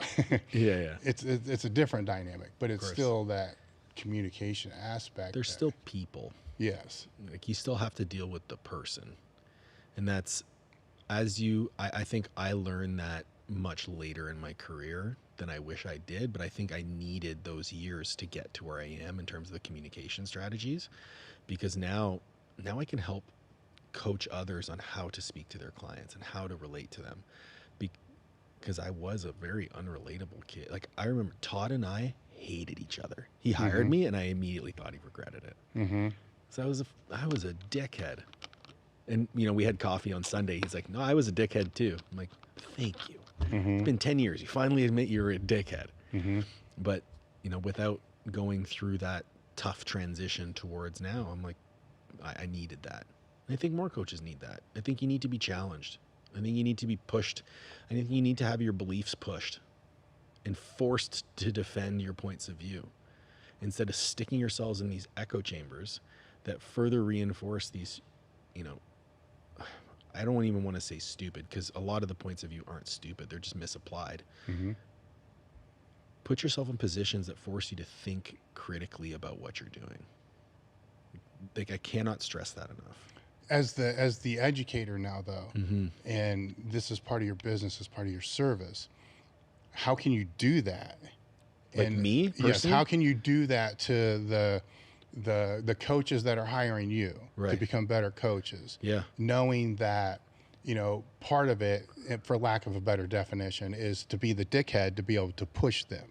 it's a different dynamic, but it's still that communication aspect. They're still people. Yes. Like you still have to deal with the person. And that's, I think I learned that much later in my career than I wish I did, but I think I needed those years to get to where I am in terms of the communication strategies, because now I can help coach others on how to speak to their clients and how to relate to them, because I was a very unrelatable kid. Like I remember Todd and I hated each other. He hired me and I immediately thought he regretted it. So I was a dickhead. And, you know, we had coffee on Sunday. He's like, no, I was a dickhead too. I'm like, thank you. It's been 10 years. You finally admit you're a dickhead. But, you know, without going through that tough transition towards now, I'm like, I needed that. And I think more coaches need that. I think you need to be challenged. I think you need to be pushed. I think you need to have your beliefs pushed and forced to defend your points of view. instead of sticking yourselves in these echo chambers that further reinforce these, you know, I don't even want to say stupid, because a lot of the points of view aren't stupid. They're just misapplied. Put yourself in positions that force you to think critically about what you're doing. Like, I cannot stress that enough. As the educator now, though, and this is part of your business, as part of your service, how can you do that? Like, and me personally? Yes, how can you do that to the coaches that are hiring you to become better coaches? Yeah. Knowing that, you know, part of it, for lack of a better definition, is to be the dickhead to be able to push them.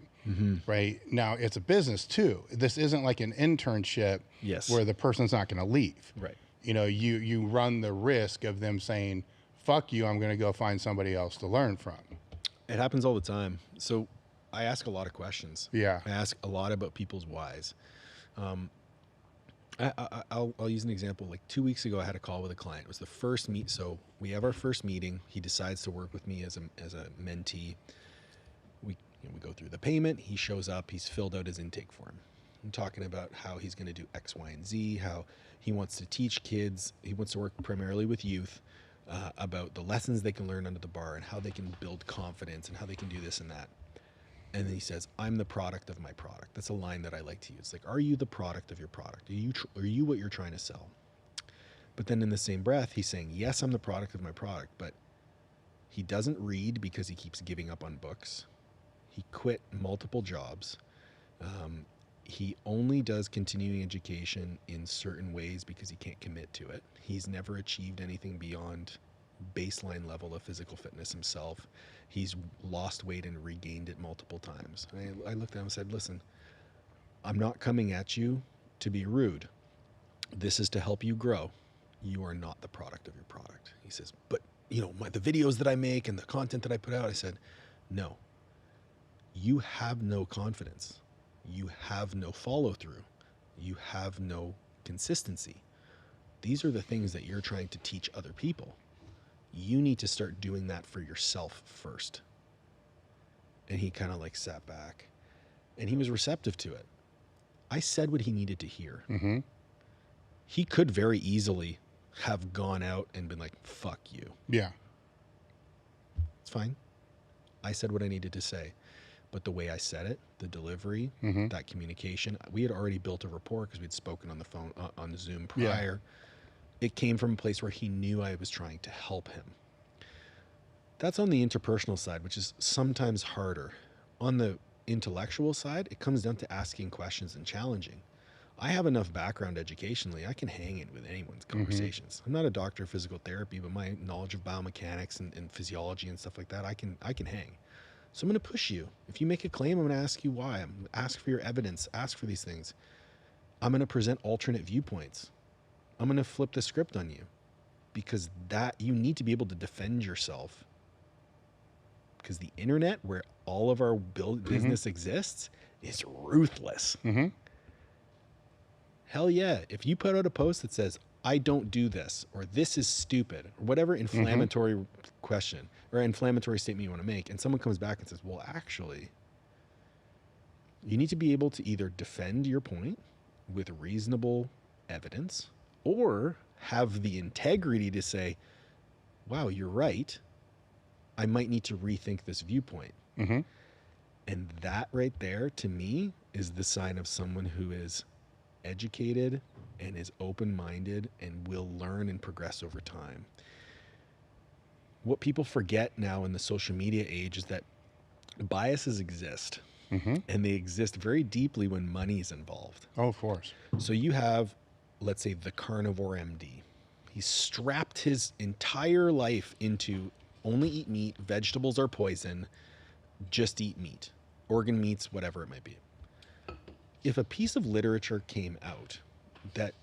Right now, it's a business too. This isn't like an internship where the person's not going to leave. Right. You know, you run the risk of them saying, fuck you, I'm going to go find somebody else to learn from. It happens all the time. So I ask a lot of questions. Yeah. I ask a lot about people's whys. I'll use an example. Like 2 weeks ago, I had a call with a client. It was the first meet. So we have our first meeting. He decides to work with me as a mentee. We go through the payment. He shows up. He's filled out his intake form. I'm talking about how he's going to do X, Y, and Z, how he wants to teach kids. He wants to work primarily with youth about the lessons they can learn under the bar and how they can build confidence and how they can do this and that. And then he says, I'm the product of my product. That's a line that I like to use. Like, are you the product of your product? Are you what you're trying to sell? But then in the same breath, he's saying, yes, I'm the product of my product, but he doesn't read because he keeps giving up on books. He quit multiple jobs. He only does continuing education in certain ways because he can't commit to it. He's never achieved anything beyond baseline level of physical fitness himself. He's lost weight and regained it multiple times. I looked at him and said, listen, I'm not coming at you to be rude. This is to help you grow. You are not the product of your product. He says, but you know, the videos that I make and the content that I put out, I said, no, you have no confidence. You have no follow through. You have no consistency. These are the things that you're trying to teach other people. You need to start doing that for yourself first. And he kind of like sat back and he was receptive to it. I said what he needed to hear. He could very easily have gone out and been like, fuck you. Yeah. It's fine. I said what I needed to say. But the way I said it, the delivery, that communication, we had already built a rapport because we'd spoken on the phone, on Zoom prior. Yeah. It came from a place where he knew I was trying to help him. That's on the interpersonal side, which is sometimes harder. On the intellectual side, it comes down to asking questions and challenging. I have enough background educationally, I can hang in with anyone's conversations. I'm not a doctor of physical therapy, but my knowledge of biomechanics and physiology and stuff like that, I can hang. So I'm going to push you. If you make a claim, I'm going to ask you why. I'm going to ask for your evidence, ask for these things. I'm going to present alternate viewpoints. I'm going to flip the script on you, because that you need to be able to defend yourself, because the internet, where all of our business exists, is ruthless. Hell yeah. If you put out a post that says, I don't do this, or this is stupid, or whatever inflammatory question or inflammatory statement you want to make, and someone comes back and says, well, actually, you need to be able to either defend your point with reasonable evidence or have the integrity to say, wow, you're right. I might need to rethink this viewpoint. And that right there, to me, is the sign of someone who is educated and is open-minded and will learn and progress over time. What people forget now in the social media age is that biases exist, and they exist very deeply when money is involved. Oh, of course. So you have, let's say, the carnivore MD. He's strapped his entire life into only eat meat, vegetables are poison, just eat meat, organ meats, whatever it might be. If a piece of literature came out that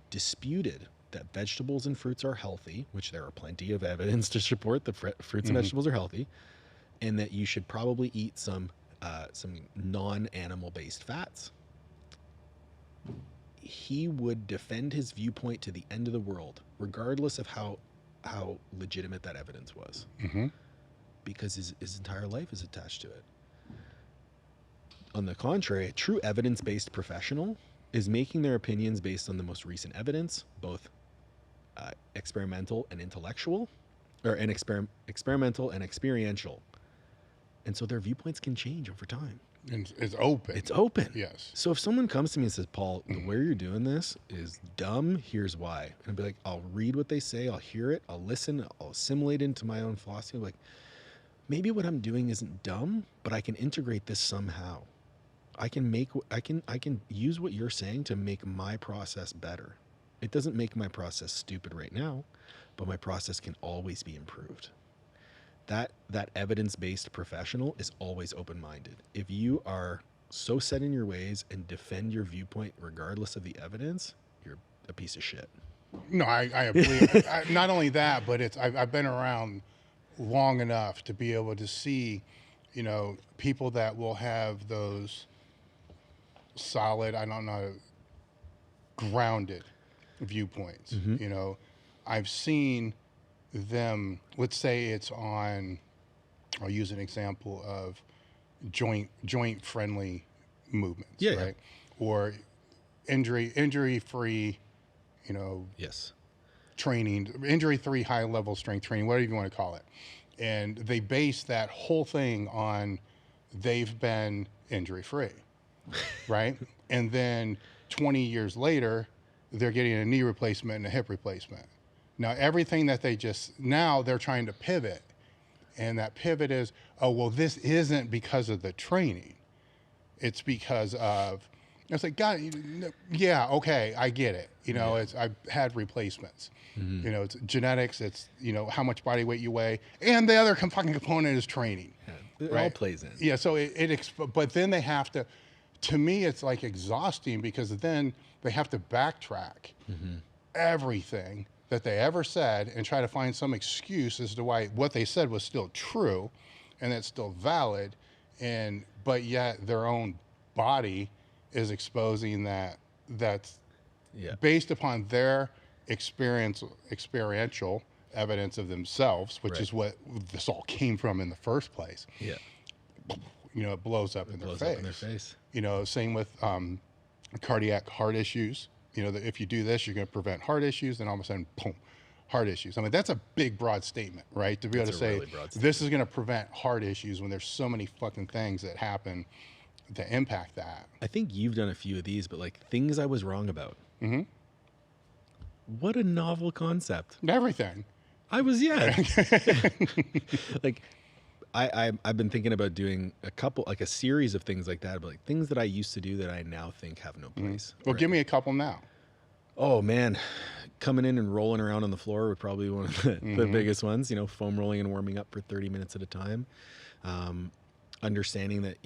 disputed that vegetables and fruits are healthy, which there are plenty of evidence to support that fruits and vegetables are healthy, and that you should probably eat some non-animal based fats, he would defend his viewpoint to the end of the world, regardless of how legitimate that evidence was, because his entire life is attached to it. On the contrary, a true evidence-based professional is making their opinions based on the most recent evidence, both experimental and intellectual, or experimental and experiential. And so their viewpoints can change over time. And it's open. It's open. Yes. So if someone comes to me and says, Paul, the way you're doing this is dumb, here's why. And I'll be like, I'll read what they say, I'll hear it, I'll listen, I'll assimilate into my own philosophy. Like, maybe what I'm doing isn't dumb, but I can integrate this somehow. I can use what you're saying to make my process better. It doesn't make my process stupid right now, but my process can always be improved. That evidence-based professional is always open-minded. If you are so set in your ways and defend your viewpoint regardless of the evidence, you're a piece of shit. No, I believe not only that, but I've been around long enough to be able to see, people that will have those solid, grounded viewpoints. I've seen them, let's say it's on, I'll use an example of joint friendly movements, right? Or injury free, yes, training, injury free high level strength training, whatever you want to call it. And they base that whole thing on they've been injury free. Right? And then 20 years later, they're getting a knee replacement and a hip replacement. Now, everything that now they're trying to pivot. And that pivot is, this isn't because of the training. It's because of, it's like, God, yeah, okay, I get it. I've had replacements. It's genetics, it's, how much body weight you weigh. And the other fucking component is training. Yeah, it right? all plays in. Yeah, so but then they have to me, it's like exhausting because then they have to backtrack everything that they ever said and try to find some excuse as to why what they said was still true and that's still valid. But yet their own body is exposing that's based upon their experiential evidence of themselves, which is what this all came from in the first place. Yeah. It blows up in their face. Same with cardiac heart issues. That if you do this, you're going to prevent heart issues. Then all of a sudden, boom, heart issues. I mean, that's a big, broad statement, right? To be able to say really this is going to prevent heart issues when there's so many fucking things that happen that impact that. I think you've done a few of these, but like things I was wrong about. Mm-hmm. What a novel concept. Everything. Like, I've been thinking about doing a series of things like that, but like things that I used to do that I now think have no place. Well, give me a couple now. Oh man, coming in and rolling around on the floor would probably be one of the biggest ones, foam rolling and warming up for 30 minutes at a time. Understanding that,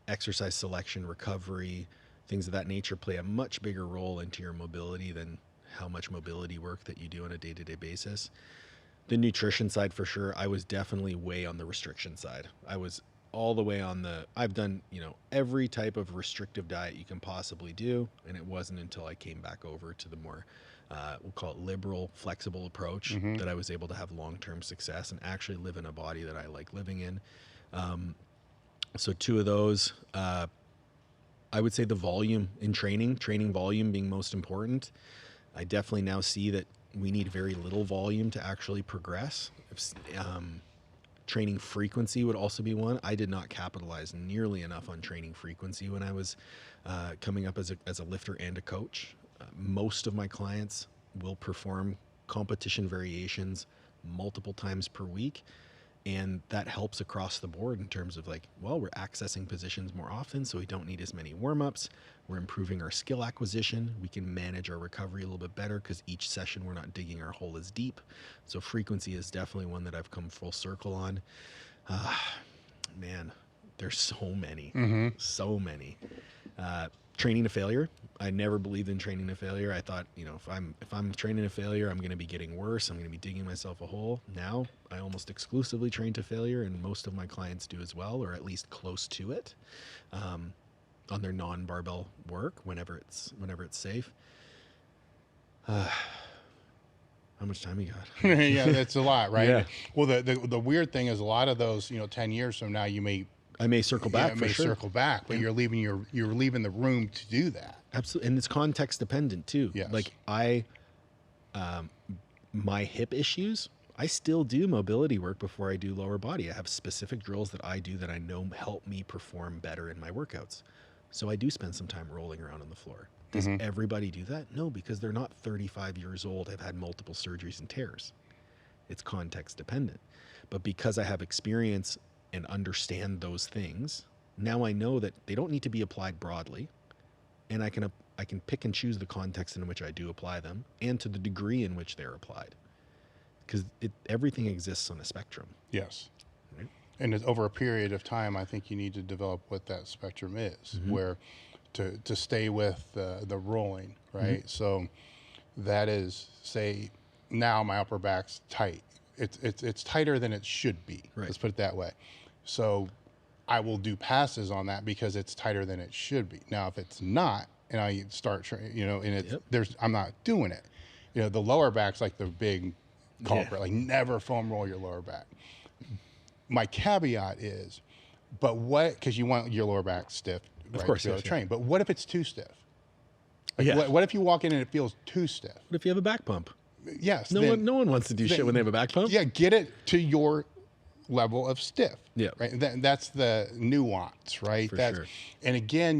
exercise selection, recovery, things of that nature play a much bigger role into your mobility than how much mobility work that you do on a day-to-day basis. The nutrition side, for sure, I was definitely way on the restriction side. I was all the way on I've done, every type of restrictive diet you can possibly do. And it wasn't until I came back over to the more, we'll call it liberal, flexible approach that I was able to have long-term success and actually live in a body that I like living in. So two of those, I would say the volume in training volume being most important. I definitely now see that we need very little volume to actually progress. Training frequency would also be one. I did not capitalize nearly enough on training frequency when I was coming up as a lifter and a coach. Most of my clients will perform competition variations multiple times per week. And that helps across the board in terms of we're accessing positions more often, so we don't need as many warm-ups. We're improving our skill acquisition. We can manage our recovery a little bit better because each session we're not digging our hole as deep. So frequency is definitely one that I've come full circle on. Man, there's so many, so many. Training to failure. I never believed in training to failure. I thought, if I'm training to failure, I'm going to be getting worse. I'm going to be digging myself a hole. Now I almost exclusively train to failure, and most of my clients do as well, or at least close to it, on their non-barbell work whenever it's safe. How much time you got? Yeah, that's a lot, right? Yeah. Well, the weird thing is a lot of those, 10 years from now, you may I may circle back. It may circle back, but you're leaving the room to do that. Absolutely, and it's context dependent too. Yes. Like my hip issues, I still do mobility work before I do lower body. I have specific drills that I do that I know help me perform better in my workouts. So I do spend some time rolling around on the floor. Does everybody do that? No, because they're not 35 years old, have had multiple surgeries and tears. It's context dependent. But because I have experience and understand those things, now I know that they don't need to be applied broadly, and I can pick and choose the context in which I do apply them and to the degree in which they're applied. Because everything exists on a spectrum. Yes. Right? And over a period of time, I think you need to develop what that spectrum is, where to stay with the rolling, right? So that is, say, now my upper back's tight. It's tighter than it should be. Right. Let's put it that way. So I will do passes on that because it's tighter than it should be. Now, if it's not, and I start, and I'm not doing it. The lower back's like the big culprit, like never foam roll your lower back. My caveat is, but what, because you want your lower back stiff, right, of course, to be able to train. But what if it's too stiff? Like, what if you walk in and it feels too stiff? What if you have a back pump? Yes. No one wants to do shit when they have a back pump. Yeah, get it to your level of stiff. Yeah. Right. That's the nuance, right? For sure. And again,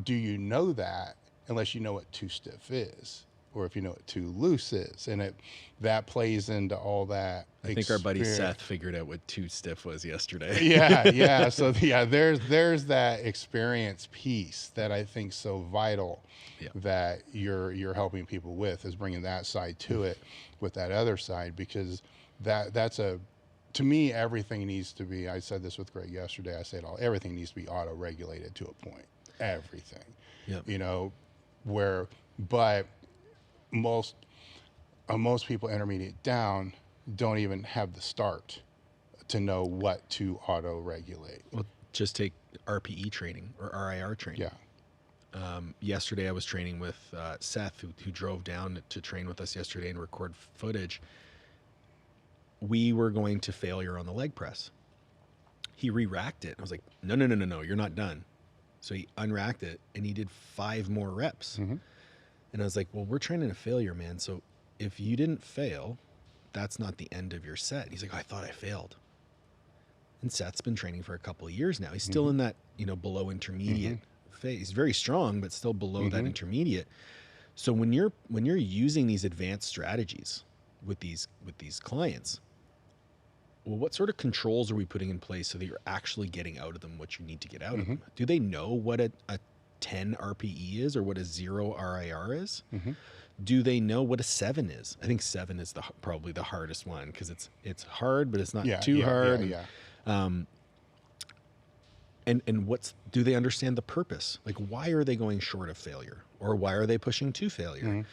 do you know that unless you know what too stiff is, or if you know what too loose is, and that plays into all that. I think our buddy Seth figured out what too stiff was yesterday. Yeah. So there's that experience piece that I think so vital that you're helping people with, is bringing that side to it with that other side, because that's to me, everything needs to be, I said this with Greg yesterday, I say it all, everything needs to be auto-regulated to a point. Everything. Yep. But most people intermediate down don't even have the start to know what to auto-regulate. Well, just take RPE training or RIR training. Yeah. Yesterday I was training with Seth, who drove down to train with us yesterday and record footage. We were going to failure on the leg press. He re-racked it. I was like, no, you're not done. So he unracked it and he did 5 more reps. And I was like, well, we're training a failure, man. So if you didn't fail, that's not the end of your set. He's like, I thought I failed. And Seth's been training for a couple of years now. He's still in that, below intermediate phase. He's very strong, but still below that intermediate. So when you're using these advanced strategies with these clients, well, what sort of controls are we putting in place so that you're actually getting out of them what you need to get out of them? Do they know what a 10 RPE is, or what a 0 RIR is? Do they know what a 7 is? I think 7 is probably the hardest one, because it's hard, but it's not too hard. And do they understand the purpose? Like, why are they going short of failure, or why are they pushing to failure?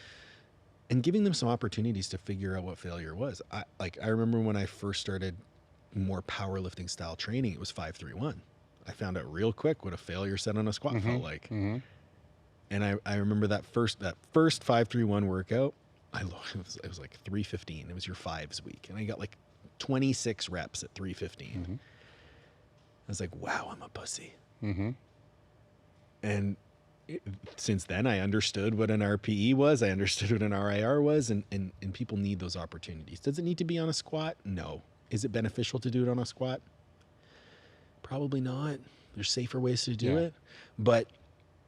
And giving them some opportunities to figure out what failure was. I remember when I first started more powerlifting style training, it was 5-3-1. I found out real quick what a failure set on a squat felt like. And I remember that first 5-3-1 workout, it was like 315. It was your 5s week. And I got like 26 reps at 315. I was like, wow, I'm a pussy. And since then, I understood what an RPE was. I understood what an RIR was, and people need those opportunities. Does it need to be on a squat? No. Is it beneficial to do it on a squat? Probably not. There's safer ways to do it, but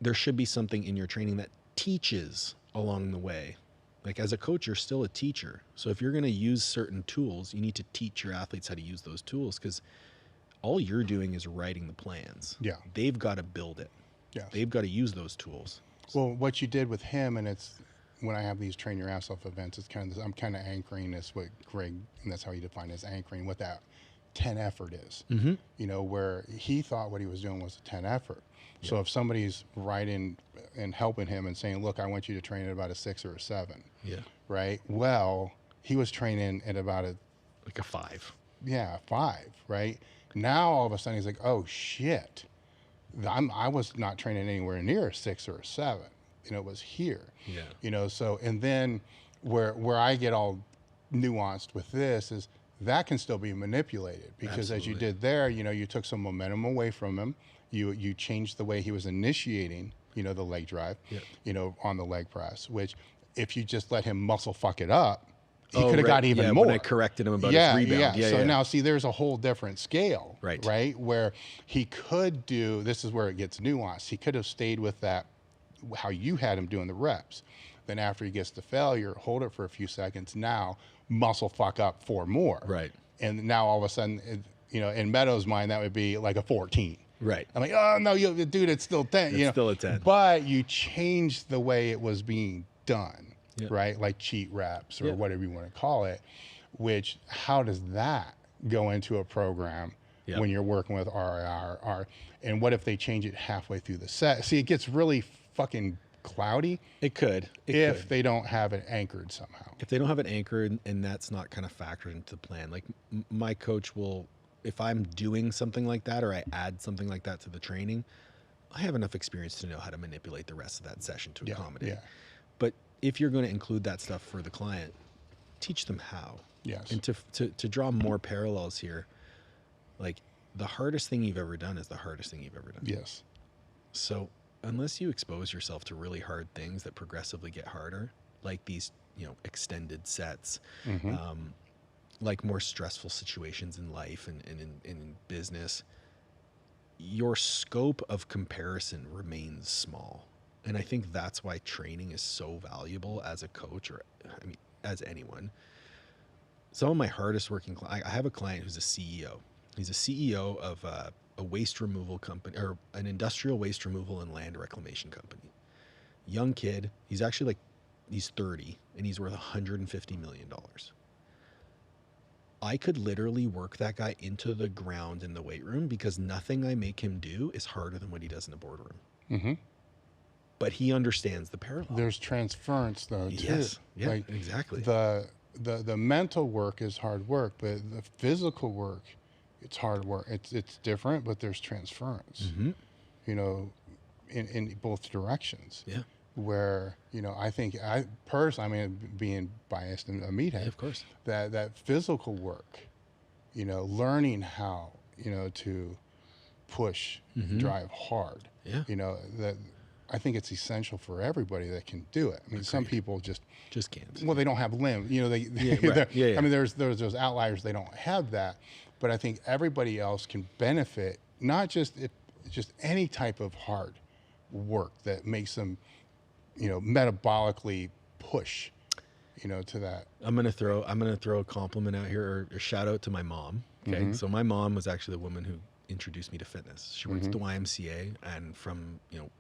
there should be something in your training that teaches along the way. Like, as a coach, you're still a teacher. So if you're going to use certain tools, you need to teach your athletes how to use those tools, because all you're doing is writing the plans. They've got to build it. They've got to use those tools. Well, what you did with him, and it's when I have these train your ass off events, it's kind of I'm kind of anchoring this, what Greg, and that's how he defined it, as anchoring what that 10 effort is. Where he thought what he was doing was a 10 effort. So if somebody's writing and helping him and saying, look, I want you to train at about a 6 or a 7. Right. Well, he was training at about a 5. 5. Right. Now all of a sudden he's like, oh shit. I was not training anywhere near a 6 or a 7. It was here. So, and then where I get all nuanced with this is, that can still be manipulated, because as you did there, you know, you took some momentum away from him. You changed the way he was initiating, you know, the leg drive, you know, on the leg press, which if you just let him muscle fuck it up, he could have got even more. When I corrected him about his rebound. So now see, there's a whole different scale, right? Where he could do, this is where it gets nuanced. He could have stayed with that, how you had him doing the reps. Then after he gets to failure, hold it for a few seconds. Now muscle fuck up 4 more. Right. And now all of a sudden, you know, in Meadows' mind, that would be like a 14. Right. I'm like, oh no, dude, it's still 10. It's you know? still a 10. But you changed the way it was being done, right? Like cheat reps or whatever you want to call it. Which, how does that go into a program when you're working with RIR? And what if they change it halfway through the set? See, it gets really fucking cloudy. It could. If they don't have it anchored somehow. If they don't have it anchored and that's not kind of factored into the plan, like my coach will, if I'm doing something like that or I add something like that to the training, I have enough experience to know how to manipulate the rest of that session to accommodate. Yeah. But if you're going to include that stuff for the client, teach them how. Yes. And to draw more parallels here, like the hardest thing you've ever done is the hardest thing you've ever done. Yes. So unless you expose yourself to really hard things that progressively get harder, like these, you know, extended sets, like more stressful situations in life and in business, your scope of comparison remains small. And I think that's why training is so valuable as a coach, or I mean, as anyone. Some of my hardest working clients, I have a client who's a CEO. He's a CEO of a waste removal company, or an industrial waste removal and land reclamation company. Young kid. He's actually like, he's 30 and he's worth $150 million. I could literally work that guy into the ground in the weight room because nothing I make him do is harder than what he does in a boardroom. Mm-hmm. But he understands the parallel. There's transference though, too. Yes. Yeah, like, exactly. The mental work is hard work, but the physical work, it's hard work. It's different, but there's transference, you know, in both directions. Yeah. Where, you know, I think I personally, I mean, being biased and a meathead, of course, that physical work, you know, learning how, you know, to push, drive hard, you know, that I think it's essential for everybody that can do it. I mean, some people just can't. Well, they don't have limbs, you know, I mean, there's those outliers, they don't have that, but I think everybody else can benefit, not just any type of hard work that makes them, you know, metabolically push, you know, to that. I'm gonna throw a compliment out here, or a shout out to my mom. Okay, so my mom was actually the woman who introduced me to fitness. She worked at the YMCA, and from, you know,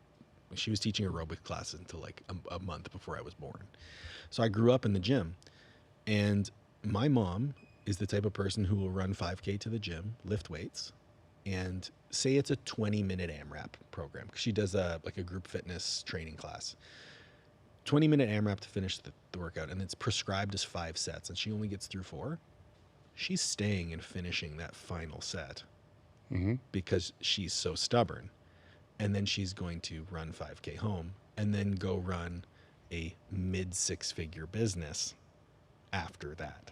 she was teaching aerobic classes until like a month before I was born. So I grew up in the gym, and my mom is the type of person who will run 5K to the gym, lift weights, and say it's a 20-minute AMRAP program, because she does a group fitness training class. 20-minute AMRAP to finish the workout, and it's prescribed as 5 sets, and she only gets through 4. She's staying and finishing that final set because she's so stubborn. And then she's going to run 5K home and then go run a mid-6-figure business after that.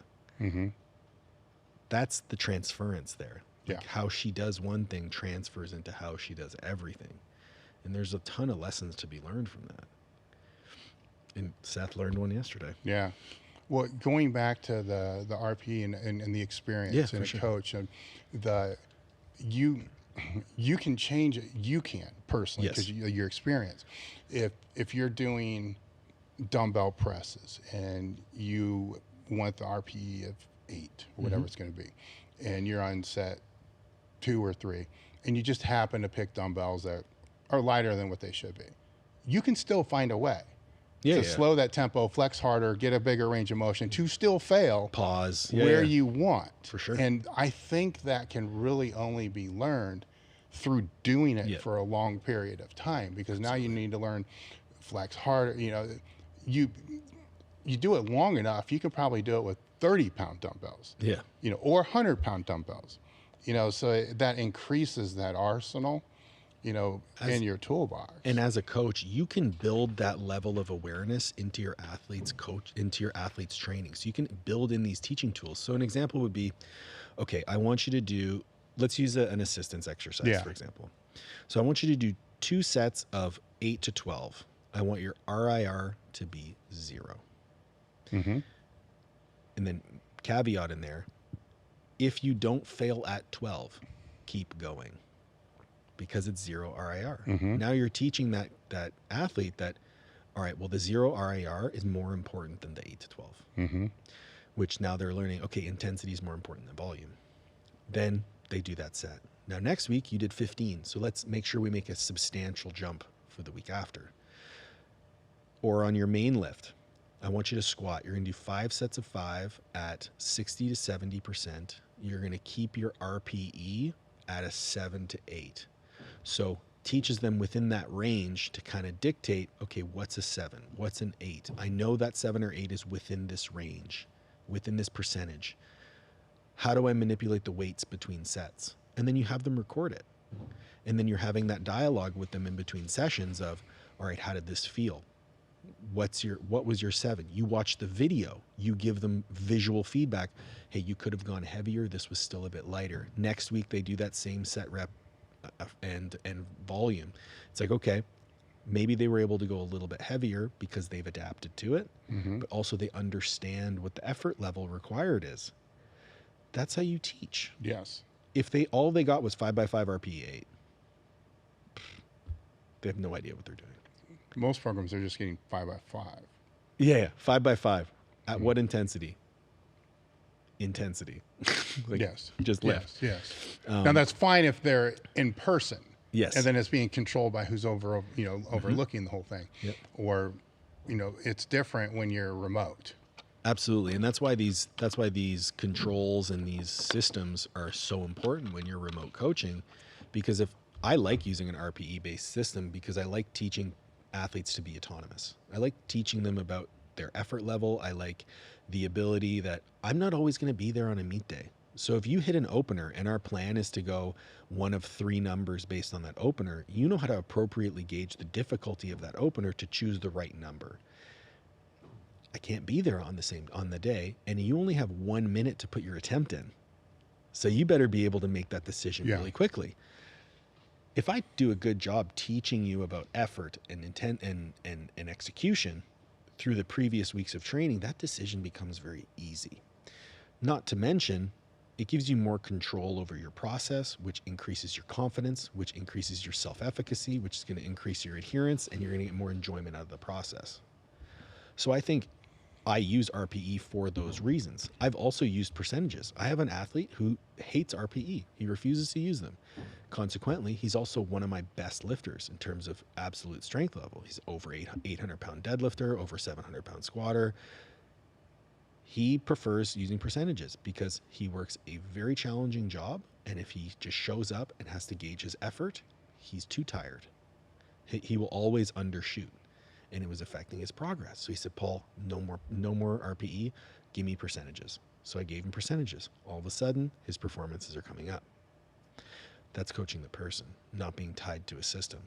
That's the transference there. Like how she does one thing transfers into how she does everything. And there's a ton of lessons to be learned from that. And Seth learned one yesterday. Yeah. Well, going back to the RP and the experience and a coach, and you can change it. You can personally, because your experience. If you're doing dumbbell presses and you want the RPE of 8 or whatever it's going to be, and you're on set 2 or 3, and you just happen to pick dumbbells that are lighter than what they should be, you can still find a way to slow that tempo, flex harder, get a bigger range of motion, to still fail, pause where you want. For sure. And I think that can really only be learned through doing it for a long period of time, because now you need to learn flex harder. You know, you do it long enough, you can probably do it with 30-pound dumbbells. Yeah. You know, or 100-pound dumbbells. You know, so that increases that arsenal you know, in your toolbox. And as a coach, you can build that level of awareness into your athletes training. So you can build in these teaching tools. So an example would be, okay, I want you to do, let's use an assistance exercise, for example. So I want you to do 2 sets of 8 to 12. I want your RIR to be 0. Mm-hmm. And then caveat in there, if you don't fail at 12, keep going, because it's 0 RIR. Mm-hmm. Now you're teaching that athlete that, all right, well, the 0 RIR is more important than the 8 to 12, mm-hmm. which now they're learning, okay, intensity is more important than volume. Then they do that set. Now, next week you did 15. So let's make sure we make a substantial jump for the week after. Or on your main lift, I want you to squat. You're going to do 5 sets of 5 at 60 to 70%. You're going to keep your RPE at a 7 to 8. So teaches them within that range to kind of dictate, okay, what's a 7? What's an 8? I know that 7 or 8 is within this range, within this percentage. How do I manipulate the weights between sets? And then you have them record it. And then you're having that dialogue with them in between sessions of, all right, how did this feel? What was your 7? You watch the video, you give them visual feedback. Hey, you could have gone heavier. This was still a bit lighter. Next week, they do that same set rep and volume. It's like, okay, maybe they were able to go a little bit heavier because they've adapted to it, Mm-hmm. but also they understand what the effort level required is. That's how you teach. Yes. If all they got was 5x5 RPE 8, they have no idea what they're doing. Most programs are just getting 5x5. Yeah, 5x5. At what intensity? Intensity. Like, Yes. just lift. Yes. Now that's fine if they're in person. Yes. And then it's being controlled by who's overlooking the whole thing. Yep. Or, it's different when you're remote. Absolutely. And that's why these controls and these systems are so important when you're remote coaching, because if I like using an RPE based system, because I like teaching athletes to be autonomous. I like teaching them about their effort level. I like the ability that I'm not always going to be there on a meet day. So if you hit an opener and our plan is to go one of 3 numbers based on that opener, you know how to appropriately gauge the difficulty of that opener to choose the right number. I can't be there on the day, and you only have 1 minute to put your attempt in. So you better be able to make that decision really quickly. If I do a good job teaching you about effort and intent and execution through the previous weeks of training, that decision becomes very easy. Not to mention, it gives you more control over your process, which increases your confidence, which increases your self-efficacy, which is going to increase your adherence, and you're going to get more enjoyment out of the process. So I think I use RPE for those reasons. I've also used percentages. I have an athlete who hates RPE. He refuses to use them. Consequently, he's also one of my best lifters in terms of absolute strength level. He's over 800-pound deadlifter, over 700-pound squatter. He prefers using percentages because he works a very challenging job, and if he just shows up and has to gauge his effort, he's too tired. He will always undershoot, and it was affecting his progress. So he said, Paul, no more RPE, give me percentages. So I gave him percentages. All of a sudden, his performances are coming up. That's coaching the person, not being tied to a system.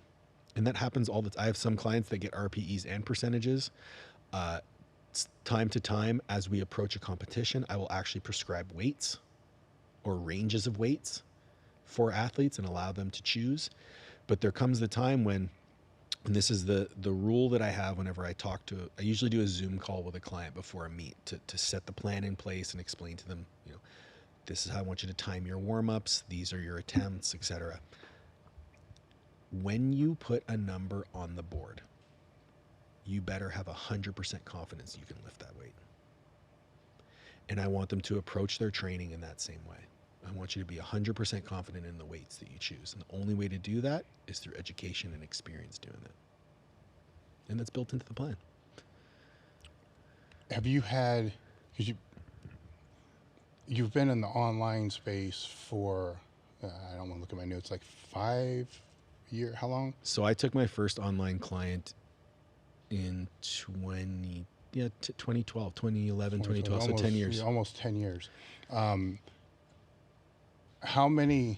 And that happens all the time. I have some clients that get RPEs and percentages. Time to time, as we approach a competition, I will actually prescribe weights or ranges of weights for athletes and allow them to choose. But there comes the time when, and this is the rule that I have whenever I usually do a Zoom call with a client before a meet to set the plan in place and explain to them, this is how I want you to time your warm-ups. These are your attempts, etc. When you put a number on the board, you better have 100% confidence you can lift that weight. And I want them to approach their training in that same way. I want you to be 100% confident in the weights that you choose. And the only way to do that is through education and experience doing that. And that's built into the plan. Have you had, because you've been in the online space for, I don't want to look at my notes, like 5 years, how long? So I took my first online client in 2012, 2011, 2012, so 10 years. Almost 10 years. How many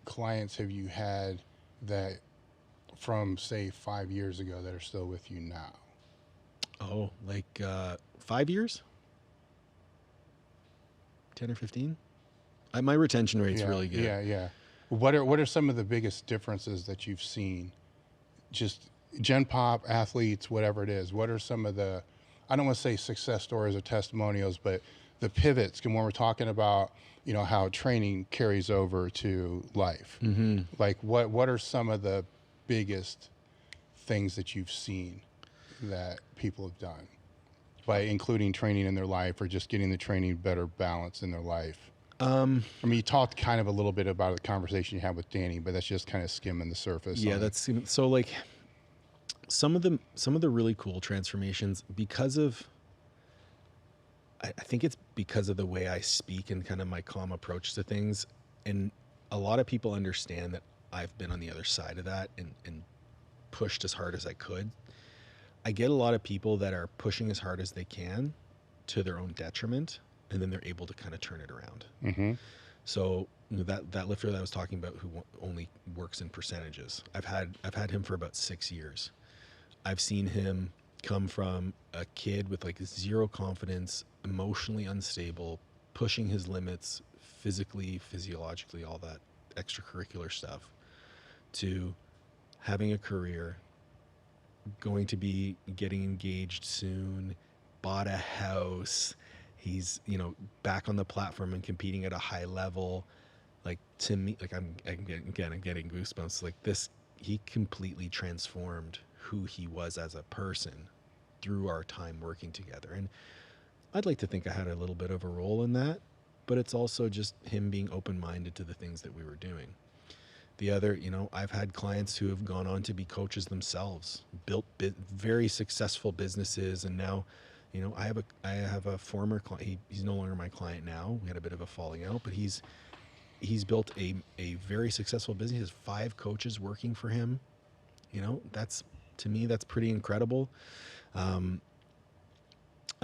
clients have you had that from say 5 years ago that are still with you now? Oh, like 5 years, 10 or 15. My retention rate's really good. Yeah. What are some of the biggest differences that you've seen? Just Gen Pop athletes, whatever it is. What are some of the, I don't want to say success stories or testimonials, but the pivots? And when we're talking about, you know, how training carries over to life, like what are some of the biggest things that you've seen that people have done by including training in their life, or just getting the training better balance in their life? I mean, you talked kind of a little bit about the conversation you had with Danny, but that's just kind of skimming the surface. Yeah, that's so like some of the really cool transformations because of, I think it's because of the way I speak and kind of my calm approach to things. And a lot of people understand that I've been on the other side of that and pushed as hard as I could. I get a lot of people that are pushing as hard as they can to their own detriment, and then they're able to kind of turn it around. So that lifter that I was talking about, who only works in percentages, I've had him for about 6 years. I've seen him come from a kid with like zero confidence, emotionally unstable, pushing his limits physically, physiologically, all that extracurricular stuff, to having a career, going to be getting engaged soon, bought a house. He's, you know, back on the platform and competing at a high level. Like, to me, like I'm getting goosebumps. Like this, he completely transformed who he was as a person through our time working together. And I'd like to think I had a little bit of a role in that, but it's also just him being open-minded to the things that we were doing. The other, you know, I've had clients who have gone on to be coaches themselves, built very successful businesses, and now, you know, I have a former client. He's no longer my client now. We had a bit of a falling out, but he's built a very successful business. He has 5 coaches working for him. You know, to me, that's pretty incredible. I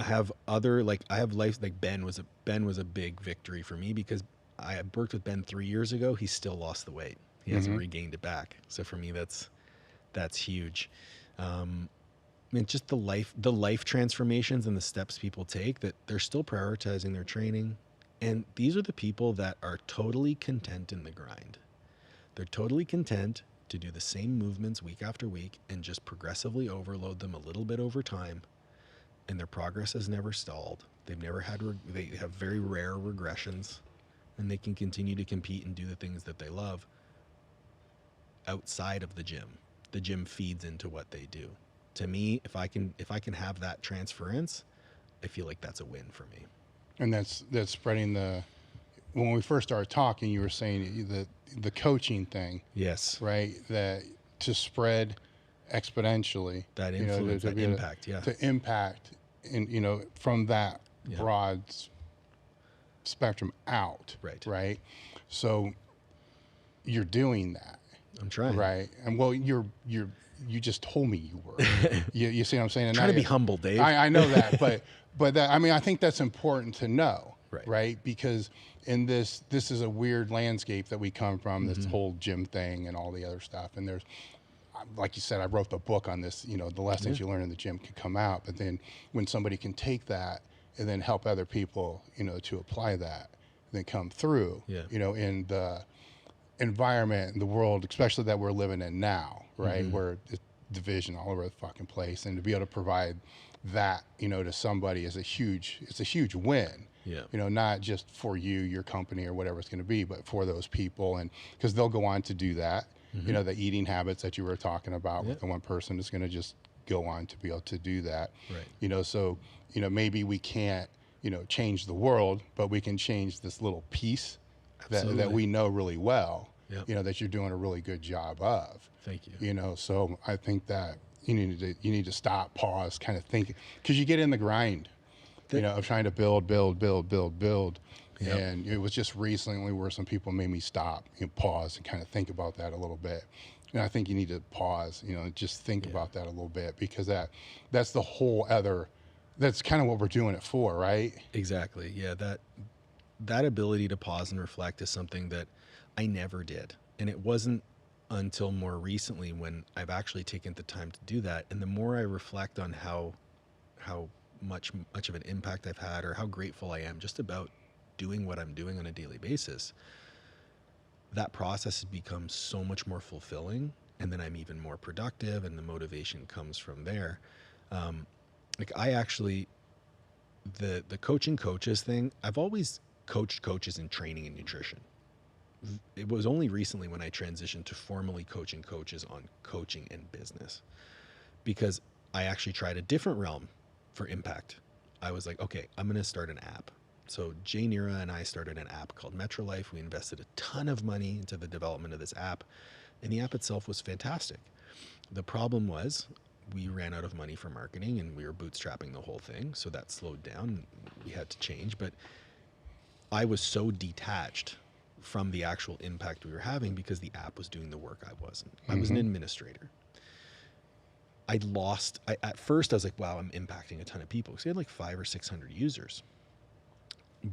have life, like Ben was a big victory for me, because I worked with Ben 3 years ago. He still lost the weight. He hasn't regained it back. So for me, that's huge. I mean, just the life transformations and the steps people take, that they're still prioritizing their training. And these are the people that are totally content in the grind. They're totally content to do the same movements week after week and just progressively overload them a little bit over time. And their progress has never stalled. They've never had, they have very rare regressions, and they can continue to compete and do the things that they love outside of the gym. The gym feeds into what they do. To me, if I can have that transference, I feel like that's a win for me. And that's spreading when we first started talking, you were saying the coaching thing. Yes. Right. That to spread exponentially. That influence, that impact, to impact, and, you know, from that broad spectrum out. Right. So you're doing that. I'm trying. Right. And well, you just told me you were. you see what I'm saying? And trying to be humble, Dave. I know that, but that, I mean, I think that's important to know, right? Because in this is a weird landscape that we come from, this whole gym thing and all the other stuff. And there's, like you said, I wrote the book on this, you know, the lessons you learn in the gym can come out, but then when somebody can take that and then help other people, you know, to apply that, then come through, you know, in the environment in the world, especially that we're living in now, right? Where it's division all over the fucking place, and to be able to provide that, you know, to somebody is it's a huge win. You know, not just for you, your company, or whatever it's going to be, but for those people, and because they'll go on to do that. You know, the eating habits that you were talking about with the one person is going to just go on to be able to do that. You know, so, you know, maybe we can't, you know, change the world, but we can change this little piece that we know really well, you know, that you're doing a really good job of. Thank you. You know, so I think that you need to stop, pause, kind of think, because you get in the grind, you know, of trying to build. And it was just recently where some people made me stop and pause and kind of think about that a little bit. And I think you need to pause, you know, just think about that a little bit, because that's the whole other, that's kind of what we're doing it for, right? Exactly. Yeah. That ability to pause and reflect is something that I never did. And it wasn't until more recently when I've actually taken the time to do that. And the more I reflect on how much of an impact I've had, or how grateful I am just about doing what I'm doing on a daily basis, that process has become so much more fulfilling. And then I'm even more productive, and the motivation comes from there. Like I actually, the coaching coaches thing, I've always coached coaches in training and nutrition. It was only recently when I transitioned to formally coaching coaches on coaching and business, because I actually tried a different realm for impact. I was like, okay, I'm going to start an app. So Jay Nira and I started an app called MetroLife. We invested a ton of money into the development of this app, and the app itself was fantastic. The problem was we ran out of money for marketing, and we were bootstrapping the whole thing. So that slowed down. We had to change, but I was so detached from the actual impact we were having because the app was doing the work I wasn't. I was an administrator. At first I was like, wow, I'm impacting a ton of people. So we had like 500 or 600 users,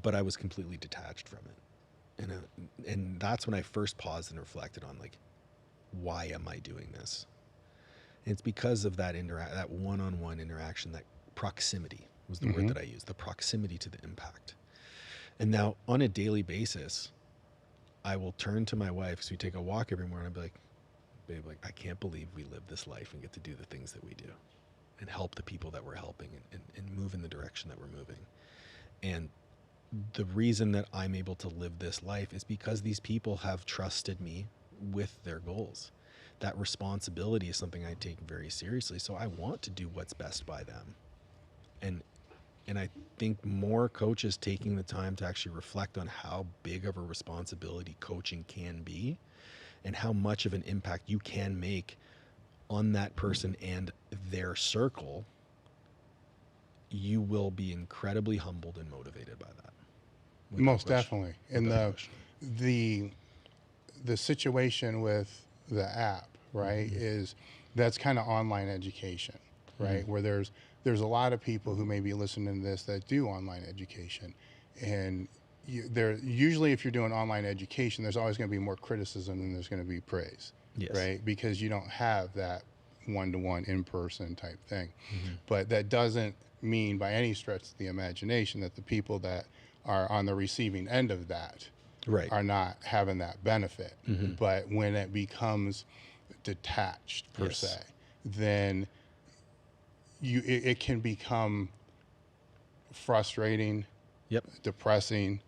but I was completely detached from it. And that's when I first paused and reflected on like, why am I doing this? And it's because of that that one-on-one interaction, that proximity was the word that I used, the proximity to the impact. And now on a daily basis, I will turn to my wife, because we take a walk every morning, and I'll be like, babe, like, I can't believe we live this life and get to do the things that we do and help the people that we're helping, and move in the direction that we're moving. And the reason that I'm able to live this life is because these people have trusted me with their goals. That responsibility is something I take very seriously. So I want to do what's best by them. And I think more coaches taking the time to actually reflect on how big of a responsibility coaching can be, and how much of an impact you can make on that person and their circle, you will be incredibly humbled and motivated by that. Most definitely. And the situation with the app, right, is that's kind of online education, right? Where there's a lot of people who may be listening to this that do online education, and usually if you're doing online education, there's always going to be more criticism than there's going to be praise, right? Because you don't have that one-to-one in-person type thing. But that doesn't mean by any stretch of the imagination that the people that are on the receiving end of that are not having that benefit. But when it becomes detached per se, then it can become frustrating, depressing,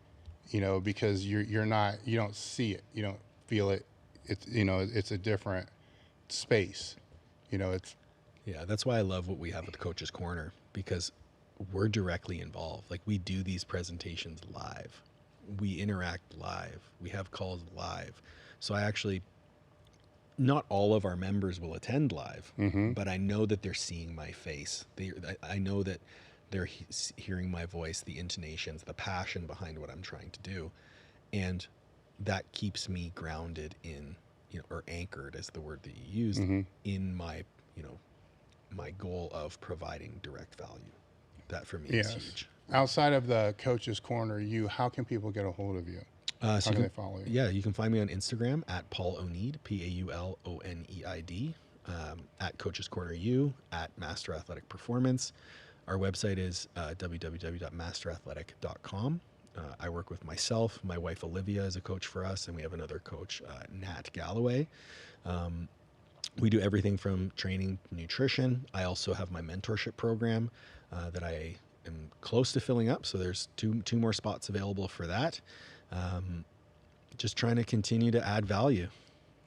because you don't see it, you don't feel it. It's a different space, that's why I love what we have with Coach's Corner, because we're directly involved. Like, we do these presentations live, we interact live, we have calls live. So not all of our members will attend live, but I know that they're seeing my face. I know that they're hearing my voice, the intonations, the passion behind what I'm trying to do. And that keeps me grounded in, or anchored is the word that you used, in my, my goal of providing direct value. That for me is huge. Outside of the Coach's Corner, how can people get a hold of you? How can they follow you? Yeah, you can find me on Instagram at Paul Oneid, PAULONEID, at Coach's Corner U, at Master Athletic Performance. Our website is www.masterathletic.com. I work with myself, my wife Olivia is a coach for us, and we have another coach, Nat Galloway. We do everything from training, nutrition. I also have my mentorship program that I am close to filling up. So there's two more spots available for that. Just trying to continue to add value.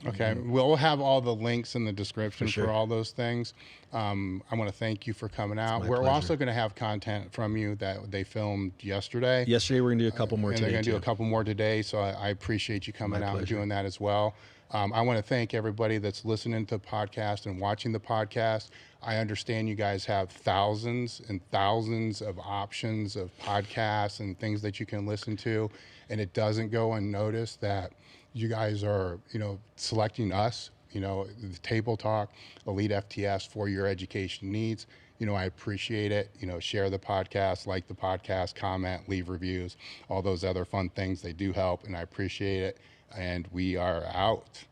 Okay, we'll have all the links in the description for all those things. I want to thank you for coming out. We're pleasure. Also going to have content from you that they filmed yesterday. Yesterday, we're going to do a couple more today. And they're going to do a couple more today, so I appreciate you coming out and doing that as well. I want to thank everybody that's listening to the podcast and watching the podcast. I understand you guys have thousands and thousands of options of podcasts and things that you can listen to, and it doesn't go unnoticed that you guys are, selecting us, the Table Talk, Elite FTS for your education needs. I appreciate it. Share the podcast, like the podcast, comment, leave reviews, all those other fun things. They do help, and I appreciate it. And we are out.